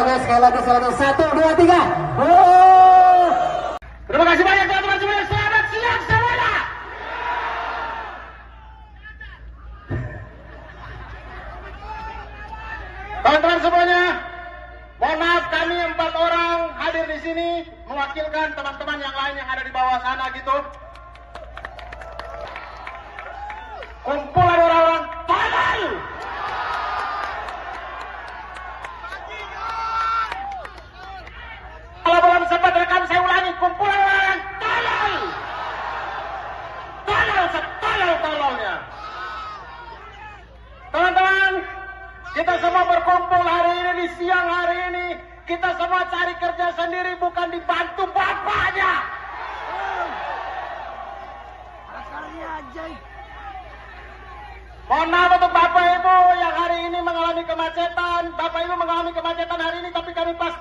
S2: Oke. Sekali lagi. 1, 2, 3.
S1: Terima kasih banyak teman-teman semuanya. Selamat siang semuanya. Teman-teman semuanya, mohon maaf kami 4 orang hadir di sini mewakilkan teman-teman yang lain yang ada di bawah sana gitu. Kumpulan orang-orang tolol. Kalau belum sempat rekam saya ulangi, kumpulan orang tolol. Tolol setolol-tololnya. Teman-teman, kita semua berkumpul hari ini di siang hari ini. Kita semua cari kerja sendiri, bukan dibantu bapaknya. Mohon maaf untuk Bapak Ibu yang hari ini mengalami kemacetan. Bapak Ibu mengalami kemacetan hari ini, tapi kami pas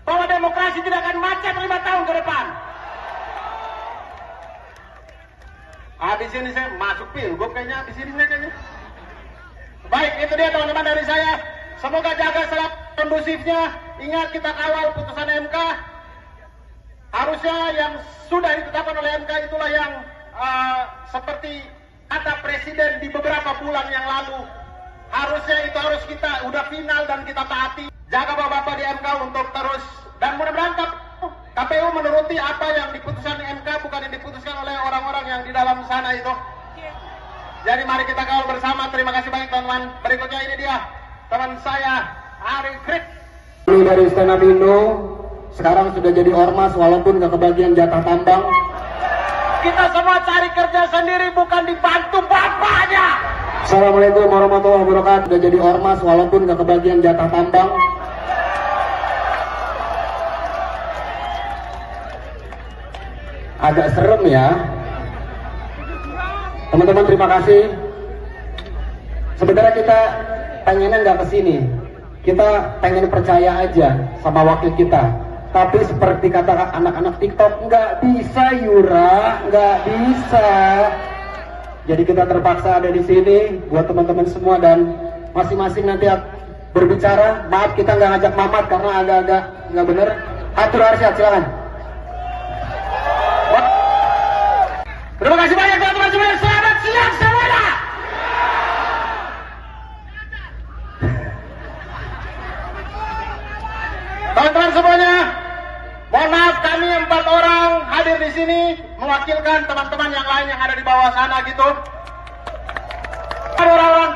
S1: bahwa demokrasi tidak akan macet 5 tahun ke depan. Habis ini saya masuk pilgub kayaknya, habis ini saya kayaknya. Baik, itu dia teman-teman dari saya. Semoga jaga selalu kondusifnya. Ingat, kita kawal putusan MK. Harusnya yang sudah ditetapkan oleh MK itulah yang seperti kata Presiden di beberapa bulan yang lalu. Harusnya itu harus kita udah final dan kita taati. Jaga Bapak-Bapak di MK untuk terus. Dan mudah-mudahan KPU menuruti apa yang diputuskan MK, bukan yang diputuskan oleh orang-orang yang di dalam sana itu. Jadi mari kita kawal bersama. Terima kasih banyak teman-teman. Berikutnya ini dia teman saya Ari Krik.
S2: Ini dari Stand Up Indo, sekarang sudah jadi ormas walaupun gak kebagian jatah tambang.
S1: Kita semua cari kerja sendiri, bukan dibantu bapaknya.
S2: Assalamualaikum warahmatullahi wabarakatuh. Sudah jadi ormas walaupun gak kebagian jatah tambang. Agak serem ya. Teman-teman terima kasih. Sebenarnya kita pengennya nggak kesini. Kita pengen percaya aja sama wakil kita. Tapi seperti kata anak-anak TikTok, nggak bisa Yura, nggak bisa. Jadi kita terpaksa ada di sini buat teman-teman semua dan masing-masing nanti berbicara. Maaf kita nggak ngajak Mamat karena agak-agak nggak bener. Atur Arsyad, silakan.
S1: Terima kasih banyak teman-teman semuanya. Selamat siang semuanya. Teman-teman semuanya, mohon maaf kami 4 orang hadir di sini mewakilkan teman-teman yang lain yang ada di bawah sana gitu. Orang-orang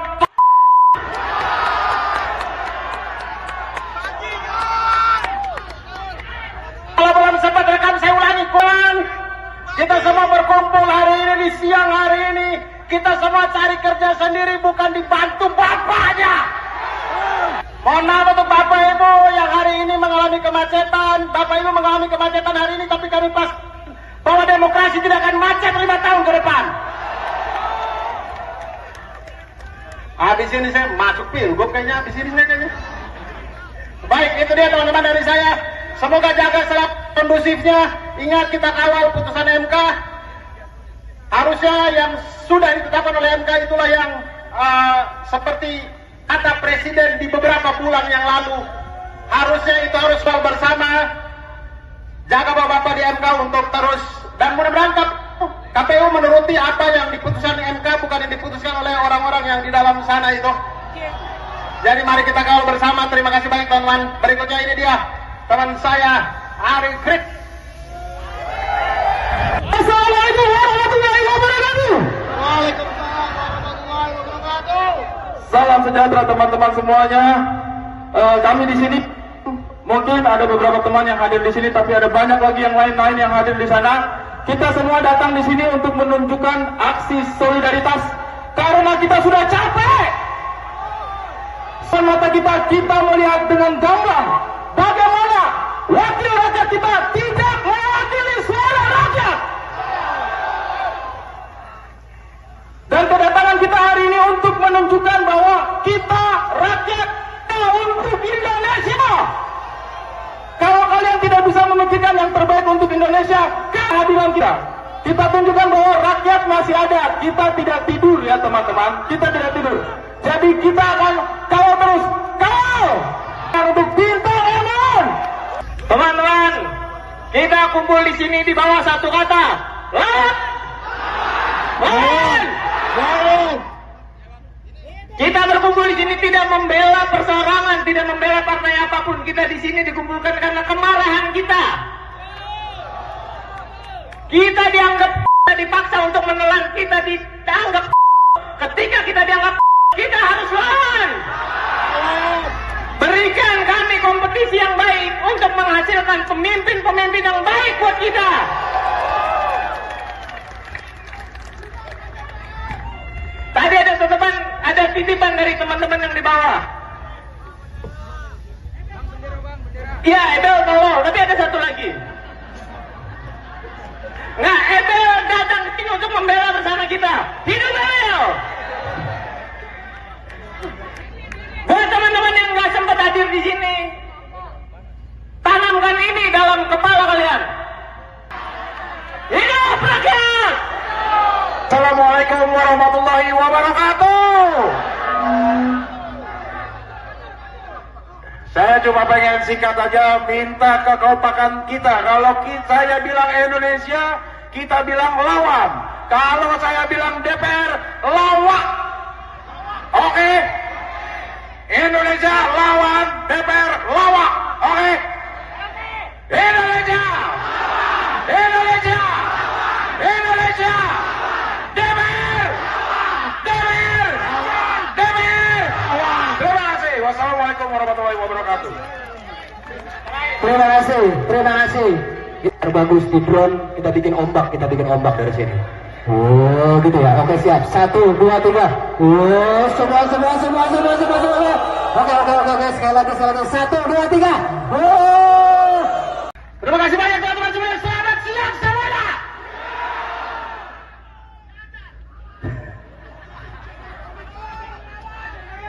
S1: kalau belum sempat rekam saya ulangi, kawan. Kita semua berkumpul hari ini di siang hari ini. Kita semua cari kerja sendiri, bukan dibantu bapaknya. Mohon maaf untuk Bapak Ibu yang hari ini mengalami kemacetan. Bapak Ibu mengalami kemacetan hari ini, tapi kami pas bahwa demokrasi tidak akan macet 5 tahun ke depan. Habis ini saya masuk pilgub kayaknya, habis ini saya kayaknya. Baik, itu dia teman-teman dari saya. Semoga jaga selalu kondusifnya. Ingat, kita kawal putusan MK. Harusnya yang sudah ditetapkan oleh MK itulah yang seperti kata Presiden di beberapa bulan yang lalu. Harusnya itu harus bersama. Jaga Bapak-Bapak di MK untuk terus. Dan mudah-mudahan KPU menuruti apa yang diputuskan MK, bukan yang diputuskan oleh orang-orang yang di dalam sana itu. Jadi mari kita kawal bersama. Terima kasih banyak teman-teman. Berikutnya ini dia teman saya Ari Krik.
S3: Assalamualaikum warahmatullahi wabarakatuh.
S1: Waalaikumsalam warahmatullahi wabarakatuh.
S3: Salam sejahtera teman-teman semuanya. Kami di sini mungkin ada beberapa teman yang hadir di sini, tapi ada banyak lagi yang lain-lain yang hadir di sana. Kita semua datang di sini untuk menunjukkan aksi solidaritas karena kita sudah capek. Semata kita melihat dengan gamblang bagaimana wakil rakyat kita tidak mewakili suara rakyat. menunjukkan bahwa kita rakyat untuk Indonesia. Kalau kalian tidak bisa memikirkan yang terbaik untuk Indonesia, kehadiran kita. Kita tunjukkan bahwa rakyat masih ada. Kita tidak tidur ya teman-teman. Kita tidak tidur. Jadi kita akan kawal terus. Kawal! Untuk bintang Emon. Teman-teman, kita kumpul di sini di bawah satu kata. Lawan! Lawan! Lawan! Kita berkumpul di sini tidak membela perseorangan, tidak membela partai apapun. Kita di sini dikumpulkan karena kemarahan kita. Kita dianggap dipaksa untuk menelan, kita dianggap. Ketika kita dianggap, kita harus lawan. Berikan kami kompetisi yang baik untuk menghasilkan pemimpin-pemimpin yang baik buat kita. Tadi ada titipan dari teman-teman yang di bawah. Iya, Ebel tolong, tapi ada satu lagi. Nah, Ebel datang ke sini untuk membela bersama kita. Hidup Ebel! Buat teman-teman yang nggak sempat hadir di sini, tanamkan ini dalam kepala kalian. Hidup rakyat!
S1: Assalamualaikum warahmatullahi wabarakatuh. Saya cuma pengen singkat aja minta kekompakan kita. Kalau saya bilang Indonesia, kita bilang lawan. Kalau saya bilang DPR, lawak. Oke? Indonesia lawan, DPR lawak. Oke? Indonesia! Indonesia! Indonesia! DPR! DPR! DPR! Terima kasih. Wassalamualaikum warahmatullahi wabarakatuh.
S2: Terima kasih. Kita bagus di drone, kita bikin ombak dari sini. Oh, gitu ya. Oke, siap. 1, 2, 3. Oh, semua. Oke. Sekali lagi. 1, 2, 3. Oh.
S1: Terima kasih banyak teman-teman semuanya. Selamat siang semuanya.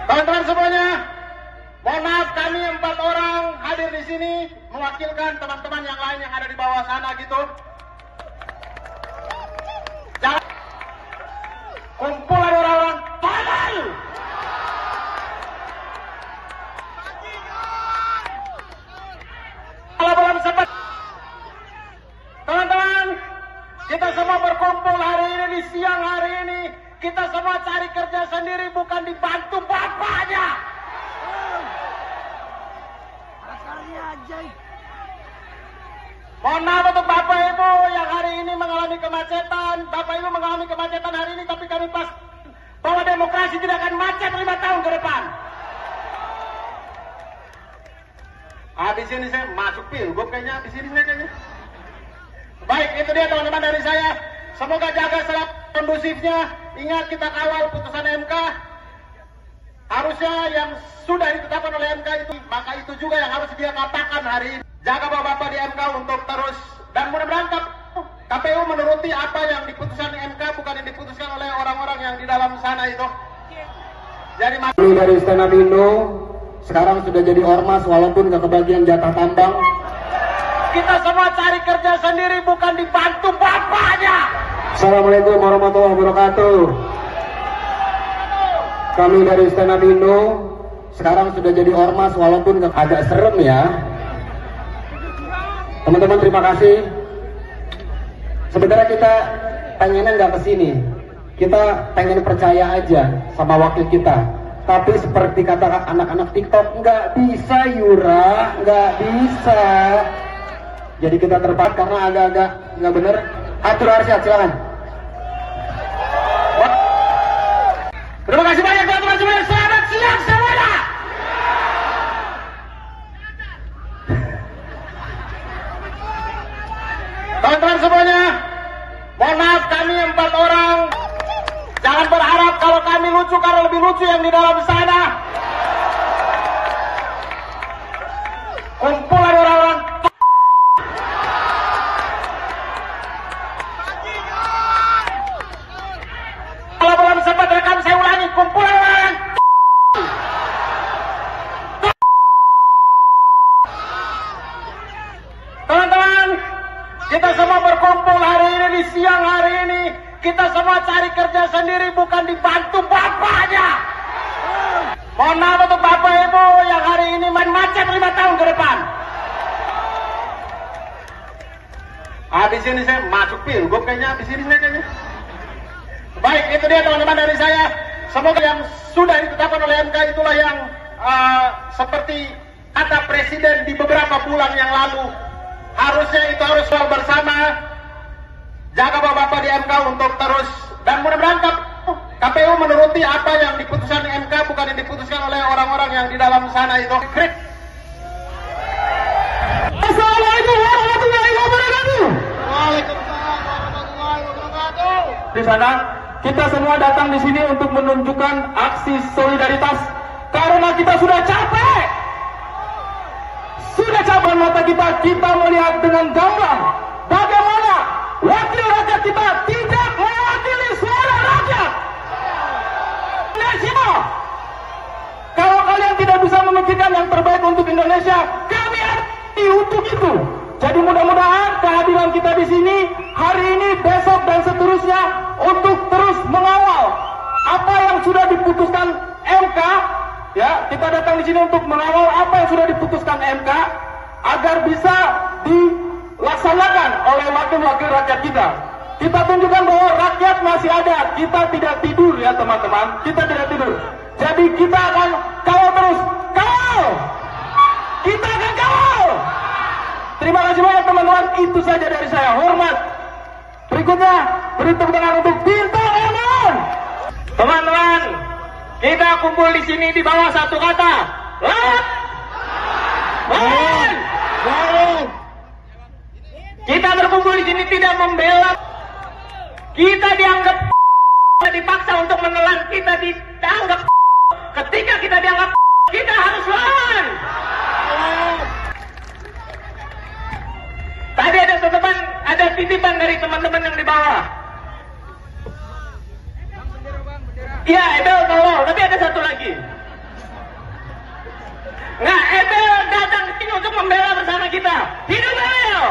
S1: Teman-teman semuanya, mohon maaf kami 4 orang hadir di sini mewakilkan teman-teman yang lain yang ada di bawah sana gitu. Jangan kumpulan orang-orang tolol. Kalau belum sempat, teman-teman, kita semua berkumpul hari ini di siang hari ini. Kita semua cari kerja sendiri, bukan dibantu bapaknya. Mohon maaf untuk Bapak Ibu yang hari ini mengalami kemacetan. Bapak Ibu mengalami kemacetan hari ini, tapi kami pas bahwa demokrasi tidak akan macet 5 tahun ke depan. Habis ini saya masuk pilgub kayaknya, habis ini kayaknya. Baik, itu dia teman-teman dari saya. Semoga jaga selalu kondusifnya. Ingat, kita kawal putusan MK. Harusnya yang sudah ditetapkan oleh MK itu, maka itu juga yang harus dia katakan hari ini. Jaga bapak-bapak di MK untuk terus, dan mudah-mudahan KPU menuruti apa yang diputuskan MK, bukan yang diputuskan oleh orang-orang yang di dalam sana itu. Jadi
S2: dari Stand Up Indo sekarang sudah jadi ormas walaupun gak kebagian jatah tambang.
S1: kita semua cari kerja sendiri, bukan dibantu bapaknya.
S2: Assalamualaikum warahmatullahi wabarakatuh. Kami dari Stand Up Indo sekarang sudah jadi ormas walaupun agak serem ya. Teman-teman terima kasih. Sebenarnya kita pengennya nggak kesini, kita pengen percaya aja sama wakil kita. Tapi seperti kata anak-anak TikTok, nggak bisa Yura, nggak bisa. Jadi kita terpaksa karena agak-agak nggak bener. Atur Arsyad, silakan.
S1: Terima kasih banyak teman-teman semuanya. Selamat siang semuanya. Teman-teman semuanya, mohon maaf kami 4 orang. Jangan berharap kalau kami lucu, karena lebih lucu yang di dalam sana. Kumpulan orang-orang. Kalau belum sempat rekam, saya ulangi. Kumpulan orang-orang Kita semua berkumpul hari ini di siang hari ini. Kita semua cari kerja sendiri, bukan dibantu bapaknya. Mohon maaf untuk bapak ibu yang hari ini main macet 5 tahun ke depan. Habis ini saya masuk pilgub kayaknya, habis ini saya kayaknya. Baik, itu dia teman-teman dari saya. Semoga yang sudah ditetapkan oleh MK itulah yang seperti kata Presiden di beberapa bulan yang lalu. Harusnya itu harus soal bersama. Jaga bapak-bapak di MK untuk terus. Dan mudah-mudahan KPU menuruti apa yang diputuskan MK, bukan yang diputuskan oleh orang-orang yang di dalam sana itu.
S3: Assalamualaikum warahmatullahi wabarakatuh.
S1: Waalaikumsalam warahmatullahi wabarakatuh.
S3: Di sana kita semua datang di sini untuk menunjukkan aksi solidaritas karena kita sudah capek. Sudah capek mata kita melihat dengan gamblang bagaimana wakil rakyat kita tidak mewakili suara rakyat. Indonesia, kalau kalian tidak bisa memikirkan yang terbaik untuk Indonesia, kami ada untuk itu. Jadi mudah-mudahan kehadiran kita di sini hari ini, besok dan seterusnya untuk terus mengawal apa yang sudah diputuskan MK. Ya, kita datang di sini untuk mengawal apa yang sudah diputuskan MK agar bisa dilaksanakan oleh wakil-wakil rakyat kita. Kita tunjukkan bahwa rakyat masih ada. Kita tidak tidur ya teman-teman. Kita tidak tidur. Jadi kita akan kawal terus. Kawal! Kita akan kawal! Terima kasih banyak teman-teman. Itu saja dari saya. Hormat. Berikutnya beri tepuk tangan untuk Bintang Emon. Teman-teman, kita kumpul di sini di bawah satu kata. Lawan! Lawan! Lawan! Kita berkumpul di sini tidak membela. Kita dianggap dipaksa untuk menelan. Kita dianggap. Ketika kita dianggap, kita harus lawan. Tadi ada titipan dari teman-teman yang di bawah. Iya, Ebel tolong, tapi ada satu lagi. Nah, Ebel datang ke sini untuk membela bersama kita. Hidup Ebel!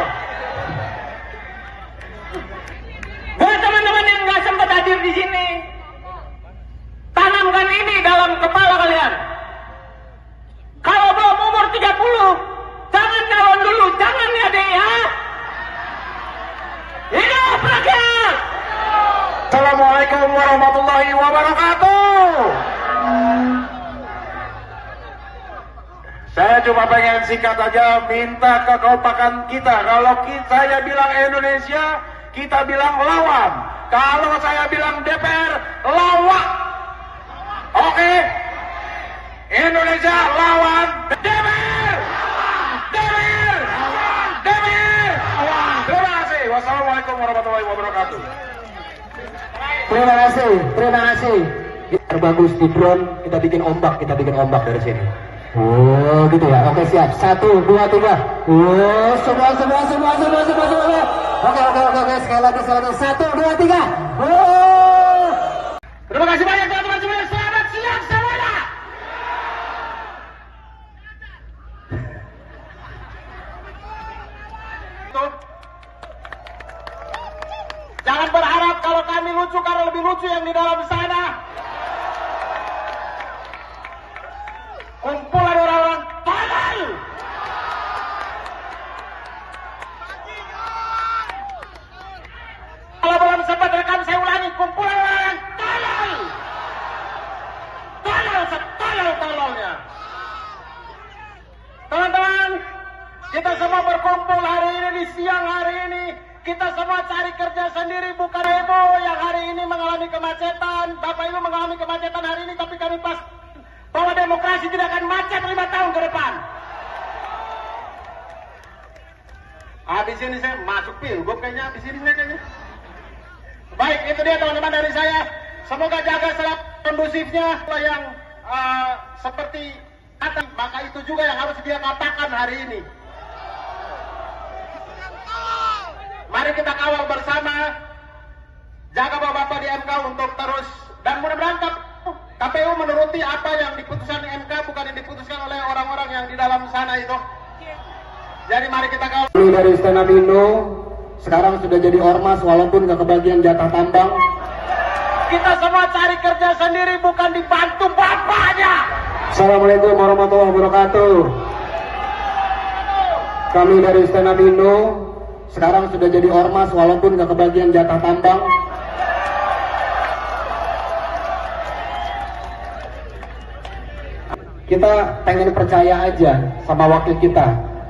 S3: Buat teman-teman yang nggak sempat hadir di sini, tanamkan ini dalam kepala kalian. Kalau belum umur 30, jangan calon dulu, jangan ya deh ya. Hidup rakyat!
S1: Assalamualaikum warahmatullahi wabarakatuh. Saya cuma pengen singkat aja minta kekompakan kita. Kalau saya bilang Indonesia, kita bilang lawan. Kalau saya bilang DPR, lawak. Oke? Indonesia lawan DPR. DPR. DPR. Terima kasih. Wassalamualaikum warahmatullahi wabarakatuh.
S2: Terima kasih. Kita bagus di drone, kita bikin ombak dari sini. Oh, gitu ya. Oke, siap. 1, 2, 3. Oh, semua. Oke. Sekali lagi. 1, 2, 3. Oh.
S1: Terima kasih banyak teman-teman semuanya. Selamat siang semuanya. Jangan berharap kalau kami lucu karena lebih lucu yang di dalam sana. Kumpulan orang-orang tolol. Kalau belum sempat rekam saya ulangi, kumpulan orang tolol. Tolol setolol-tololnya. Teman-teman, kita semua berkumpul hari ini di siang hari ini. Kita semua cari kerja sendiri, bukan ibu yang hari ini mengalami kemacetan. Bapak ibu mengalami kemacetan hari ini, tapi kami pas bahwa demokrasi tidak akan macet 5 tahun ke depan. Habis ini saya masuk pilgub kayaknya, habis ini saya kayaknya. Baik, itu dia teman-teman dari saya. Semoga jaga selalu kondusifnya yang seperti kata, maka itu juga yang harus dia katakan hari ini. Mari kita kawal bersama, jaga bapak-bapak di MK untuk terus, dan mudah-mudahan KPU menuruti apa yang diputuskan MK, bukan yang diputuskan oleh orang-orang yang di dalam sana itu. Jadi mari kita kawal.
S2: Dari Stand Up Indo, sekarang sudah jadi ormas walaupun gak kebagian jatah tambang.
S1: Kita semua cari kerja sendiri, bukan dibantu bapaknya.
S2: Assalamualaikum warahmatullahi wabarakatuh. Kami dari Stand Up Indo sekarang sudah jadi ormas walaupun gak kebagian jatah tambang. Kita pengen percaya aja sama wakil kita,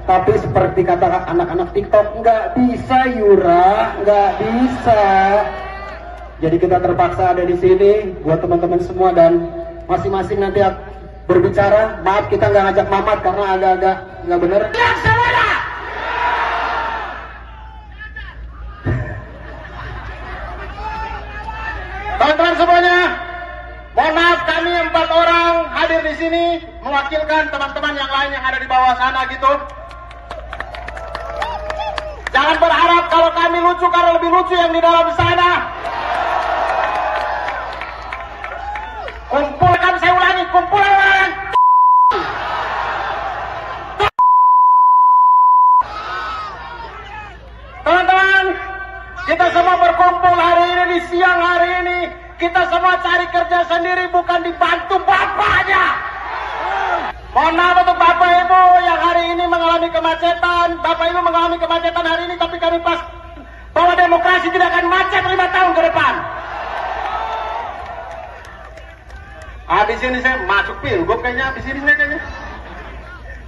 S2: tapi seperti kata anak-anak TikTok, nggak bisa Yura, nggak bisa. Jadi kita terpaksa ada di sini buat teman-teman semua, dan masing-masing nanti berbicara. Maaf kita nggak ngajak Mamat karena agak-agak nggak bener.
S1: Teman-teman semuanya, mohon maaf kami 4 orang hadir di sini mewakilkan teman-teman yang lain yang ada di bawah sana gitu. Jangan berharap kalau kami lucu, karena lebih lucu yang di dalam sana. Kumpulkan, saya ulangi, kumpulkan. Teman-teman, kita semua berkumpul hari ini di siang hari ini. Kita semua cari kerja sendiri, bukan dibantu bapaknya. Mohon maaf untuk Bapak Ibu yang hari ini mengalami kemacetan. Bapak Ibu mengalami kemacetan hari ini, tapi kami pas bahwa demokrasi tidak akan macet 5 tahun ke depan. Habis ini saya masuk pilgub kayaknya, habis ini saya kayaknya.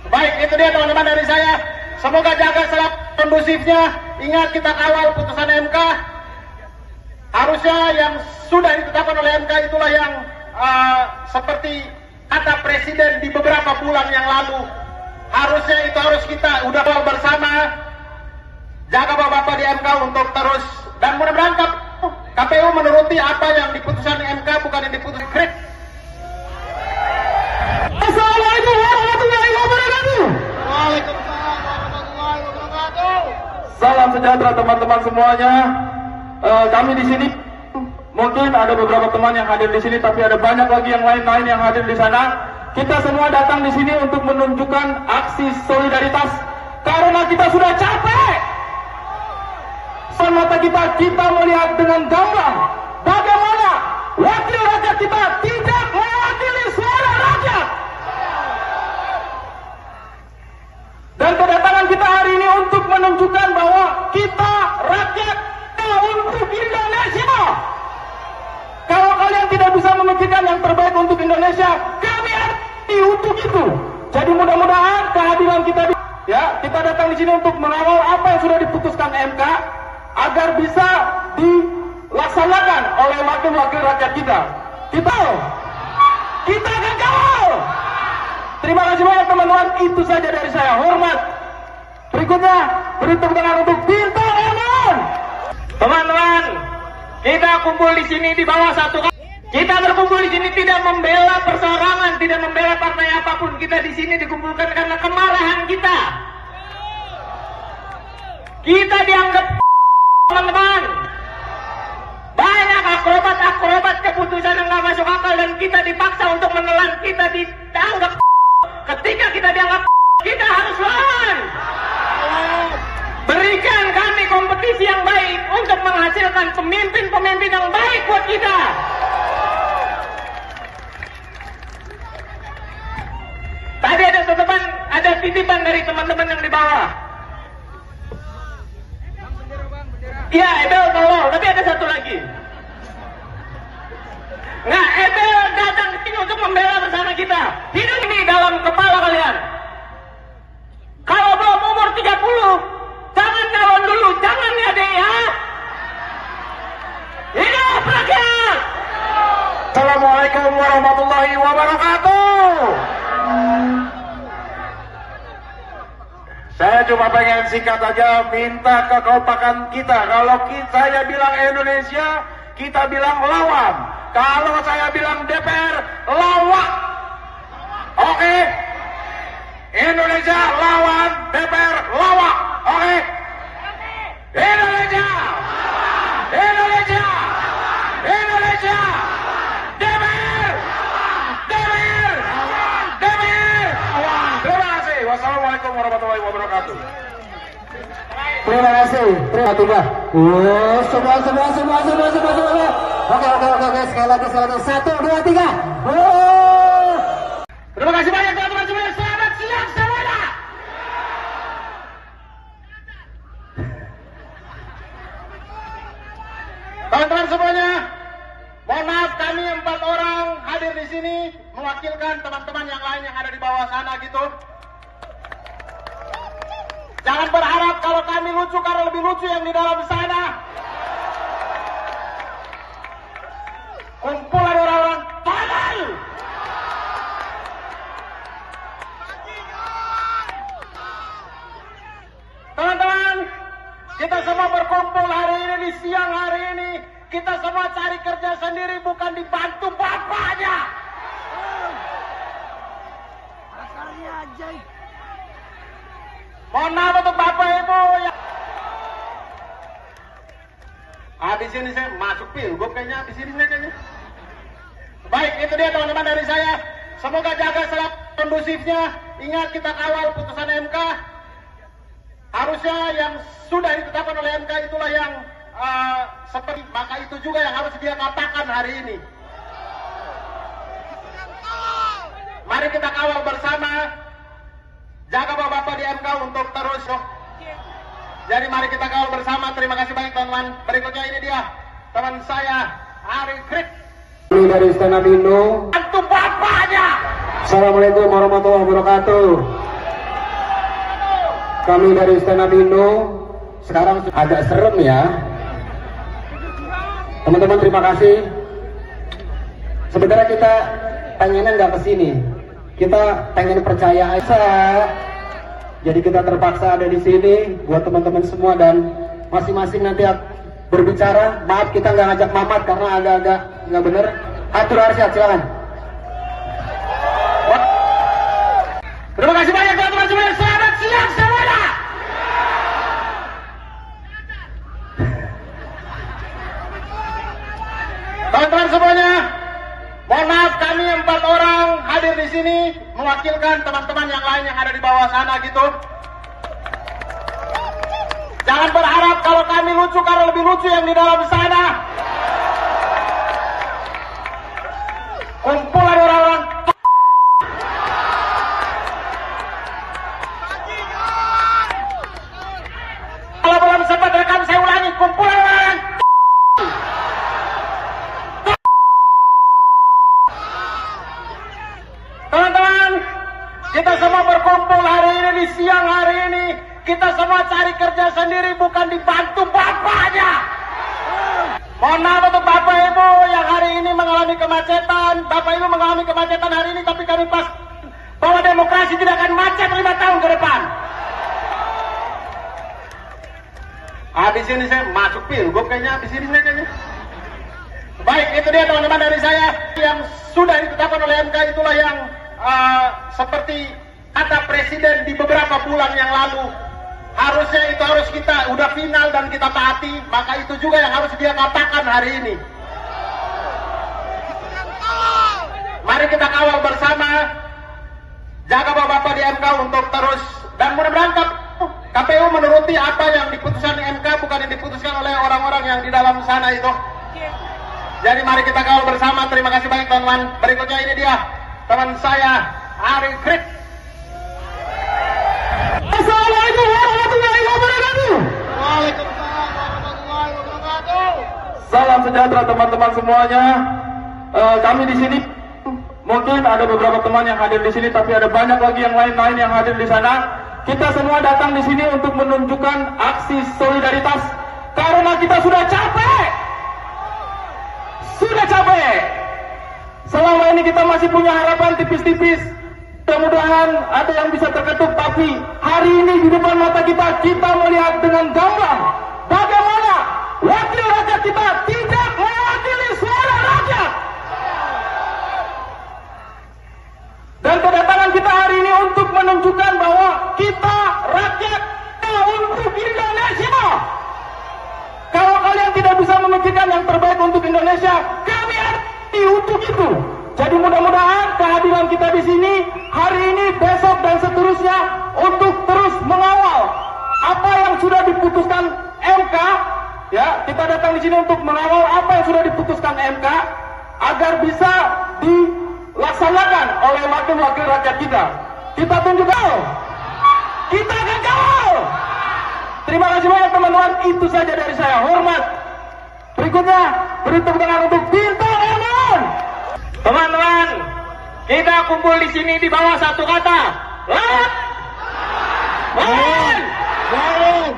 S1: Baik, itu dia teman-teman dari saya. Semoga jaga selalu kondusifnya. Ingat, kita kawal putusan MK. Harusnya yang sudah ditetapkan oleh MK itulah yang seperti kata Presiden di beberapa bulan yang lalu. Harusnya itu harus kita udah kawal bersama. Jaga bapak-bapak di MK untuk terus, dan mudah-mudahan KPU menuruti apa yang diputuskan MK, bukan yang diputuskan.
S3: Assalamualaikum warahmatullahi wabarakatuh.
S1: Waalaikumsalam warahmatullahi wabarakatuh.
S3: Salam sejahtera teman-teman semuanya. Kami di sini mungkin ada beberapa teman yang hadir di sini, tapi ada banyak lagi yang lain-lain yang hadir di sana. Kita semua datang di sini untuk menunjukkan aksi solidaritas karena kita sudah capek. Depan mata kita melihat dengan gamblang bagaimana wakil rakyat kita tidak mewakili suara rakyat. Dan kedatangan kita hari ini untuk menunjukkan bahwa kita rakyat untuk Indonesia. Kalau kalian tidak bisa memikirkan yang terbaik untuk Indonesia, kami arti untuk itu. Jadi mudah-mudahan kehadiran kita kita datang di sini untuk mengawal apa yang sudah diputuskan MK agar bisa dilaksanakan oleh wakil-wakil rakyat kita. Kita akan kawal. Terima kasih banyak teman-teman. Itu saja dari saya. Hormat. Berikutnya beri tepuk tangan untuk Bintang Emon.
S1: Teman-teman, kita kumpul di sini di bawah satu. Kita berkumpul di sini tidak membela perseorangan, tidak membela partai apapun. Kita di sini dikumpulkan karena kemarahan kita. Kita dianggap teman-teman. Banyak akrobat keputusan yang nggak masuk akal, dan kita dipaksa untuk menelan. Kita dianggap. Ketika kita dianggap, kita harus lawan. Berikan kami kompetisi yang baik untuk menghasilkan pemimpin-pemimpin yang baik buat kita. Tadi ada titipan dari teman-teman yang di bawah. Iya, Ebel tolong, tapi ada satu lagi. Nah, Ebel datang ke sini untuk membela bersama kita. Hidup ini dalam kepala kalian. Kalau belum umur 30, jangan calon dulu, jangan ya deh ya. Hidup rakyat.
S3: Assalamualaikum warahmatullahi wabarakatuh. Saya cuma pengen singkat aja minta kekompakan kita. Kalau saya bilang Indonesia, kita bilang lawan. Kalau saya bilang DPR, lawak. Oke? Indonesia lawan, DPR lawak. Oke? Indonesia. Indonesia. Indonesia. DPR. DPR. DPR. Terima kasih. Wassalamualaikum warahmatullahi wabarakatuh.
S2: Terima kasih. Terima tiga. Semua. Oke. Sekali lagi. 1, 2, 3.
S1: Terima kasih banyak teman-teman semuanya. Selamat siang semuanya. Teman-teman semuanya, mohon maaf kami 4 orang hadir di sini mewakilkan teman-teman yang lain yang ada di bawah sana gitu. Jangan berharap kalau kami lucu karena lebih lucu yang di dalam sana. Kumpulan orang-orang tolol. Teman-teman, kita semua berkumpul hari ini di siang hari ini. Kita semua cari kerja sendiri, bukan dibantu bapaknya. Mohon maaf untuk bapak ibu ya. Habis ini saya masuk pilgub kayaknya, habis ini saya kayaknya. Baik, itu dia teman-teman dari saya. Semoga jaga selalu kondusifnya. Ingat kita kawal putusan MK. Harusnya yang sudah ditetapkan oleh MK itulah yang seperti, maka itu juga yang harus dia katakan hari ini. Mari kita kawal bersama. Jaga bapak-bapak di MK untuk terus. Jadi mari kita kawal bersama. Terima kasih banyak teman-teman. Berikutnya ini dia teman saya Ari Krik.
S2: Kami dari Stand Up Indo.
S1: Bantu bapaknya.
S2: Assalamualaikum warahmatullahi wabarakatuh. Kami dari Stand Up Indo. Sekarang agak serem ya. Teman-teman terima kasih. Sebenarnya kita pengennya nggak kesini. Kita pengen percaya aja. Jadi kita terpaksa ada di sini buat teman-teman semua dan masing-masing nanti berbicara. Maaf kita nggak ngajak Mamat karena agak-agak nggak bener. Atur Arsyad silakan.
S1: Terima kasih banyak teman-teman semuanya. Selamat siang semuanya. Teman-teman semuanya, mohon maaf kami 4 orang hadir di sini mewakilkan teman-teman yang lain yang ada di bawah sana gitu. Jangan berharap kalau kami lucu karena lebih lucu yang di dalam sana. Kumpulan orang-orang kalau belum sempat rekam saya ulangi, kumpulan orang teman-teman, kita semua berkumpul hari ini di siang hari ini. Kita semua cari kerja sendiri, bukan dibantu bapaknya. Mohon maaf untuk bapak ibu yang hari ini mengalami kemacetan. Bapak ibu mengalami kemacetan hari ini, tapi kami pas bahwa demokrasi tidak akan macet 5 tahun ke depan. Habis ini saya masuk pilgub kayaknya, habis ini saya kayaknya. Baik, itu dia teman-teman dari saya. Yang sudah ditetapkan oleh MK itulah yang seperti kata presiden di beberapa bulan yang lalu. Harusnya itu harus kita udah final dan kita taati, maka itu juga yang harus dia katakan hari ini. Mari kita kawal bersama. Jaga bapak-bapak di MK untuk terus, dan mudah-mudahan KPU menuruti apa yang diputuskan MK, bukan yang diputuskan oleh orang-orang yang di dalam sana itu. Jadi mari kita kawal bersama. Terima kasih banyak teman-teman. Berikutnya ini dia teman saya Ari Krik.
S3: Assalamualaikum warahmatullahi wabarakatuh.
S1: Waalaikumsalam warahmatullahi wabarakatuh.
S3: Salam sejahtera teman-teman semuanya. Kami di sini mungkin ada beberapa teman yang hadir di sini, tapi ada banyak lagi yang lain-lain yang hadir di sana. Kita semua datang di sini untuk menunjukkan aksi solidaritas karena kita sudah capek. Sudah capek. Selama ini kita masih punya harapan tipis-tipis. Mudah-mudahan ada yang bisa terketuk, tapi hari ini di depan mata kita melihat dengan gamblang bagaimana wakil rakyat kita tidak mewakili suara rakyat. Dan kedatangan kita hari ini untuk menunjukkan bahwa kita rakyat untuk Indonesia. Kalau kalian tidak bisa memikirkan yang terbaik untuk Indonesia, kami ada untuk itu. Jadi mudah-mudahan kehadiran kita di sini hari ini, besok dan seterusnya untuk terus mengawal apa yang sudah diputuskan MK, ya, kita datang di sini untuk mengawal apa yang sudah diputuskan MK agar bisa dilaksanakan oleh wakil-wakil rakyat kita. Kita tunjukkan, kita akan kawal. Terima kasih banyak teman-teman, itu saja dari saya. Hormat. Berikutnya, beri tepuk tangan untuk Bintang Emon.
S1: Teman-teman, kita kumpul di sini di bawah satu kata. Lawan. Lawan. Lawan.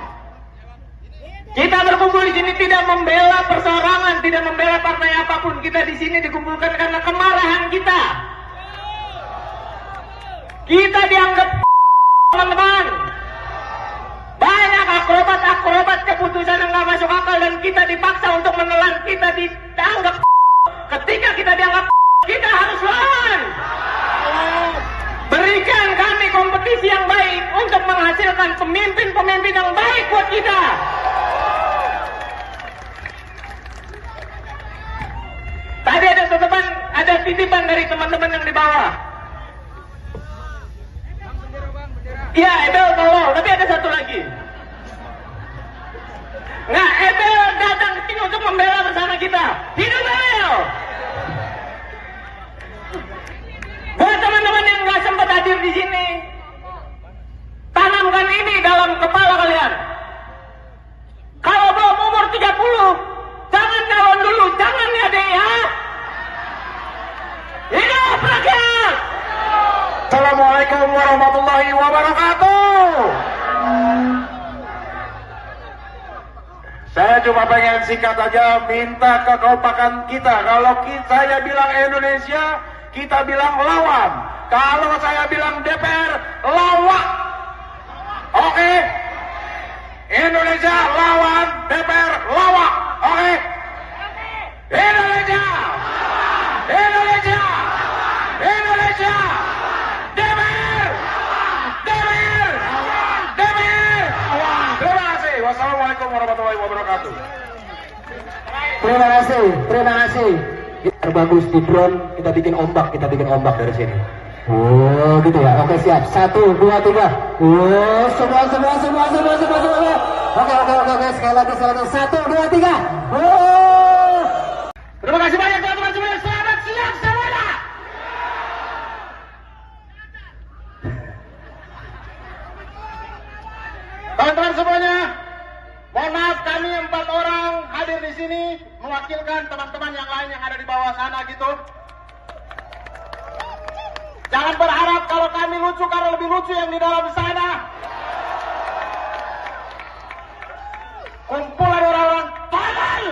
S1: Kita berkumpul di sini tidak membela perseorangan, tidak membela partai apapun. Kita di sini dikumpulkan karena kemarahan kita. Kita dianggap teman-teman. Banyak akrobat keputusan yang nggak masuk akal dan kita dipaksa untuk menelan. Kita dianggap. Ketika kita dianggap, kita harus lawan. Berikan kami kompetisi yang baik untuk menghasilkan pemimpin-pemimpin yang baik buat kita. Tadi ada titipan dari teman-teman yang di bawah. Iya, Ebel tolong, tapi ada satu lagi. Nah, Ebel datang ke sini untuk membela bersama kita. Hidup Ebel! Buat teman-teman yang nggak sempat hadir di sini, tanamkan ini dalam kepala kalian. Kalau belum umur 30, jangan calon dulu, jangan ya deh ya. Hidup rakyat!
S3: Assalamualaikum warahmatullahi wabarakatuh. Saya cuma pengen singkat aja, minta kekompakan kita. Kalau saya bilang Indonesia, kita bilang lawan. Kalau saya bilang DPR, lawak. Oke? Indonesia lawan, DPR lawak. Oke? Indonesia! Indonesia! Indonesia! DPR! DPR! DPR! Terima kasih. Wassalamualaikum warahmatullahi wabarakatuh.
S2: Terima kasih. Biar bagus di drone, kita bikin ombak dari sini. Oh, gitu ya. Oke, siap. 1, 2, 3. Oh, semua. Oke. Sekali lagi. 1, 2, 3. Oh.
S1: Terima kasih banyak teman-teman semuanya. Selamat siang semuanya. Teman-teman semuanya, mohon maaf kami 4 orang hadir di sini mewakilkan teman-teman yang lain yang ada di bawah sana gitu. Jangan berharap kalau kami lucu karena lebih lucu yang di dalam sana. Kumpulan orang-orang tolol.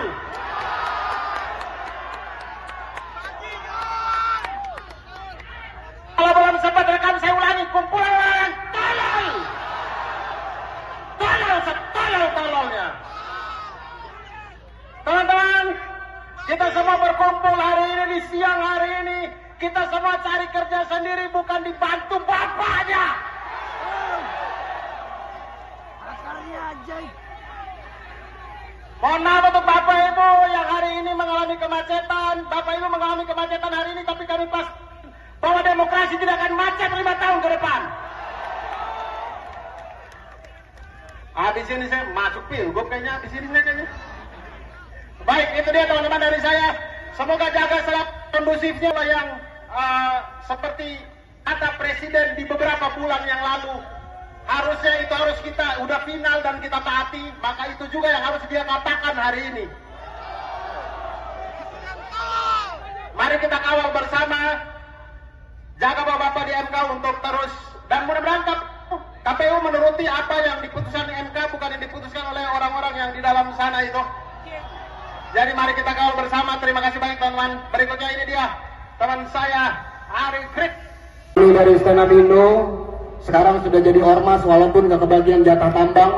S1: Kalau belum sempat rekam saya ulangi, kumpulan orang tolol. Tolol-tololnya. Teman-teman, kita semua berkumpul hari ini di siang hari ini. Kita semua cari kerja sendiri, bukan dibantu bapaknya. Mohon maaf untuk Bapak Ibu yang hari ini mengalami kemacetan. Bapak Ibu mengalami kemacetan hari ini, tapi kami pas bahwa demokrasi tidak akan macet 5 tahun ke depan. Habis ini saya masuk pilgub kayaknya, habis ini kayaknya. Baik, itu dia teman-teman dari saya. Semoga jaga selalu kondusifnya lah yang seperti kata Presiden di beberapa bulan yang lalu. Harusnya itu harus kita udah final dan kita taati, maka itu juga yang harus dia katakan hari ini. Mari kita kawal bersama, jaga Bapak-Bapak di MK untuk terus, dan mudah-mudahan KPU menuruti apa yang diputuskan MK, bukan yang diputuskan oleh orang-orang yang di dalam sana itu. Jadi mari kita kawal bersama. Terima kasih banyak teman-teman. Berikutnya ini dia teman saya Ari Krik.
S2: Ini dari Stand Up Indo, sekarang sudah jadi ormas walaupun gak kebagian jatah tambang.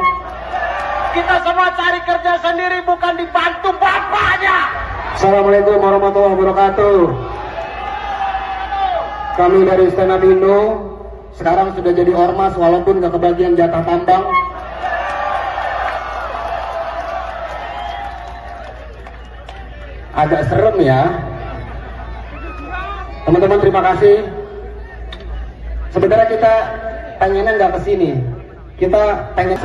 S1: Kita semua cari kerja sendiri, bukan dibantu bapaknya.
S2: Assalamualaikum warahmatullahi wabarakatuh. Kami dari Stand Up Indo, sekarang sudah jadi ormas walaupun gak kebagian jatah tambang. Agak serem ya. Teman-teman terima kasih. Sebenarnya kita pengennya nggak kesini, kita pengen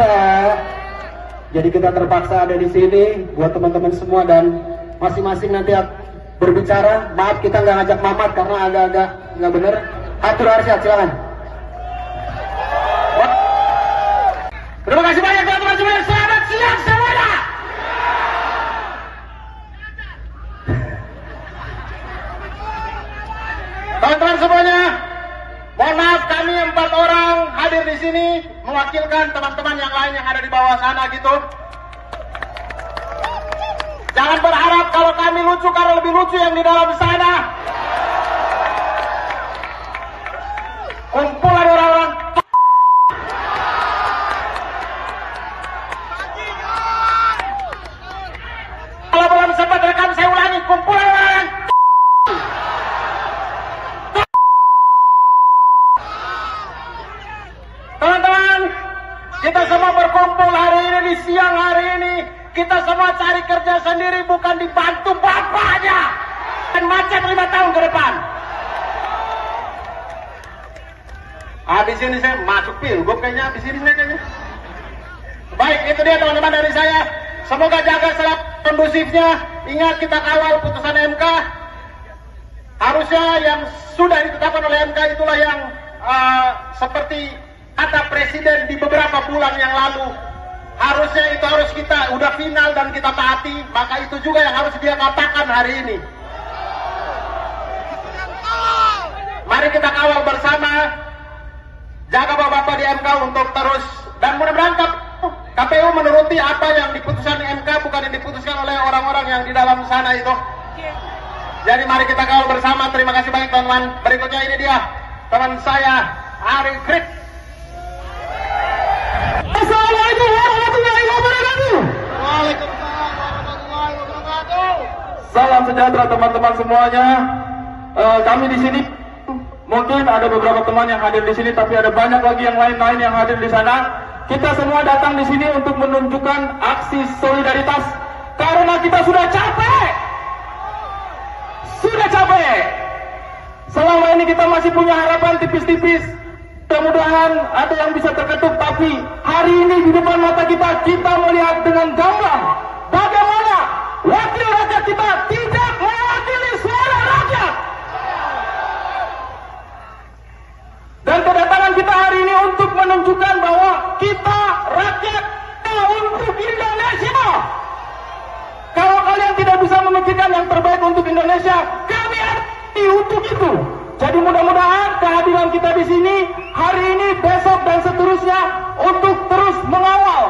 S2: jadi kita terpaksa ada di sini buat teman-teman semua dan masing-masing nanti berbicara. Maaf kita nggak ngajak Mamat karena agak-agak nggak bener. Atur Arsyad, silakan.
S1: Terima kasih banyak teman-teman semuanya. Selamat siang semuanya. Teman-teman semuanya, mohon maaf kami 4 orang hadir di sini mewakilkan teman-teman yang lain yang ada di bawah sana gitu. Jangan berharap kalau kami lucu karena lebih lucu yang di dalam sana. Kumpulan orang-orang kalau belum sempat rekam saya ulangi, kumpulan orang teman-teman, kita semua berkumpul hari ini di siang hari ini. Kita semua cari kerja sendiri, bukan dibantu bapaknya dan macet 5 tahun ke depan. Habis ini saya masuk pilgub kayaknya, habis ini saya kayaknya. Baik, itu dia teman-teman dari saya. Semoga jaga selalu kondusifnya. Ingat kita kawal putusan MK. Harusnya yang sudah ditetapkan oleh MK itulah yang seperti kata Presiden di beberapa bulan yang lalu. Harusnya itu harus kita udah final dan kita taati. Maka itu juga yang harus dia katakan hari ini. Mari kita kawal bersama. Jaga bapak-bapak di MK untuk terus. Dan mudah-mudahan KPU menuruti apa yang diputuskan MK, bukan yang diputuskan oleh orang-orang yang di dalam sana itu. Jadi mari kita kawal bersama. Terima kasih banyak teman-teman. Berikutnya ini dia teman saya Ari Krik.
S3: Assalamualaikum warahmatullahi wabarakatuh.
S1: Waalaikumsalam warahmatullahi wabarakatuh.
S3: Salam sejahtera teman-teman semuanya. Kami di sini mungkin ada beberapa teman yang hadir di sini, tapi ada banyak lagi yang lain-lain yang hadir di sana. Kita semua datang di sini untuk menunjukkan aksi solidaritas karena kita sudah capek. Sudah capek. Selama ini kita masih punya harapan tipis-tipis. Mudah-mudahan ada yang bisa terketuk, tapi hari ini di depan mata kita melihat dengan gamblang bagaimana wakil rakyat kita tidak mewakili suara rakyat. Dan kedatangan kita hari ini untuk menunjukkan bahwa kita rakyat untuk Indonesia. Kalau kalian tidak bisa memikirkan yang terbaik untuk Indonesia, kami ada untuk itu. Jadi mudah-mudahan kehadiran kita di sini hari ini, besok dan seterusnya untuk terus mengawal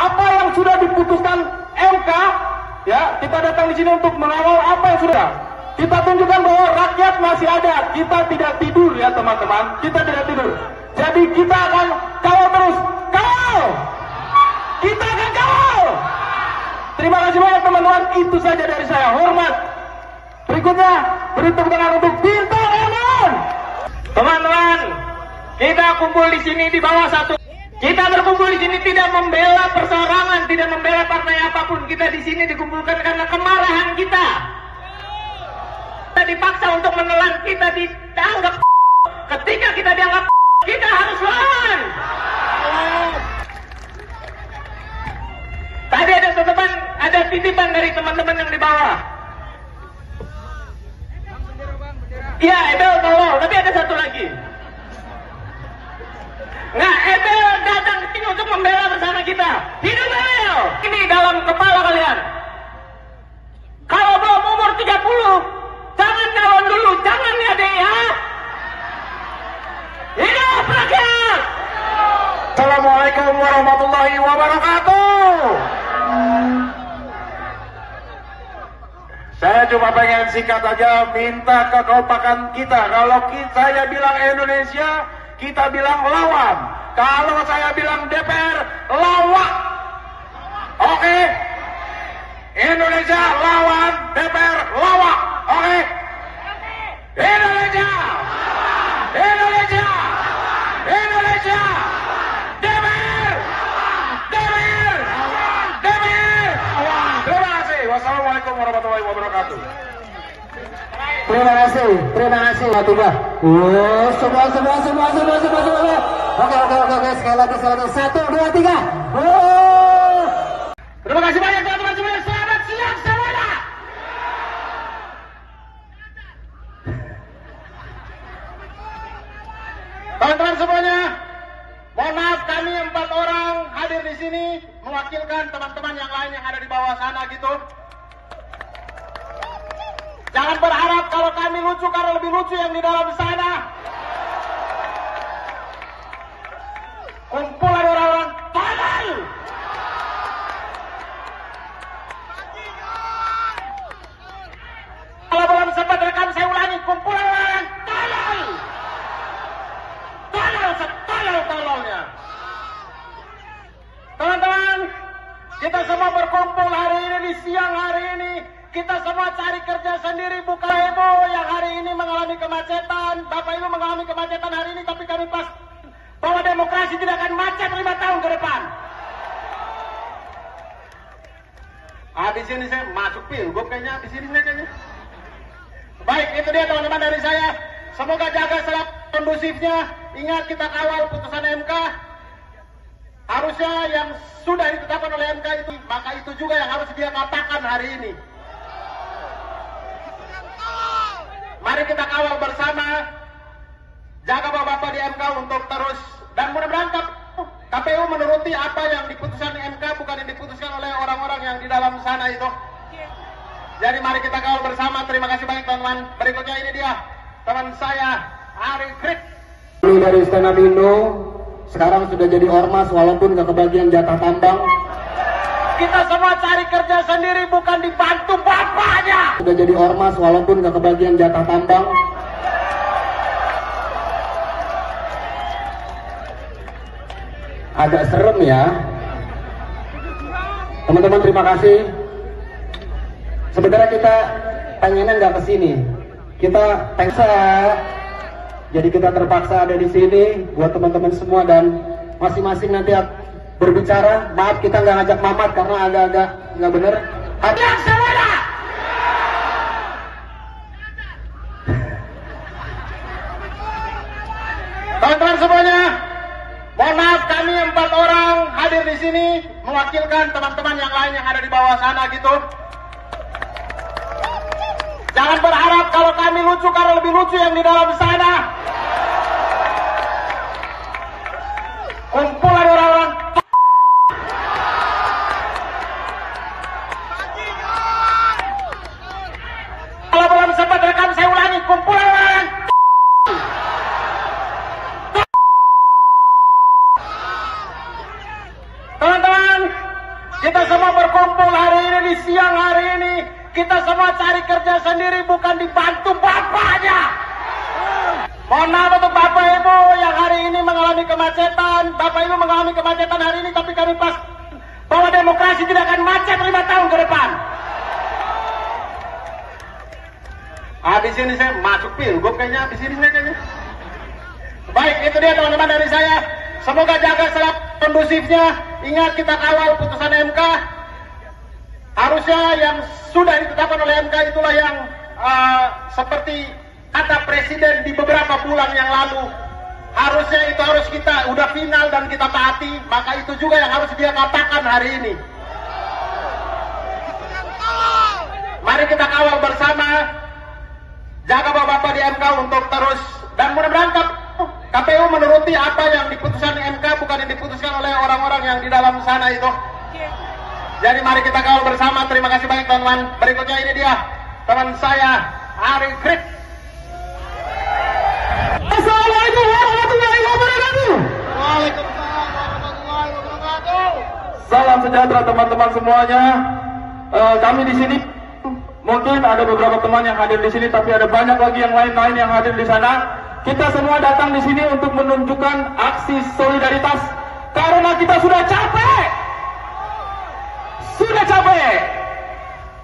S3: apa yang sudah diputuskan MK. Ya, kita datang di sini untuk mengawal apa yang sudah. Kita tunjukkan bahwa rakyat masih ada. Kita tidak tidur ya teman-teman. Kita tidak tidur. Jadi kita akan kawal terus. Kawal! Kita akan kawal! Terima kasih banyak teman-teman. Itu saja dari saya. Hormat. Berikutnya, beri tepuk tangan untuk Bintang Emon.
S1: Teman-teman, kita kumpul di sini di bawah satu. Kita berkumpul di sini tidak membela perseorangan, tidak membela partai apapun. Kita di sini dikumpulkan karena kemarahan kita. Kita dipaksa untuk menelan, kita dianggap. Ketika kita dianggap, kita harus lawan. Tadi ada titipan dari teman-teman yang di bawah. Iya, Ebel tolong, tapi ada satu lagi. Nah, Ebel datang ke sini untuk membela bersama kita. Hidup Ebel! Ini dalam kepala kalian. Kalau belum umur 30, jangan calon dulu, jangan ya deh ya. Hidup rakyat! Assalamualaikum warahmatullahi wabarakatuh. Saya cuma pengen singkat aja, minta kekompakan kita. Kalau saya bilang Indonesia, kita bilang lawan. Kalau saya bilang DPR, lawak. Oke? Indonesia lawan, DPR lawak. Oke? Indonesia! Indonesia! Indonesia! DPR! DPR! DPR! Terima kasih. Wassalamualaikum warahmatullahi wabarakatuh.
S2: Terima kasih. Semua. Oke, sekali lagi. 1, 2, 3.
S1: Terima kasih banyak teman-teman semuanya. Selamat siang semuanya. Teman-teman semuanya, mohon maaf kami 4 orang hadir di sini mewakilkan teman-teman yang lain yang ada di bawah sana gitu. Jangan berharap kalau kami lucu karena lebih lucu yang di dalam sana. Kumpulan orang-orang tolol. Kalau belum sempat rekam saya ulangi, kumpulan orang-orang tolol. Tolol setolol-tololnya. Teman-teman, kita semua berkumpul hari ini di siang hari ini. Kita semua cari kerja sendiri, bukan Ibu yang hari ini mengalami kemacetan. Bapak Ibu mengalami kemacetan hari ini, tapi kami pas bahwa demokrasi tidak akan macet 5 tahun ke depan. Habis ini saya masuk pilgub kayaknya, habis ini saya kayaknya. Baik, itu dia teman-teman dari saya. Semoga jaga selalu kondusifnya. Ingat kita kawal putusan MK. Harusnya yang sudah ditetapkan oleh MK itu, maka itu juga yang harus dia katakan hari ini. Mari kita kawal bersama. Jaga Bapak-Bapak di MK untuk terus. Dan mudah-mudahan KPU menuruti apa yang diputuskan MK, bukan yang diputuskan oleh orang-orang yang di dalam sana itu. Jadi mari kita kawal bersama. Terima kasih banyak teman-teman. Berikutnya ini dia teman saya Ari Krik.
S2: Ini dari Stand Up Indo sekarang sudah jadi ormas walaupun gak kebagian jatah tambang.
S1: Kita semua cari kerja sendiri, bukan dibantu bapaknya.
S2: Sudah jadi ormas walaupun gak kebagian jatah tambang. Agak serem ya. Teman-teman terima kasih. Sebenarnya kita pengennya nggak kesini. Kita terpaksa. Jadi kita terpaksa ada di sini buat teman-teman semua dan masing-masing nanti berbicara. Maaf kita nggak ngajak Mamat karena agak-agak nggak bener.
S1: Yang semuanya. Teman-teman semuanya, mohon maaf kami 4 orang hadir di sini mewakilkan teman-teman yang lain yang ada di bawah sana gitu. Jangan berharap kalau kami lucu karena lebih lucu yang di dalam sana. Kumpulan orang-orang kalau belum sempat rekam saya ulangi, kumpulan orang-orang teman-teman, kita semua berkumpul hari ini di siang hari ini. Kita semua cari kerja sendiri, bukan dibantu bapaknya. Mohon maaf untuk Bapak Ibu yang hari ini mengalami kemacetan. Bapak Ibu mengalami kemacetan hari ini, tapi kami pas bahwa demokrasi tidak akan macet 5 tahun ke depan. Habis ini saya masuk pilgub kayaknya, habis ini saya kayaknya. Baik, itu dia teman-teman dari saya. Semoga jaga selalu kondusifnya. Ingat kita kawal putusan MK. Harusnya yang sudah ditetapkan oleh MK itulah yang seperti kata Presiden di beberapa bulan yang lalu. Harusnya itu harus kita udah final dan kita taati. Maka itu juga yang harus dia katakan hari ini. Mari kita kawal bersama. Jaga Bapak-Bapak di MK untuk terus. Dan mudah-mudahan KPU menuruti apa yang diputuskan MK, bukan yang diputuskan oleh orang-orang yang di dalam sana itu. Jadi mari kita kawal bersama. Terima kasih banyak teman-teman. Berikutnya ini dia teman saya Ari Krik.
S3: Assalamualaikum warahmatullahi wabarakatuh.
S1: Waalaikumsalam warahmatullahi wabarakatuh.
S3: Salam sejahtera teman-teman semuanya. Kami di sini mungkin ada beberapa teman yang hadir di sini, tapi ada banyak lagi yang lain-lain yang hadir di sana. Kita semua datang di sini untuk menunjukkan aksi solidaritas karena kita sudah capek. Sudah capek.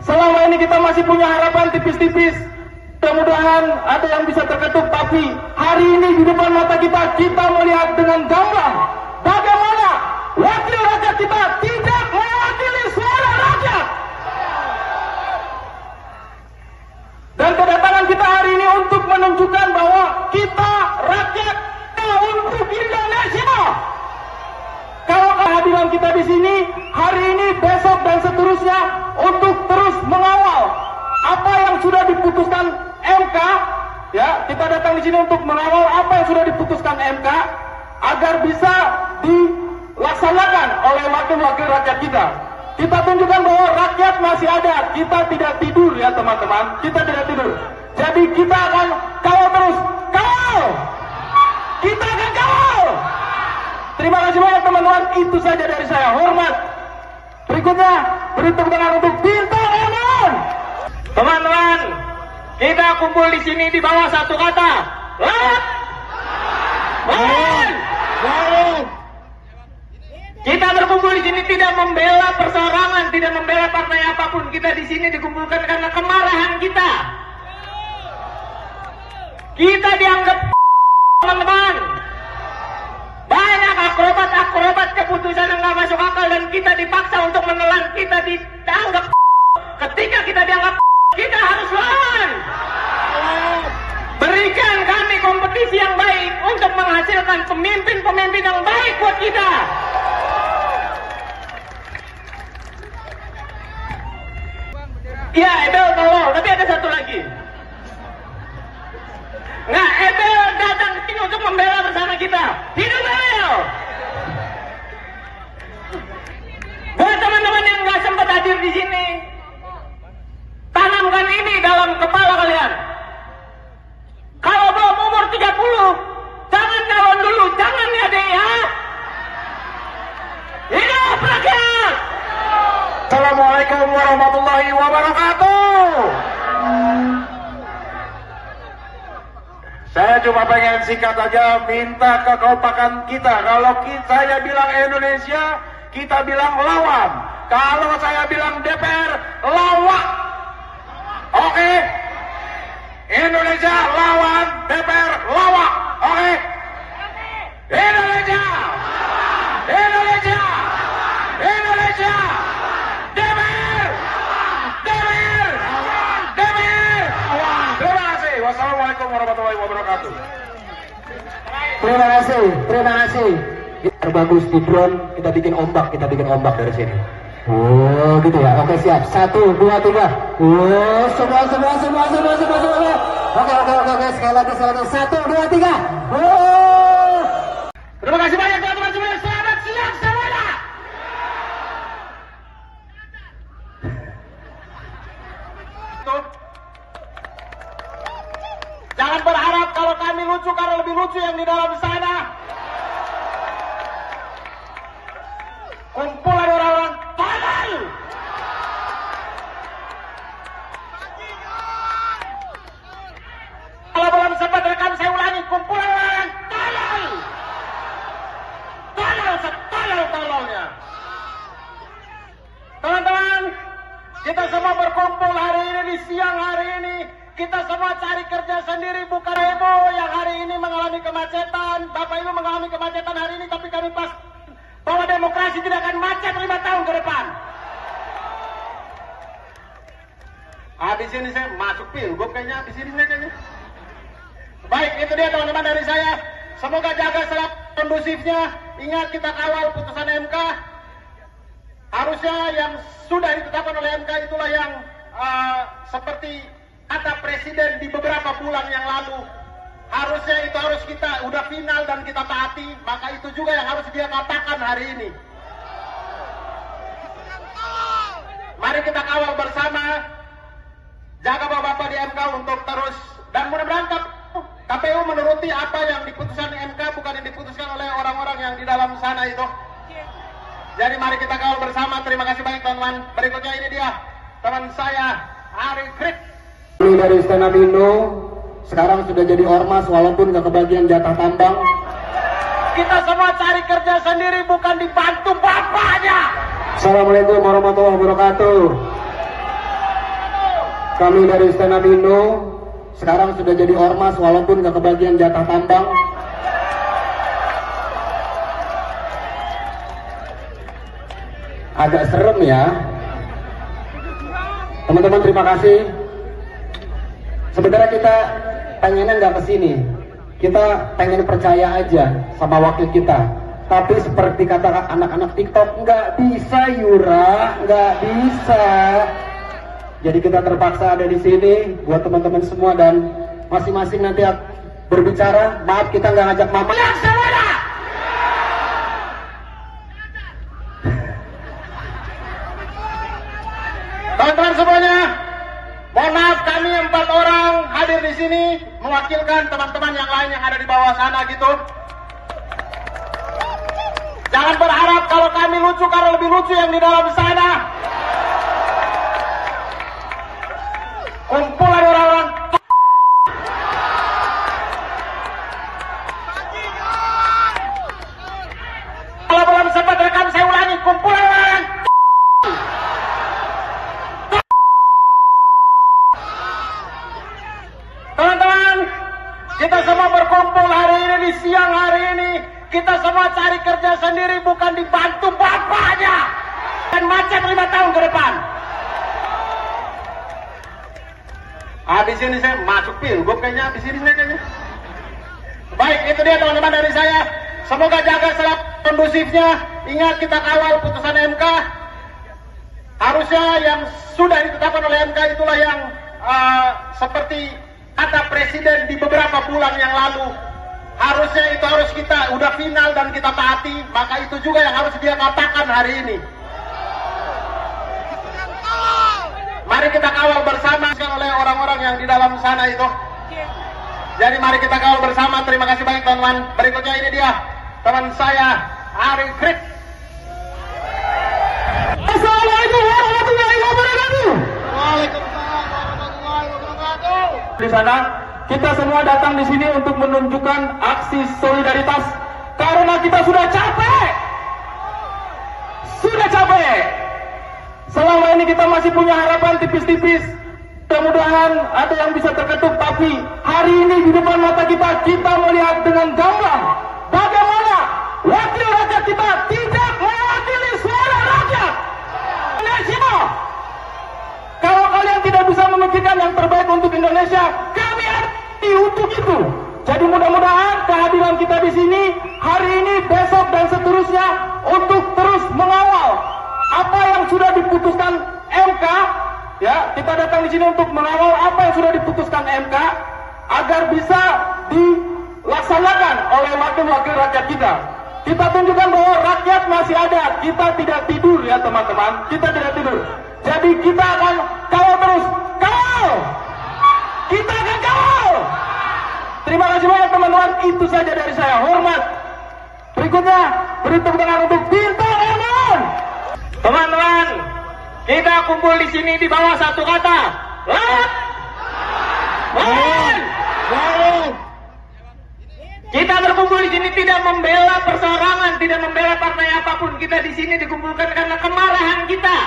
S3: Selama ini kita masih punya harapan tipis-tipis. Mudah-mudahan ada yang bisa terketuk, tapi hari ini di depan mata kita melihat dengan gamblang bagaimana wakil rakyat kita tidak mewakili suara rakyat. Dan kedatangan kita hari ini untuk menunjukkan bahwa kita rakyat untuk Indonesia. di sini untuk mengawal apa yang sudah diputuskan MK agar bisa dilaksanakan oleh wakil-wakil rakyat kita. Kita tunjukkan bahwa rakyat masih ada. Kita tidak tidur ya teman-teman. Kita tidak tidur. Jadi kita akan kawal terus. Kawal! Kita akan kawal! Terima kasih banyak teman-teman. Itu saja dari saya. Hormat. Berikutnya beri tepuk tangan untuk Bintang Emon.
S1: Teman-teman, kita kumpul di sini di bawah satu kata. Lawan! Lawan! Lawan! Kita berkumpul di sini tidak membela perseorangan, tidak membela partai apapun. Kita di sini dikumpulkan karena kemarahan kita. Kita dianggap teman-teman. Banyak akrobat keputusan yang nggak masuk akal dan kita dipaksa untuk menelan. Kita dianggap. Ketika kita dianggap, kita harus lawan. Berikan kami kompetisi yang baik untuk menghasilkan pemimpin-pemimpin yang baik buat kita. Ya, Ebel tolong, tapi ada satu lagi. Nah, Ebel datang ke sini untuk membela bersama kita. Hidup Ebel! Buat teman-teman yang nggak sempat hadir di sini, tanamkan ini dalam kepala kalian. Kalau belum umur 30, jangan calon dulu, jangan ya deh ya. Hidup rakyat!
S3: Assalamualaikum warahmatullahi wabarakatuh. Saya cuma pengen singkat aja minta kekompakan kita. Kalau saya bilang Indonesia, kita bilang lawan. Kalau saya bilang DPR, lawak. Oke? Indonesia lawan, DPR lawak. Oke? Indonesia! Indonesia! Indonesia! DPR! DPR! DPR! Terima kasih. Wassalamualaikum warahmatullahi wabarakatuh.
S2: Terima kasih. Terbagus di drone, kita bikin ombak dari sini. Oh, gitu ya. Oke, siap. 1, 2, 3. Oh, semua. Oke. Sekali lagi. 1, 2, 3. Oh.
S1: Terima kasih banyak teman-teman semuanya. Selamat siang semuanya. Jangan berharap kalau kami lucu karena lebih lucu yang di dalam sana. Kumpulan orang-orang tolol. Kalau belum sempat rekam saya ulangi, kumpulan orang tolol. Tolol setolol-tololnya. Teman-teman, kita semua berkumpul hari ini di siang hari ini. Kita semua cari kerja sendiri, bukan Ibu yang hari ini mengalami kemacetan. Bapak Ibu mengalami kemacetan hari ini, tapi kami pas bahwa demokrasi tidak akan macet 5 tahun ke depan. Habis ini saya masuk pilgub kayaknya, habis ini kayaknya. Baik, itu dia teman-teman dari saya. Semoga jaga selalu kondusifnya. Ingat kita kawal putusan MK. Harusnya yang sudah ditetapkan oleh MK itulah yang seperti kata Presiden di beberapa bulan yang lalu. Harusnya itu harus kita udah final dan kita taati, maka itu juga yang harus dia katakan hari ini. Mari kita kawal bersama, jaga Bapak-Bapak di MK untuk terus, dan mudah-mudahan KPU menuruti apa yang diputuskan MK, bukan yang diputuskan oleh orang-orang yang di dalam sana itu. Jadi mari kita kawal bersama. Terima kasih banyak teman-teman. Berikutnya ini dia teman saya Ari Krik.
S2: Ini dari Stand Up Indo. Sekarang sudah jadi ormas walaupun gak kebagian jatah tambang.
S1: Kita semua cari kerja sendiri, bukan dibantu bapaknya.
S2: Assalamualaikum warahmatullahi wabarakatuh. Kami dari Stand Up Indo. Sekarang sudah jadi ormas walaupun gak kebagian jatah tambang. Agak serem ya. Teman-teman, terima kasih. Sebenarnya kita pengennya nggak kesini, kita pengen percaya aja sama wakil kita. Tapi seperti kata anak-anak TikTok, nggak bisa Yura, nggak bisa. Jadi kita terpaksa ada di sini buat teman-teman semua, dan masing-masing nanti berbicara, maaf kita nggak ngajak mama.
S3: Yang semuanya.
S1: Teman-teman semuanya, mohon maaf kami 4 orang hadir di sini mewakilkan teman-teman yang lain yang ada di bawah sana gitu. Jangan berharap kalau kami lucu karena lebih lucu yang di dalam sana. Kumpulan orang-orang kalau belum sempat rekam saya ulangi, kumpulan orang teman-teman, kita semua berkumpul hari ini di siang hari ini. Kita semua cari kerja sendiri, bukan dibantu bapaknya dan macet 5 tahun ke depan. Habis ini saya masuk pilgub kayaknya, habis ini saya kayaknya. Baik, itu dia teman-teman dari saya. Semoga jaga selalu kondusifnya. Ingat kita kawal putusan MK. Harusnya yang sudah ditetapkan oleh MK itulah yang seperti kata Presiden di beberapa bulan yang lalu. Harusnya itu harus kita udah final dan kita taati. Maka itu juga yang harus dia katakan hari ini. Mari kita kawal bersama oleh orang-orang yang di dalam sana itu. Jadi mari kita kawal bersama. Terima kasih banyak teman-teman. Berikutnya ini dia teman saya Ari Krik.
S3: Assalamualaikum warahmatullahi wabarakatuh.
S1: Waalaikumsalam warahmatullahi wabarakatuh.
S3: Di sana kita semua datang di sini untuk menunjukkan aksi solidaritas karena kita sudah capek. Sudah capek. Selama ini kita masih punya harapan tipis-tipis. Mudah-mudahan ada yang bisa terketuk, tapi hari ini di depan mata kita melihat dengan gamblang bagaimana wakil rakyat kita tidak mewakili suara rakyat Indonesia. Kalau kalian tidak bisa memikirkan yang terbaik untuk Indonesia, kami arti untuk itu. Jadi mudah-mudahan kehadiran kita di sini hari ini, besok dan seterusnya untuk terus mengawal apa yang sudah diputuskan MK. Ya, kita datang di sini untuk mengawal apa yang sudah diputuskan MK agar bisa dilaksanakan oleh wakil-wakil rakyat kita. Kita tunjukkan bahwa rakyat masih ada. Kita tidak tidur ya teman-teman. Kita tidak tidur. Jadi kita akan kawal terus. Kawal! Kita akan kawal! Terima kasih banyak teman-teman. Itu saja dari saya. Hormat. Berikutnya, beri tepuk tangan untuk Bintang Emon.
S1: Teman-teman, kita kumpul di sini di bawah satu kata. Lawan! Lawan! Lawan! Kita berkumpul di sini tidak membela perseorangan, tidak membela partai apapun. Kita di sini dikumpulkan karena kemarahan kita.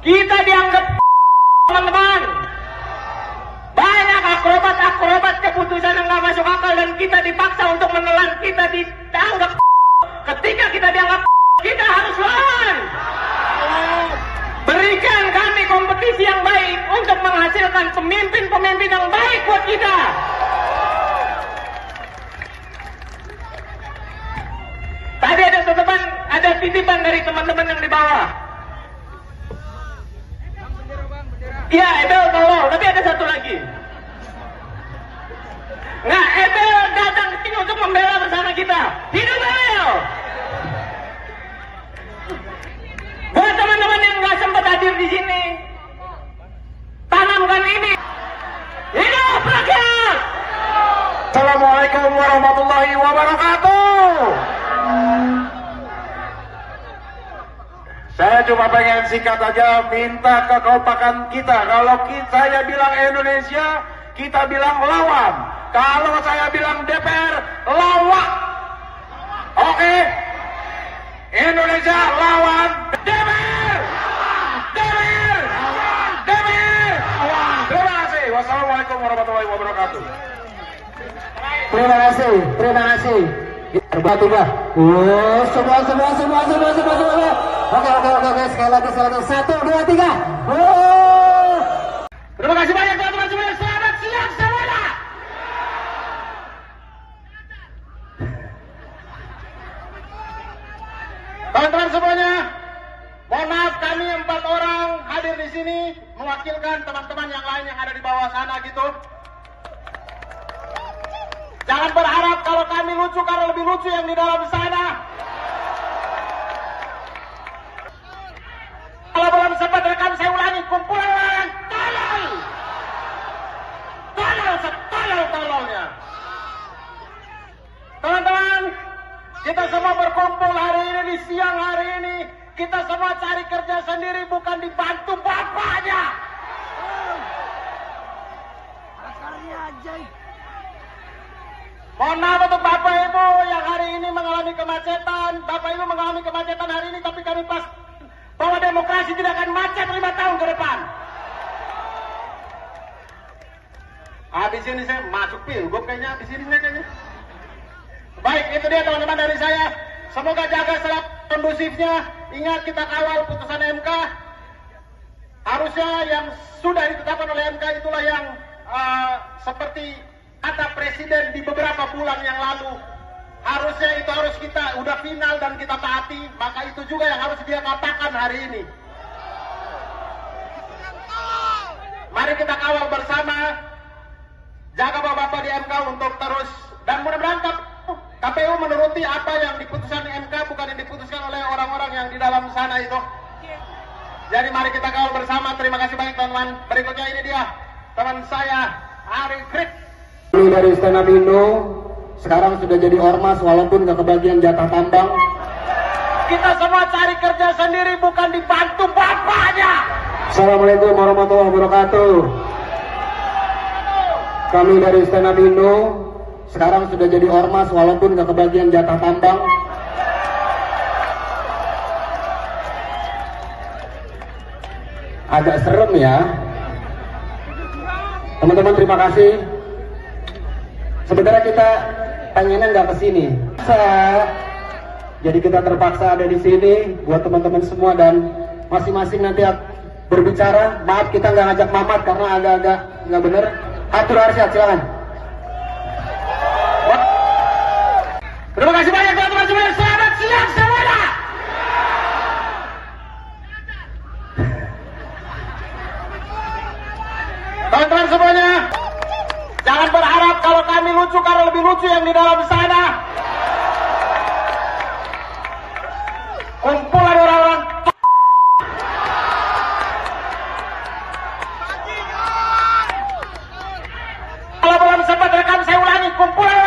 S1: Kita dianggap teman-teman. Banyak akrobat keputusan yang nggak masuk akal dan kita dipaksa untuk menelan. Kita dianggap. Ketika kita dianggap, kita harus lawan. Berikan kami kompetisi yang baik untuk menghasilkan pemimpin-pemimpin yang baik buat kita. Tadi ada titipan dari teman-teman yang di bawah. Iya, Ebel tolong, tapi ada satu lagi. Nah, Ebel datang ke sini untuk membela bersama kita. Hidup Ebel! Buat teman-teman yang nggak sempat hadir di sini, tanamkan ini. Hidup rakyat! Assalamualaikum warahmatullahi wabarakatuh. Saya cuma pengen singkat aja, minta kekompakan kita. Kalau saya bilang Indonesia, kita bilang lawan. Kalau saya bilang DPR, lawak. Oke? Indonesia lawan DPR. DPR. DPR. Terima kasih. Wassalamualaikum warahmatullahi wabarakatuh.
S2: Terima kasih. Coba. Oh, semua. Oke. Sekali lagi. 1, 2, 3. Oh.
S1: Terima kasih banyak teman-teman semuanya. Selamat siang semuanya. Teman-teman semuanya, mohon maaf kami 4 orang hadir di sini mewakilkan teman-teman yang lain yang ada di bawah sana gitu. Jangan berharap kalau kami lucu karena lebih lucu yang di dalam sana. Kalau belum sempat rekam saya ulangi, kumpulan orang tolol. Tolol setolol-tololnya. Teman-teman, kita semua berkumpul hari ini di siang hari ini. Kita semua cari kerja sendiri, bukan dibantu bapaknya. Mohon maaf untuk Bapak Ibu yang hari ini mengalami kemacetan. Bapak Ibu mengalami kemacetan hari ini, tapi kami pas bahwa demokrasi tidak akan macet 5 tahun ke depan. Habis ini saya masuk pilgub kayaknya, habis ini kayaknya. Baik, itu dia teman-teman dari saya. Semoga jaga selalu kondusifnya. Ingat, kita kawal putusan MK. Harusnya yang sudah ditetapkan oleh MK itulah yang seperti kata Presiden di beberapa bulan yang lalu. Harusnya itu harus kita udah final dan kita taati. Maka itu juga yang harus dia katakan hari ini. Mari kita kawal bersama. Jaga bapak-bapak di MK untuk terus. Dan mudah-mudahan KPU menuruti apa yang diputuskan MK, bukan yang diputuskan oleh orang-orang yang di dalam sana itu. Jadi mari kita kawal bersama. Terima kasih banyak teman-teman. Berikutnya ini dia teman saya Ari Krik.
S2: Dari Stand Up Indo sekarang sudah jadi ormas walaupun gak kebagian jatah tambang.
S1: Kita semua cari kerja sendiri, bukan dibantu bapaknya.
S2: Assalamualaikum warahmatullahi wabarakatuh. Kami dari Stand Up Indo sekarang sudah jadi ormas walaupun gak kebagian jatah tambang. Agak serem ya. Teman-teman, terima kasih. Sebenarnya kita pengennya nggak kesini, jadi kita terpaksa ada di sini buat teman-teman semua dan masing-masing nanti berbicara. Maaf kita nggak ngajak Mamat karena agak-agak nggak bener. Atur Arsyad, silakan.
S1: Terima kasih banyak teman-teman semua. Selamat siang semuanya. Teman-teman semuanya, jangan berharap kalau kami lucu karena lebih lucu yang di dalam sana. Kumpulan orang-orang kalau belum sempat rekam saya ulangi, kumpulan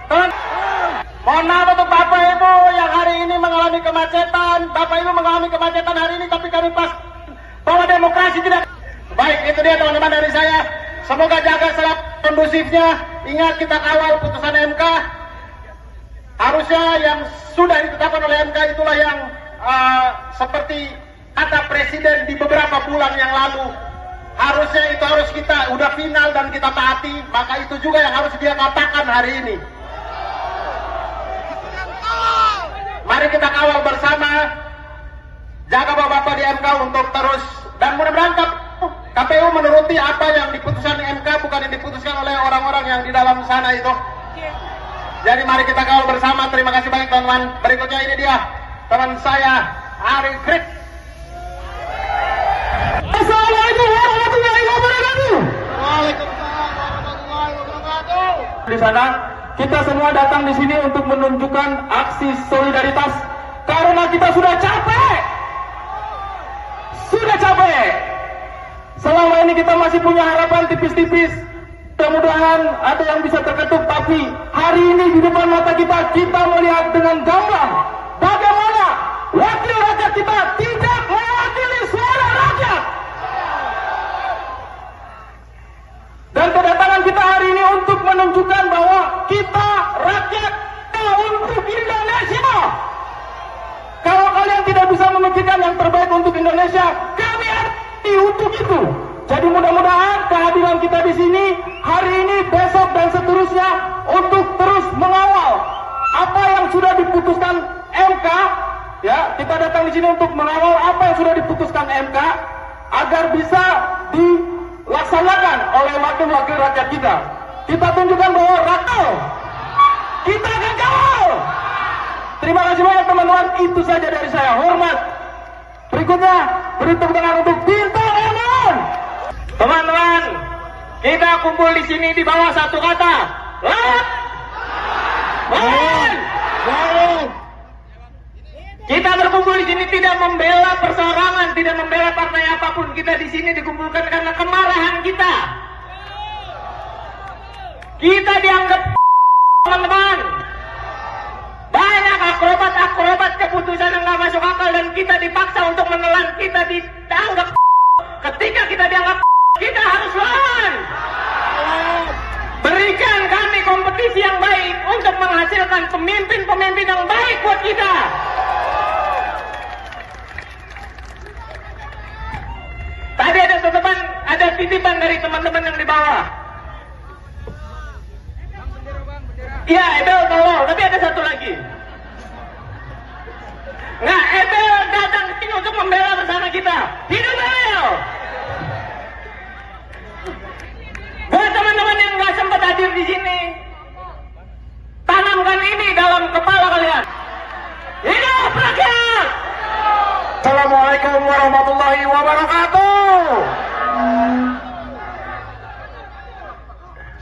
S1: orang mohon maaf untuk Bapak Ibu yang hari ini mengalami kemacetan. Bapak Ibu mengalami kemacetan hari ini, tapi kami pas bahwa demokrasi tidak. Baik, itu dia teman-teman dari saya. Semoga jaga selalu kondusifnya. Ingat, kita kawal putusan MK. Harusnya yang sudah ditetapkan oleh MK itulah yang seperti kata Presiden di beberapa bulan yang lalu. Harusnya itu harus kita udah final dan kita taati. Maka itu juga yang harus dia katakan hari ini. Mari kita kawal bersama. Jaga bapak-bapak di MK untuk terus. Dan mudah-mudahan KPU menuruti apa yang diputuskan MK, bukan yang diputuskan oleh orang-orang yang di dalam sana itu. Jadi mari kita kawal bersama. Terima kasih banyak teman-teman. Berikutnya ini dia teman saya Ari Krik.
S3: Assalamualaikum warahmatullahi wabarakatuh.
S1: Waalaikumsalam warahmatullahi wabarakatuh.
S3: Di sana kita semua datang di sini untuk menunjukkan aksi solidaritas karena kita sudah capek. Sudah capek. Selama ini kita masih punya harapan tipis-tipis. Mudah-mudahan ada yang bisa terketuk, tapi hari ini di depan mata kita melihat dengan gamblang bagaimana wakil rakyat kita tidak mewakili suara rakyat. Dan kedatangan kita hari ini untuk menunjukkan bahwa kita rakyat untuk Indonesia. Kalau kalian tidak bisa memikirkan yang terbaik untuk Indonesia, kami ada untuk itu. Jadi mudah-mudahan kehadiran kita di sini hari ini, besok dan seterusnya untuk terus mengawal apa yang sudah diputuskan MK. Ya, kita datang di sini untuk mengawal apa yang sudah diputuskan MK agar bisa dilaksanakan oleh wakil-wakil rakyat kita. Kita tunjukkan bahwa rakyat kita akan kawal. Terima kasih banyak teman-teman. Itu saja dari saya. Hormat. Berikutnya, beri tepuk tangan untuk Bintang Emon. Teman-teman, kita kumpul di sini di bawah satu kata. Lawan. Lawan. Lawan. Kita berkumpul di sini tidak membela perseorangan, tidak membela partai apapun. Kita di sini dikumpulkan karena kemarahan kita. Kita dianggap teman-teman. Banyak akrobat keputusan yang nggak masuk akal dan kita dipaksa untuk menelan. Kita dianggap. Ketika kita dianggap, kita harus lawan. Berikan kami kompetisi yang baik untuk menghasilkan pemimpin-pemimpin yang baik buat kita. Tadi ada titipan dari teman-teman yang di bawah. Iya, Ebel tolong, tapi ada satu lagi. Nah, Ebel datang ke sini untuk membela bersama kita. Hidup Ebel! Buat teman-teman yang nggak sempat hadir di sini, tanamkan ini dalam kepala kalian. Hidup rakyat!
S1: Assalamualaikum warahmatullahi wabarakatuh.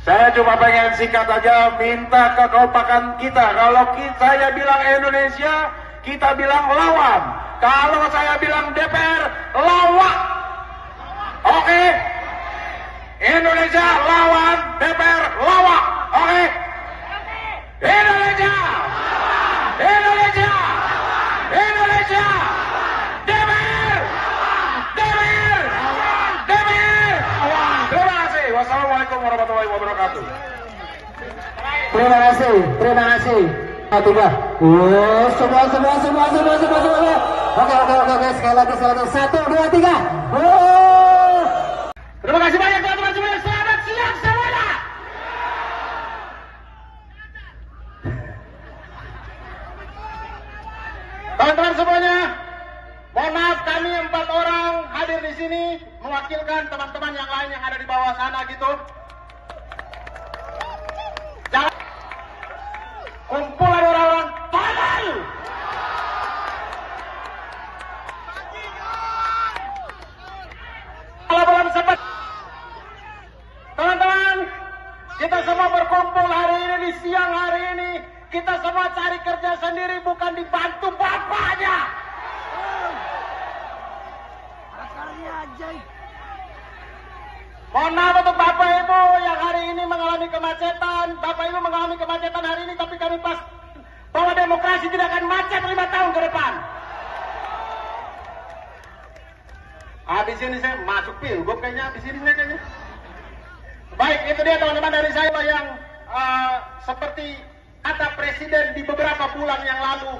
S1: Saya cuma pengen singkat aja minta kekompakan kita. Kalau saya bilang Indonesia, kita bilang lawan. Kalau saya bilang DPR, lawak. Oke? Indonesia lawan, DPR lawak. Oke? Indonesia. Indonesia. Indonesia. DPR. DPR. DPR. Terima kasih. Wassalamualaikum warahmatullahi wabarakatuh.
S2: Terima kasih. Satu dua. Semua. Oke. Sekali lagi. 1, 2, 3.
S1: Terima kasih banyak teman-teman semuanya. Selamat siang semuanya. Teman-teman semuanya, mohon maaf kami 4 orang hadir di sini mewakilkan teman-teman yang lain yang ada di bawah sana gitu. Jangan kumpulan orang-orang tolol. Kalau belum sempat, teman-teman, kita semua berkumpul hari ini di siang hari ini. Kita semua cari kerja sendiri, bukan dibantu bapaknya. Mohon maaf untuk Bapak Ibu yang hari ini mengalami kemacetan. Bapak Ibu mengalami kemacetan hari ini, tapi kami pas bahwa demokrasi tidak akan macet 5 tahun ke depan. Habis ini saya masuk pilgub kayaknya, habis ini saya kayaknya. Baik, itu dia teman-teman dari saya yang seperti kata Presiden di beberapa bulan yang lalu.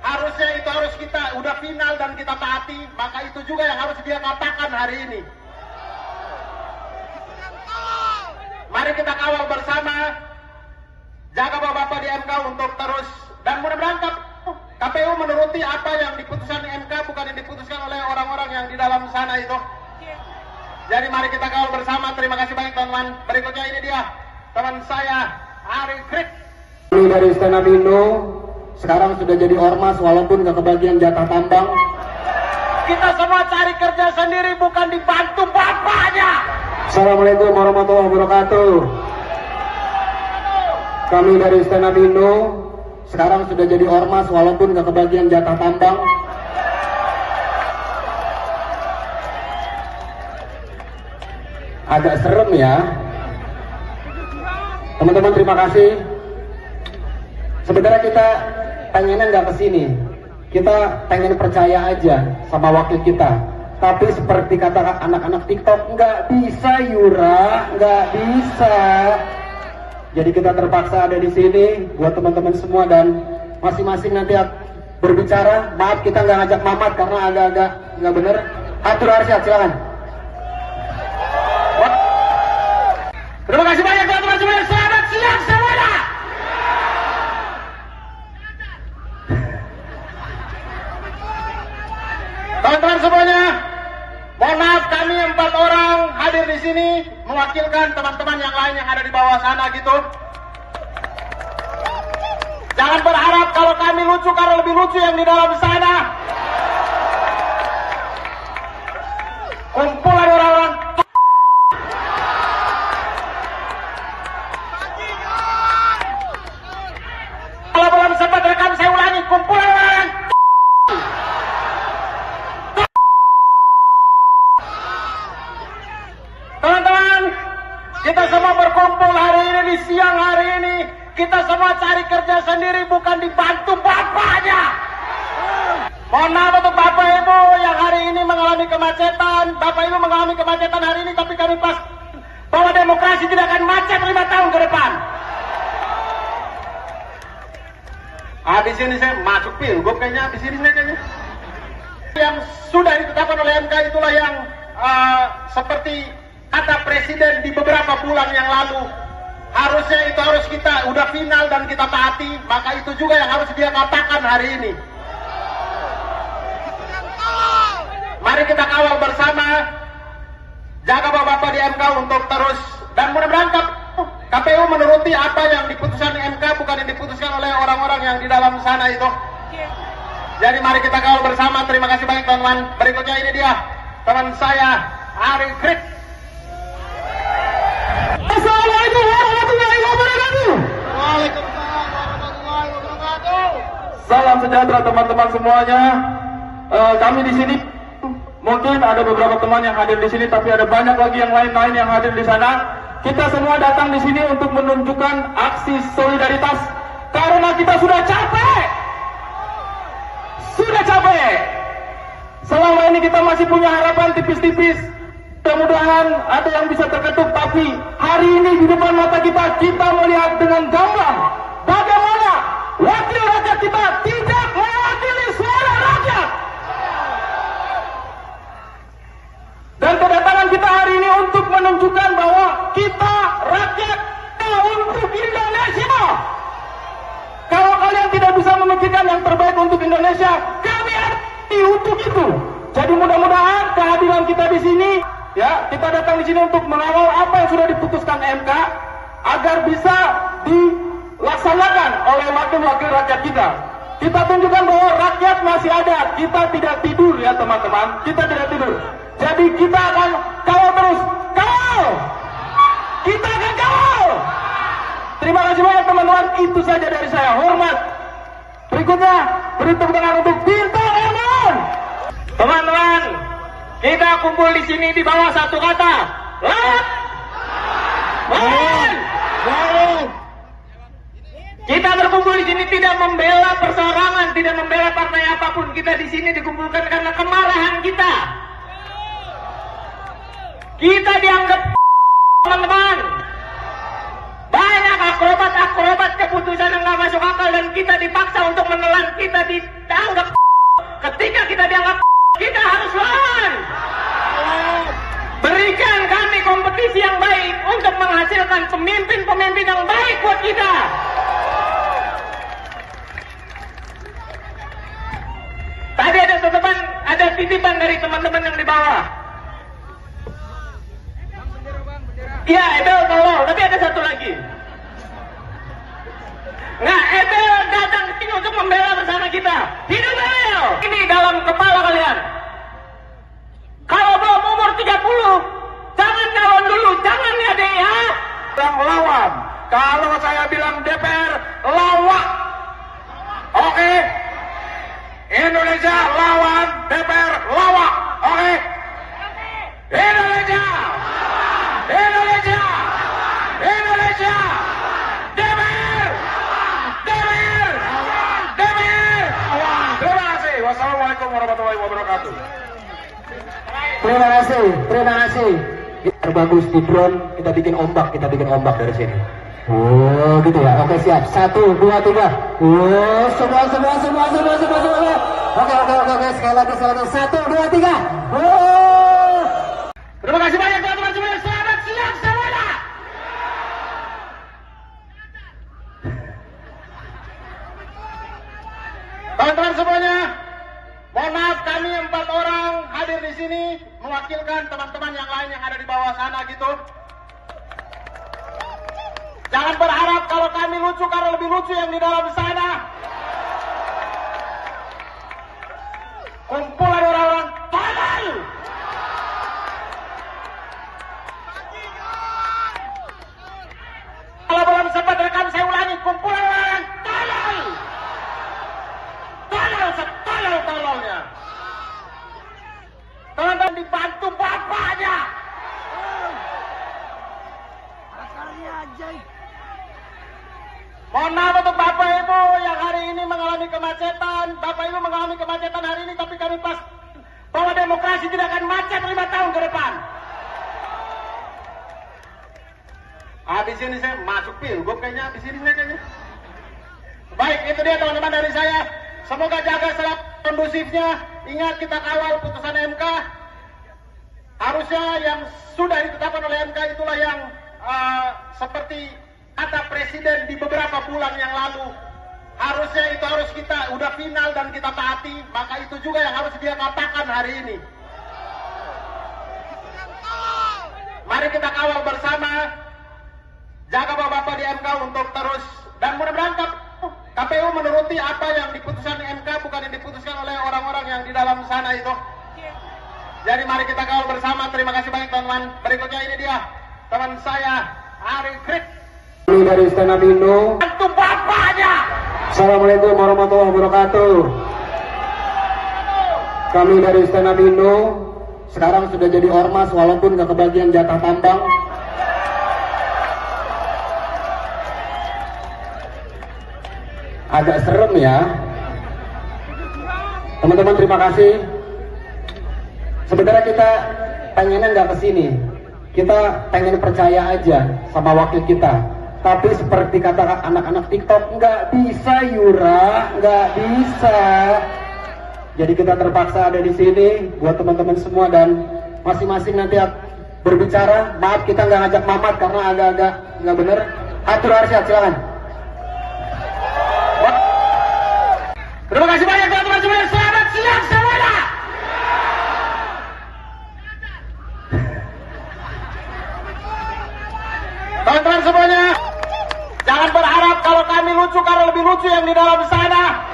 S1: Harusnya itu harus kita udah final dan kita taati, maka itu juga yang harus dia katakan hari ini. Mari kita kawal bersama, jaga Bapak-Bapak di MK untuk terus, dan mudah-mudahan KPU menuruti apa yang diputuskan MK, bukan yang diputuskan oleh orang-orang yang di dalam sana itu. Jadi mari kita kawal bersama. Terima kasih banyak teman-teman. Berikutnya ini dia teman saya Ari Krik.
S2: Ini dari Stand Up Indo, sekarang sudah jadi ormas walaupun gak kebagian jatah tambang.
S1: Kita semua cari kerja sendiri, bukan dibantu bapaknya.
S2: Assalamualaikum warahmatullahi wabarakatuh. Kami dari Stand Up Indo, sekarang sudah jadi ormas walaupun gak kebagian jatah tambang. Agak serem ya. Teman-teman terima kasih. Sebenarnya kita pengennya nggak kesini, kita pengen percaya aja sama wakil kita. Tapi seperti kata anak-anak TikTok, nggak bisa Yura, nggak bisa. Jadi kita terpaksa ada di sini buat teman-teman semua, dan masing-masing nanti berbicara. Maaf kita nggak ngajak Mamat karena agak-agak nggak bener. Atur Arsyad, silakan.
S1: Terima kasih banyak teman-teman semuanya. Selamat siang semuanya. Teman-teman semuanya, mohon maaf kami 4 orang hadir di sini mewakilkan teman-teman yang lain yang ada di bawah sana gitu. Jangan berharap kalau kami lucu karena lebih lucu yang di dalam sana. semua cari kerja sendiri, bukan dibantu bapaknya. Mohon maaf untuk Bapak Ibu yang hari ini mengalami kemacetan. Bapak Ibu mengalami kemacetan hari ini, tapi kami pas bahwa demokrasi tidak akan macet 5 tahun ke depan. Habis ini saya masuk pilgub kayaknya, habis ini saya kayaknya. Yang sudah ditetapkan oleh MK itulah yang seperti kata Presiden di beberapa bulan yang lalu. Harusnya itu harus kita udah final dan kita taati, maka itu juga yang harus dia katakan hari ini. Mari kita kawal bersama, jaga Bapak-Bapak di MK untuk terus, dan mudah-mudahan KPU menuruti apa yang diputuskan MK, bukan yang diputuskan oleh orang-orang yang di dalam sana itu. Jadi mari kita kawal bersama. Terima kasih banyak teman-teman. Berikutnya ini dia teman saya Ari Krik.
S3: Assalamualaikum warahmatullahi wabarakatuh.
S1: Waalaikumsalam warahmatullahi wabarakatuh.
S3: Salam sejahtera teman-teman semuanya. Kami di sini mungkin ada beberapa teman yang hadir di sini, tapi ada banyak lagi yang lain-lain yang hadir di sana. Kita semua datang di sini untuk menunjukkan aksi solidaritas karena kita sudah capek. Sudah capek. Selama ini kita masih punya harapan tipis-tipis. Mudah-mudahan ada yang bisa terketuk, tapi hari ini di depan mata kita melihat dengan gamblang bagaimana wakil rakyat kita tidak mewakili suara rakyat. Dan kedatangan kita hari ini untuk menunjukkan bahwa kita rakyat untuk Indonesia. Kalau kalian tidak bisa memikirkan yang terbaik untuk Indonesia, kami ada untuk itu. Jadi mudah-mudahan kehadiran kita di sini, ya, kita datang di sini untuk mengawal apa yang sudah diputuskan MK agar bisa dilaksanakan oleh wakil-wakil rakyat kita. Kita tunjukkan bahwa rakyat masih ada. Kita tidak tidur ya teman-teman. Kita tidak tidur. Jadi kita akan kawal terus. Kawal! Kita akan kawal! Terima kasih banyak teman-teman. Itu saja dari saya. Hormat. Berikutnya, beri tepuk tangan untuk Bintang Emon. Teman-teman, kita kumpul di sini di bawah satu kata. Lawan! Lawan! Lawan! Kita berkumpul di sini tidak membela perseorangan, tidak membela partai apapun. Kita di sini dikumpulkan karena kemarahan kita. Kita dianggap teman-teman. Banyak akrobat keputusan yang nggak masuk akal dan kita dipaksa untuk menelan. Kita dianggap. Ketika kita dianggap, kita harus lawan. Berikan kami kompetisi yang baik untuk menghasilkan pemimpin-pemimpin yang baik buat kita. Tadi ada titipan dari teman-teman yang di bawah. Iya, Ebel tolong, tapi ada satu lagi. Nah, Ebel datang ke sini untuk membela bersama kita. Hidup Ebel! Ini dalam kepala kalian. Kalau belum umur 30, jangan calon dulu, jangan ya deh ya. Bilang lawan. Kalau saya bilang DPR, lawak. Oke? Indonesia lawan, DPR lawak. Oke? Indonesia! Indonesia! Indonesia! DPR! DPR! DPR! Terima kasih. Wassalamualaikum warahmatullahi wabarakatuh.
S2: Terima kasih. Terbagus di drone, kita bikin ombak dari sini. Oh, gitu ya. Oke, siap. 1, 2, 3. Oh, semua. Oke. Sekali lagi. 1, 2, 3. Oh.
S1: Terima kasih banyak teman-teman semuanya. Selamat siang semuanya. Teman-teman semuanya, mohon maaf kami 4 orang hadir di sini mewakilkan teman-teman yang lain yang ada di bawah sana gitu. Jangan berharap kalau kami lucu karena lebih lucu yang di dalam sana. Kumpulan orang-orang tolol. Kalau belum sempat rekam saya ulangi, kumpulan orang tolol. Tolol setolol-tololnya. Teman-teman dibantu bapaknya. Mohon maaf. ini mengalami kemacetan, Bapak Ibu mengalami kemacetan hari ini, tapi kami pas bahwa demokrasi tidak akan macet 5 tahun ke depan. Habis ini saya masuk pilgub kayaknya, habis ini kayaknya. Baik, itu dia teman-teman dari saya. Semoga jaga selalu kondusifnya. Ingat, kita kawal putusan MK. Harusnya yang sudah ditetapkan oleh MK itulah yang seperti kata Presiden di beberapa bulan yang lalu. Harusnya itu harus kita udah final dan kita taati. Maka itu juga yang harus dia katakan hari ini. Mari kita kawal bersama. Jaga Bapak-Bapak di MK untuk terus. Dan mudah-mudahan KPU menuruti apa yang diputuskan MK, bukan yang diputuskan oleh orang-orang yang di dalam sana itu. Jadi mari kita kawal bersama. Terima kasih banyak teman-teman. Berikutnya ini dia teman saya Ari Krit.
S2: Kami dari Stand Up Indo.
S1: Bantu bapaknya.
S2: Assalamualaikum warahmatullahi wabarakatuh. Kami dari Stand Up Indo sekarang sudah jadi ormas walaupun gak kebagian jatah tambang. Agak serem ya. Teman-teman, terima kasih. Sebenarnya kita pengennya nggak kesini. Kita pengen percaya aja sama wakil kita. Tapi seperti kata anak-anak TikTok, nggak bisa Yura, nggak bisa. Jadi kita terpaksa ada di sini buat teman-teman semua dan masing-masing nanti berbicara. Maaf kita nggak ngajak Mamat karena agak-agak nggak bener. Atur Arsyad, silakan.
S1: Terima kasih banyak teman-teman semuanya. Selamat siang semuanya. Teman-teman semuanya, jangan berharap kalau kami lucu karena lebih lucu yang di dalam sana.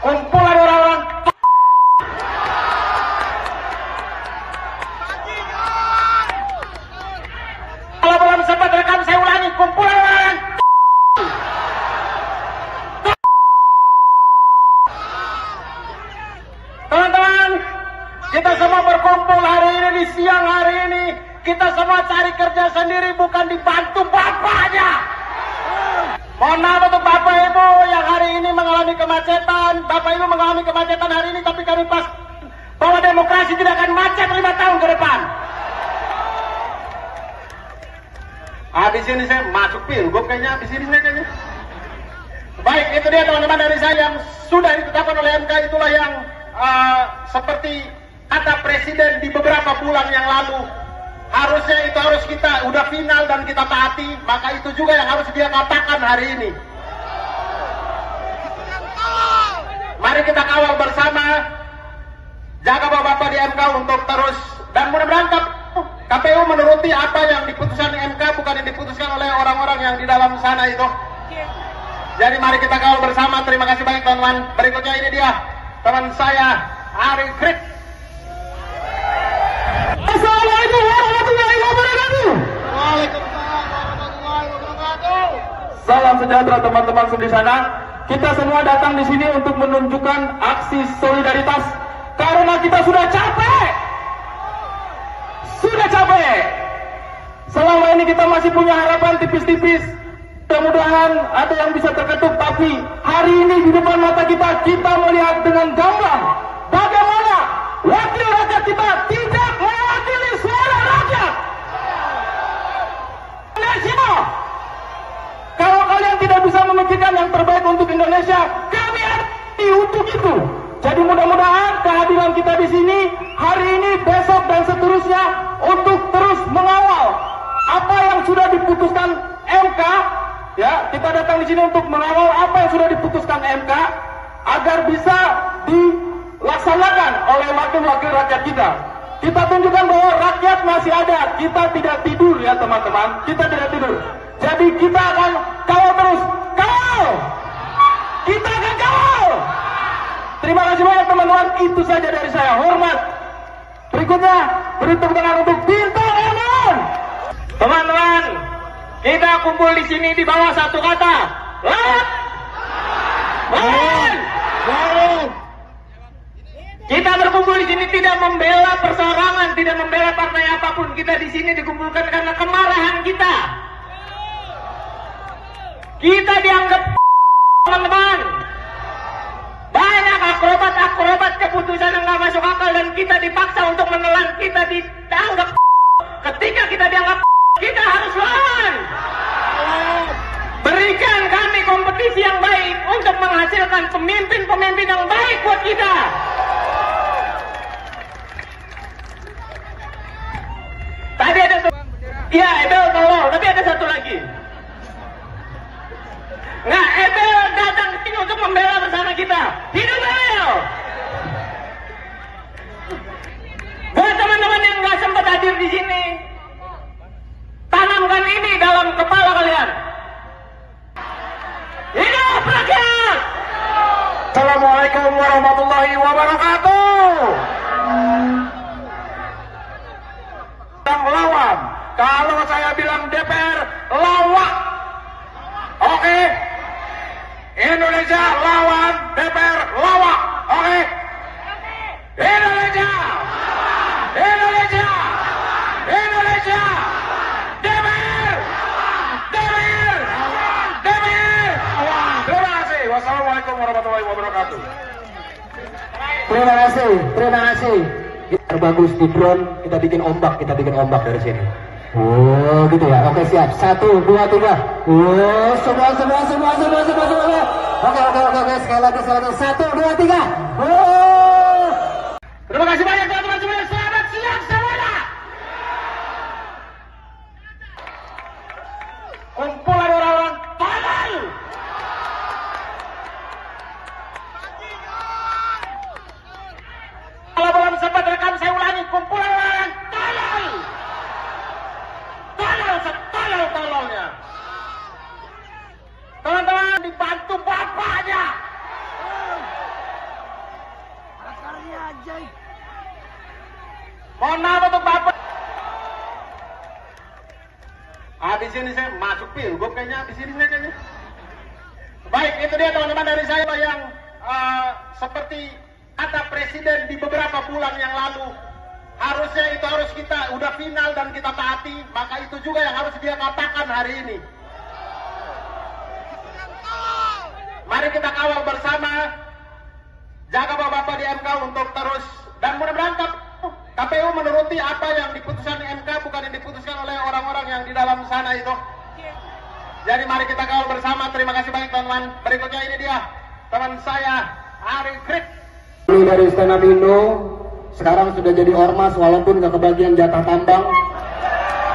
S1: Kumpulan orang-orang kalau belum sempat rekam saya ulangi, kumpulan orang teman-teman, kita semua berkumpul hari ini di siang hari ini. Kita semua cari kerja sendiri, bukan dibantu bapaknya. Mohon maaf untuk Bapak Ibu yang hari ini mengalami kemacetan. Bapak Ibu mengalami kemacetan hari ini, tapi kami pas bahwa demokrasi tidak akan macet 5 tahun ke depan. Habis ini saya masuk pilgub kayaknya, habis ini kayaknya. Baik, itu dia teman-teman dari saya yang sudah ditetapkan oleh MK, itulah yang seperti kata Presiden di beberapa bulan yang lalu. Harusnya itu harus kita udah final dan kita taati. Maka itu juga yang harus dia katakan hari ini. Mari kita kawal bersama. Jaga Bapak-Bapak di MK untuk terus. Dan mudah-mudahan KPU menuruti apa yang diputuskan MK, bukan yang diputuskan oleh orang-orang yang di dalam sana itu. Jadi mari kita kawal bersama. Terima kasih banyak teman-teman. Berikutnya ini dia teman saya Ari Krit.
S3: Assalamualaikum warahmatullahi wabarakatuh.
S1: Waalaikumsalam warahmatullahi wabarakatuh.
S3: Salam sejahtera teman-teman di sana. Kita semua datang di sini untuk menunjukkan aksi solidaritas karena kita sudah capek. Sudah capek. Selama ini kita masih punya harapan tipis-tipis. Mudah-mudahan ada yang bisa terketuk, tapi hari ini di depan mata kita melihat dengan gamblang bagaimana wakil rakyat kita tidak mewakili suara rakyat. Indonesia, kalau kalian tidak bisa memikirkan yang terbaik untuk Indonesia, kami ada untuk itu. Jadi mudah-mudahan kehadiran kita di sini hari ini, besok dan seterusnya untuk terus mengawal apa yang sudah diputuskan MK. Ya, kita datang di sini untuk mengawal apa yang sudah diputuskan MK agar bisa dilaksanakan oleh wakil-wakil rakyat kita. Kita tunjukkan bahwa rakyat masih ada. Kita tidak tidur ya teman-teman. Kita tidak tidur. Jadi kita akan kawal terus. Kawal! Kita akan kawal! Terima kasih banyak teman-teman. Itu saja dari saya. Hormat. Berikutnya, beri tepuk tangan untuk Bintang Emon.
S1: Teman-teman, kita kumpul di sini di bawah satu kata. Lawan! Lawan! Kita berkumpul di sini tidak membela perseorangan, tidak membela partai apapun. Kita di sini dikumpulkan karena kemarahan kita.
S3: Kita dianggap teman-teman. Banyak akrobat keputusan yang nggak masuk akal dan kita dipaksa untuk menelan. Kita dianggap. Ketika kita dianggap, kita harus lawan. Berikan kami kompetisi yang baik untuk menghasilkan pemimpin-pemimpin yang baik buat kita. Tadi ada iya, Ebel tolong, tapi ada satu lagi. Nah, Ebel datang ke sini untuk membela bersama kita. Hidup Ebel! Buat teman-teman yang nggak sempat hadir di sini, tanamkan ini dalam kepala kalian. Hidup rakyat!
S1: Assalamualaikum warahmatullahi wabarakatuh. Lawan. Kalau saya bilang DPR lawak. Oke. Indonesia lawan DPR lawak. Oke. Indonesia. Indonesia. Indonesia. DPR. DPR. DPR. Terima kasih. Wassalamualaikum warahmatullahi wabarakatuh.
S2: Terima kasih. Terbagus di drone, kita bikin ombak dari sini. Oh, gitu ya. Oke, siap. 1, 2, 3. Oh, semua. Oke. Sekali lagi. 1, 2, 3. Oh.
S1: Terima kasih banyak teman-teman semuanya. Selamat siang semuanya. Kumpulan orang-orang tolol. Kalau belum sempat rekam saya ulangi. Kumpulan orang-orang tolol. Tolol setolol-tololnya. Teman-teman dibantu bapaknya. Mohon maaf untuk bapak. Habis ini saya masuk pilgub kayaknya. Baik, itu dia teman-teman dari saya yang seperti kata presiden di beberapa bulan yang lalu. Harusnya itu harus kita udah final dan kita taati. Maka itu juga yang harus dia katakan hari ini. Mari kita kawal bersama. Jaga bapak-bapak di MK untuk terus. Dan mudah-mudahan KPU menuruti apa yang diputuskan di MK, bukan yang diputuskan oleh orang-orang yang di dalam sana itu. Jadi mari kita kawal bersama. Terima kasih banyak teman-teman. Berikutnya ini dia teman saya Ari Krik.
S2: Ini dari Stand Up Indo, sekarang sudah jadi ormas walaupun gak kebagian jatah tambang.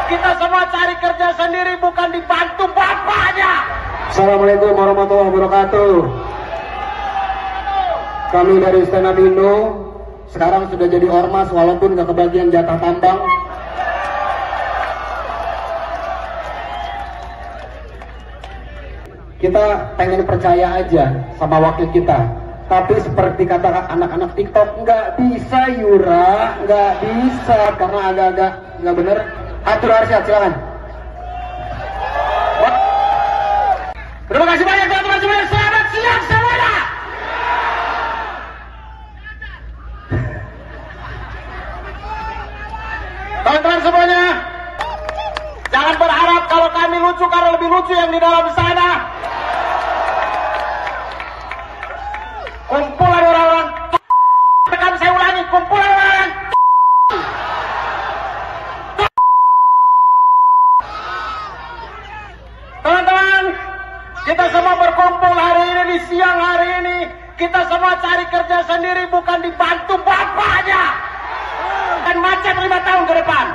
S1: Kita semua cari kerja sendiri, bukan dibantu bapaknya.
S2: Assalamualaikum warahmatullahi wabarakatuh. Kami dari Stand Up Indo, sekarang sudah jadi ormas walaupun gak kebagian jatah tambang. Kita pengen percaya aja sama wakil kita. Tapi seperti kata anak-anak TikTok, nggak bisa Yura, nggak bisa karena agak-agak nggak bener. Atur Arsyad, silakan.
S1: Terima kasih banyak teman-teman semuanya. Selamat siang semuanya. Teman-teman semuanya, jangan berharap kalau kami lucu karena lebih lucu yang di dalam sana. Kumpulan orang-orang rekam saya ulangi. Kumpulan orang-orang teman-teman, kita semua berkumpul hari ini di siang hari ini. Kita semua cari kerja sendiri, bukan dibantu bapaknya. Dan macet 5 tahun ke depan.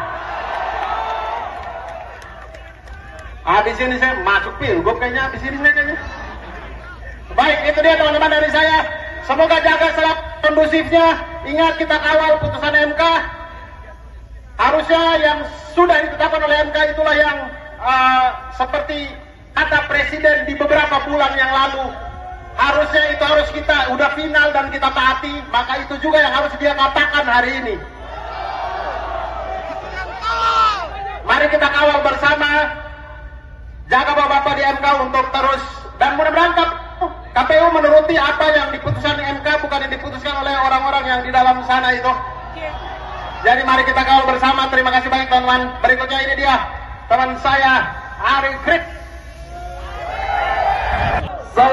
S1: Habis ini saya masuk pilgub kayaknya. Baik, itu dia teman-teman dari saya. Semoga jaga selalu kondusifnya. Ingat, kita kawal putusan MK. Harusnya yang sudah ditetapkan oleh MK itulah yang seperti kata presiden di beberapa bulan yang lalu. Harusnya itu harus kita udah final dan kita taati. Maka itu juga yang harus dia katakan hari ini. Mari kita kawal bersama. Jaga bapak-bapak di MK untuk terus. Dan mudah-mudahan KPU menuruti apa yang diputuskan di MK, bukan yang diputuskan oleh orang-orang yang di dalam sana itu. Jadi mari kita kawal bersama. Terima kasih banyak teman-teman. Berikutnya ini dia teman saya Ari Krik.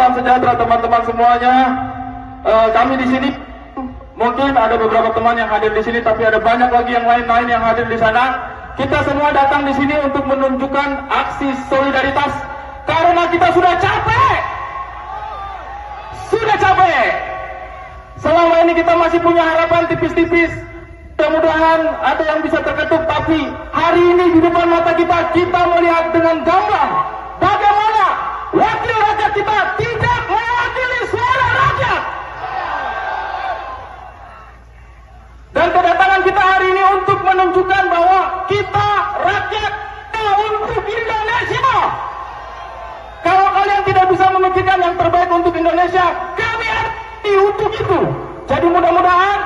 S3: Salam sejahtera teman-teman semuanya. Kami di sini mungkin ada beberapa teman yang hadir di sini, tapi ada banyak lagi yang lain-lain yang hadir di sana. Kita semua datang di sini untuk menunjukkan aksi solidaritas karena kita sudah capek. Sudah capek. Selama ini kita masih punya harapan tipis-tipis. Mudah-mudahan ada yang bisa terketuk, tapi hari ini di depan mata kita melihat dengan gamblang bagaimana wakil rakyat kita tidak mewakili suara rakyat. Dan kedatangan kita hari ini untuk menunjukkan bahwa kita rakyat untuk Indonesia. Kalau kalian tidak bisa memikirkan yang terbaik untuk Indonesia, kami ada untuk itu. Jadi mudah-mudahan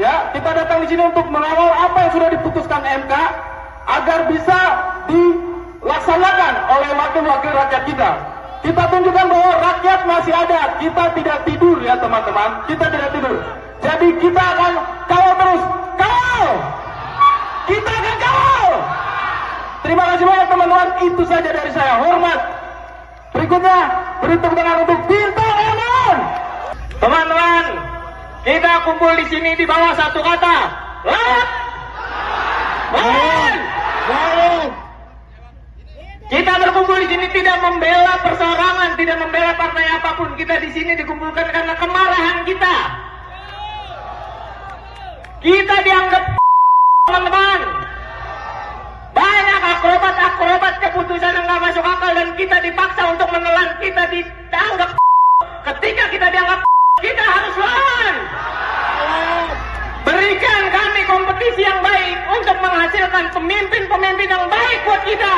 S3: ya, kita datang di sini untuk mengawal apa yang sudah diputuskan MK agar bisa dilaksanakan oleh wakil-wakil rakyat kita. Kita tunjukkan bahwa rakyat masih ada. Kita tidak tidur ya teman-teman. Kita tidak tidur. Jadi kita akan kawal terus. Kawal! Kita akan kawal! Terima kasih banyak teman-teman. Itu saja dari saya. Hormat. Berikutnya, beri tepuk tangan untuk Bintang Emon.
S1: Teman-teman, kita kumpul di sini di bawah satu kata. Lawan! Lawan! Lawan! Kita berkumpul di sini tidak membela perseorangan, tidak membela partai apapun. Kita di sini dikumpulkan karena kemarahan kita. Kita dianggap teman-teman. Banyak akrobat keputusan yang nggak masuk akal dan kita dipaksa untuk menelan. Kita dianggap. Ketika kita dianggap, kita harus lawan. Berikan kami kompetisi yang baik untuk menghasilkan pemimpin-pemimpin yang baik buat kita.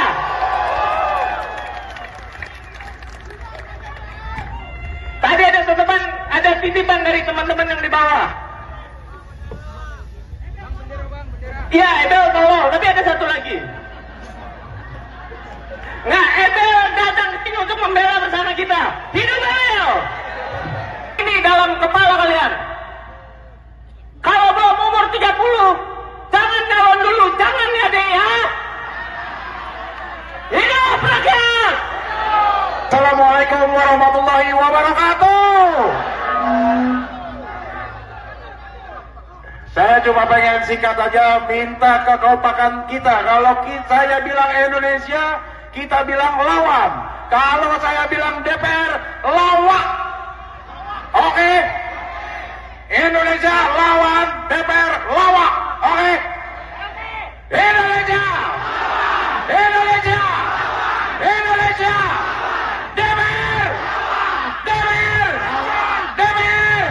S1: Tadi ada titipan dari teman-teman yang di bawah. Iya, Ebel tolong, tapi ada satu lagi. Nah, Ebel datang ke sini untuk membela bersama kita. Hidup Ebel! Ini dalam kepala kalian. Kalau belum umur 30, jangan calon dulu, jangan ya deh ya. Hidup rakyat!
S3: Assalamualaikum warahmatullahi wabarakatuh. Saya cuma pengen singkat aja minta kekompakan kita. Kalau saya bilang Indonesia, kita bilang lawan. Kalau saya bilang DPR, lawak. Oke? Indonesia lawan, DPR lawak. Oke? Indonesia! Indonesia! Indonesia! DPR! DPR! DPR!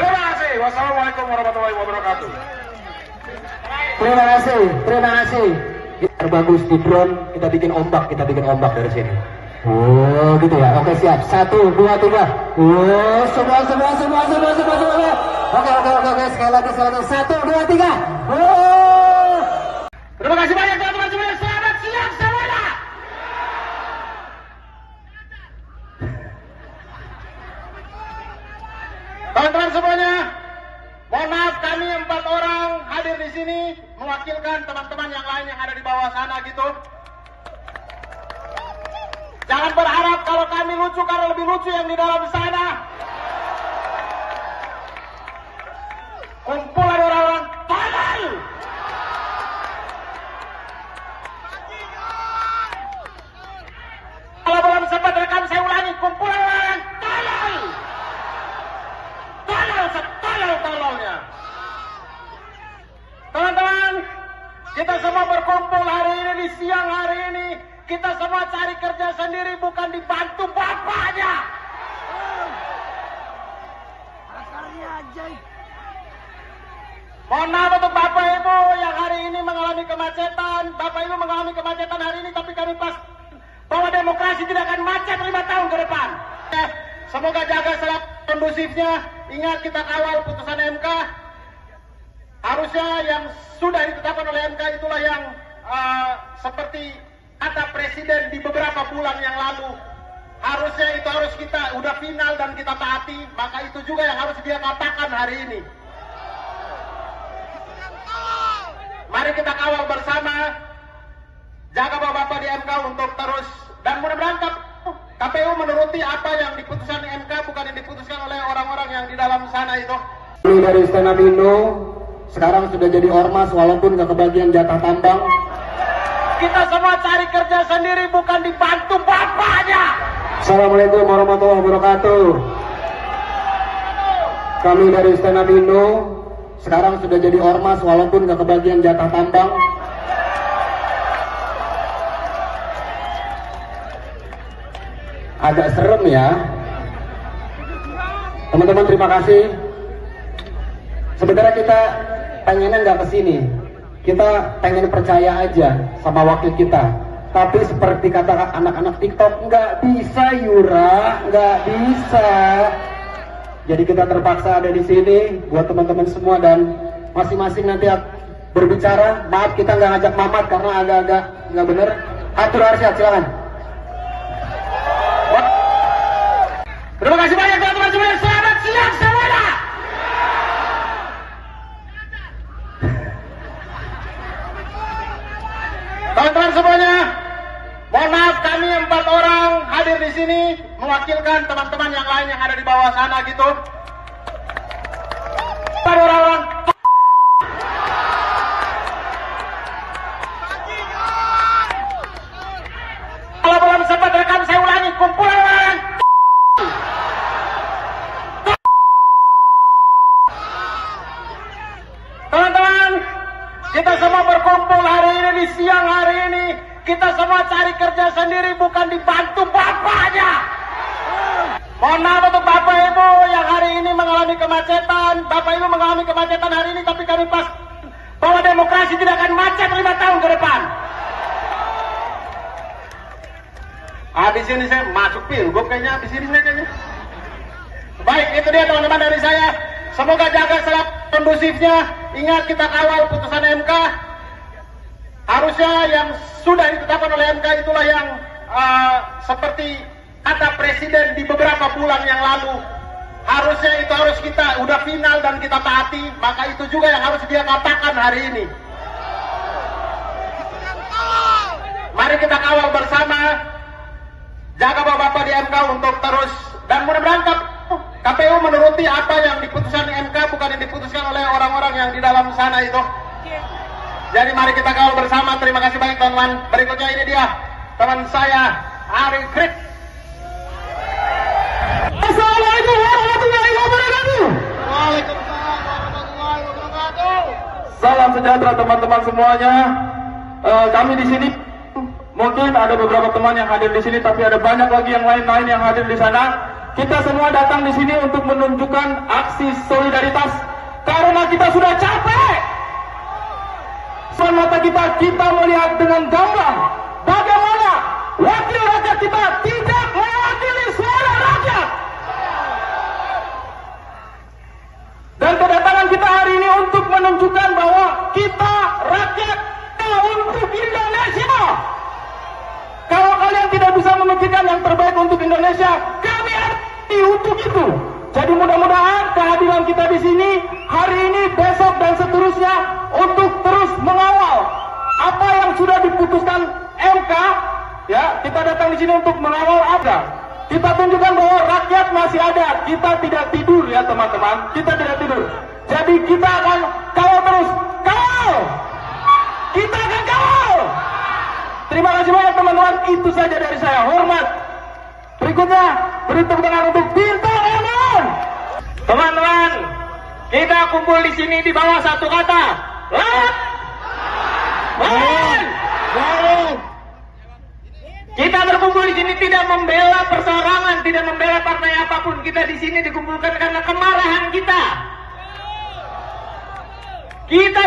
S3: Terima kasih. Wassalamualaikum warahmatullahi wabarakatuh.
S2: Terima kasih. Kita bagus di drone, kita bikin ombak dari sini. Oh, gitu ya. Oke, siap. 1, 2, 3. Oh, semua. Oke. Sekali lagi. 1, 2, 3. Oh.
S1: Terima kasih banyak teman-teman semuanya. Selamat siang semuanya. Teman-teman semuanya, mohon maaf kami 4 orang hadir di sini mewakilkan teman-teman yang lain yang ada di bawah sana gitu. Jangan berharap kalau kami lucu karena lebih lucu yang di dalam sana. Kumpulan orang-orang tolol. Kalau belum sempat rekam saya ulangi, kumpulan orang tolol. Tolol setolol-tololnya. Teman-teman, kita semua berkumpul hari ini di siang hari ini. Kita semua cari kerja sendiri, bukan dibantu bapaknya. Mohon maaf untuk Bapak Ibu yang hari ini mengalami kemacetan. Bapak Ibu mengalami kemacetan hari ini, tapi kami pas bahwa demokrasi tidak akan macet 5 tahun ke depan. Semoga jaga selalu kondusifnya. Ingat, kita kawal putusan MK. Harusnya yang sudah ditetapkan oleh MK itulah yang seperti kata Presiden di beberapa bulan yang lalu. Harusnya itu harus kita udah final dan kita taati. Maka itu juga yang harus dia katakan hari ini. Mari kita kawal bersama, jaga Bapak-Bapak di MK untuk terus, dan mudah-mudahan KPU menuruti apa yang diputuskan MK, bukan yang diputuskan oleh orang-orang yang di dalam sana itu.
S2: Kami dari Stand Up Indo sekarang sudah jadi ormas walaupun gak kebagian jatah tambang.
S1: Kita semua cari kerja sendiri, bukan dibantu bapaknya.
S2: Assalamualaikum warahmatullahi wabarakatuh. Kami dari Stand Up Indo sekarang sudah jadi ormas walaupun gak kebagian jatah tambang. Agak serem ya. Teman-teman, terima kasih. Sebenarnya kita pengennya nggak kesini, kita pengen percaya aja sama wakil kita. Tapi seperti kata anak-anak TikTok, nggak bisa Yura, nggak bisa. Jadi kita terpaksa ada di sini buat teman-teman semua dan masing-masing nanti berbicara. Maaf kita nggak ngajak Mamat karena agak-agak nggak bener. Atur Arsyad, silakan.
S1: Terima kasih banyak teman-teman semuanya. Selamat siang semuanya. Teman-teman semuanya, mohon maaf kami 4 orang hadir di sini mewakilkan teman-teman yang lain yang ada di bawah sana gitu. Orang-orang kalau belum sempat rekam saya ulangi, kumpulan orang teman-teman, kita semua berkumpul hari ini di siang hari ini. Kita semua cari kerja sendiri, bukan dibantu bapaknya. Mohon maaf untuk bapak ibu yang hari ini mengalami kemacetan. Bapak ibu mengalami kemacetan hari ini, tapi kami pas bahwa demokrasi tidak akan macet 5 tahun ke depan. Habis ini saya masuk pilgub kayaknya, habis ini saya kayaknya. Baik, itu dia teman-teman dari saya. Semoga jaga selalu kondusifnya. Ingat kita kawal putusan MK. Harusnya yang sudah ditetapkan oleh MK itulah yang seperti kata Presiden di beberapa bulan yang lalu. Harusnya itu harus kita udah final dan kita taati. Maka itu juga yang harus dia katakan hari ini. Mari kita kawal bersama. Jaga bapak-bapak di MK untuk terus. Dan mudah-mudahan KPU menuruti apa yang diputuskan MK, bukan yang diputuskan oleh orang-orang yang di dalam sana itu. Jadi mari kita kawal bersama. Terima kasih banyak teman-teman. Berikutnya ini dia teman saya Ari Krik.
S3: Assalamualaikum warahmatullahi wabarakatuh.
S1: Waalaikumsalam warahmatullahi wabarakatuh.
S3: Salam sejahtera teman-teman semuanya. Kami di sini mungkin ada beberapa teman yang hadir di sini, tapi ada banyak lagi yang lain-lain yang hadir di sana. Kita semua datang di sini untuk menunjukkan aksi solidaritas karena kita sudah capek. Depan mata kita melihat dengan gamblang bagaimana wakil rakyat kita tidak mewakili suara rakyat. Dan kedatangan kita hari ini untuk menunjukkan bahwa kita rakyat untuk Indonesia. Kalau kalian tidak bisa memikirkan yang terbaik untuk Indonesia, kami arti untuk itu. Jadi mudah-mudahan kehadiran kita di sini hari ini, besok dan seterusnya untuk terus mengawal apa yang sudah diputuskan MK. Ya, kita datang di sini untuk mengawal apa. Kita tunjukkan bahwa rakyat masih ada. Kita tidak tidur ya teman-teman. Kita tidak tidur. Jadi kita akan kawal terus. Kawal. Kita akan kawal. Terima kasih banyak teman-teman. Itu saja dari saya. Hormat. Berikutnya beri tepuk tangan untuk Bintang Emon.
S1: Teman-teman, kita kumpul di sini di bawah satu kata. Lawan. Kita berkumpul di sini tidak membela perseorangan, tidak membela partai apapun. Kita di sini dikumpulkan karena kemarahan kita. Kita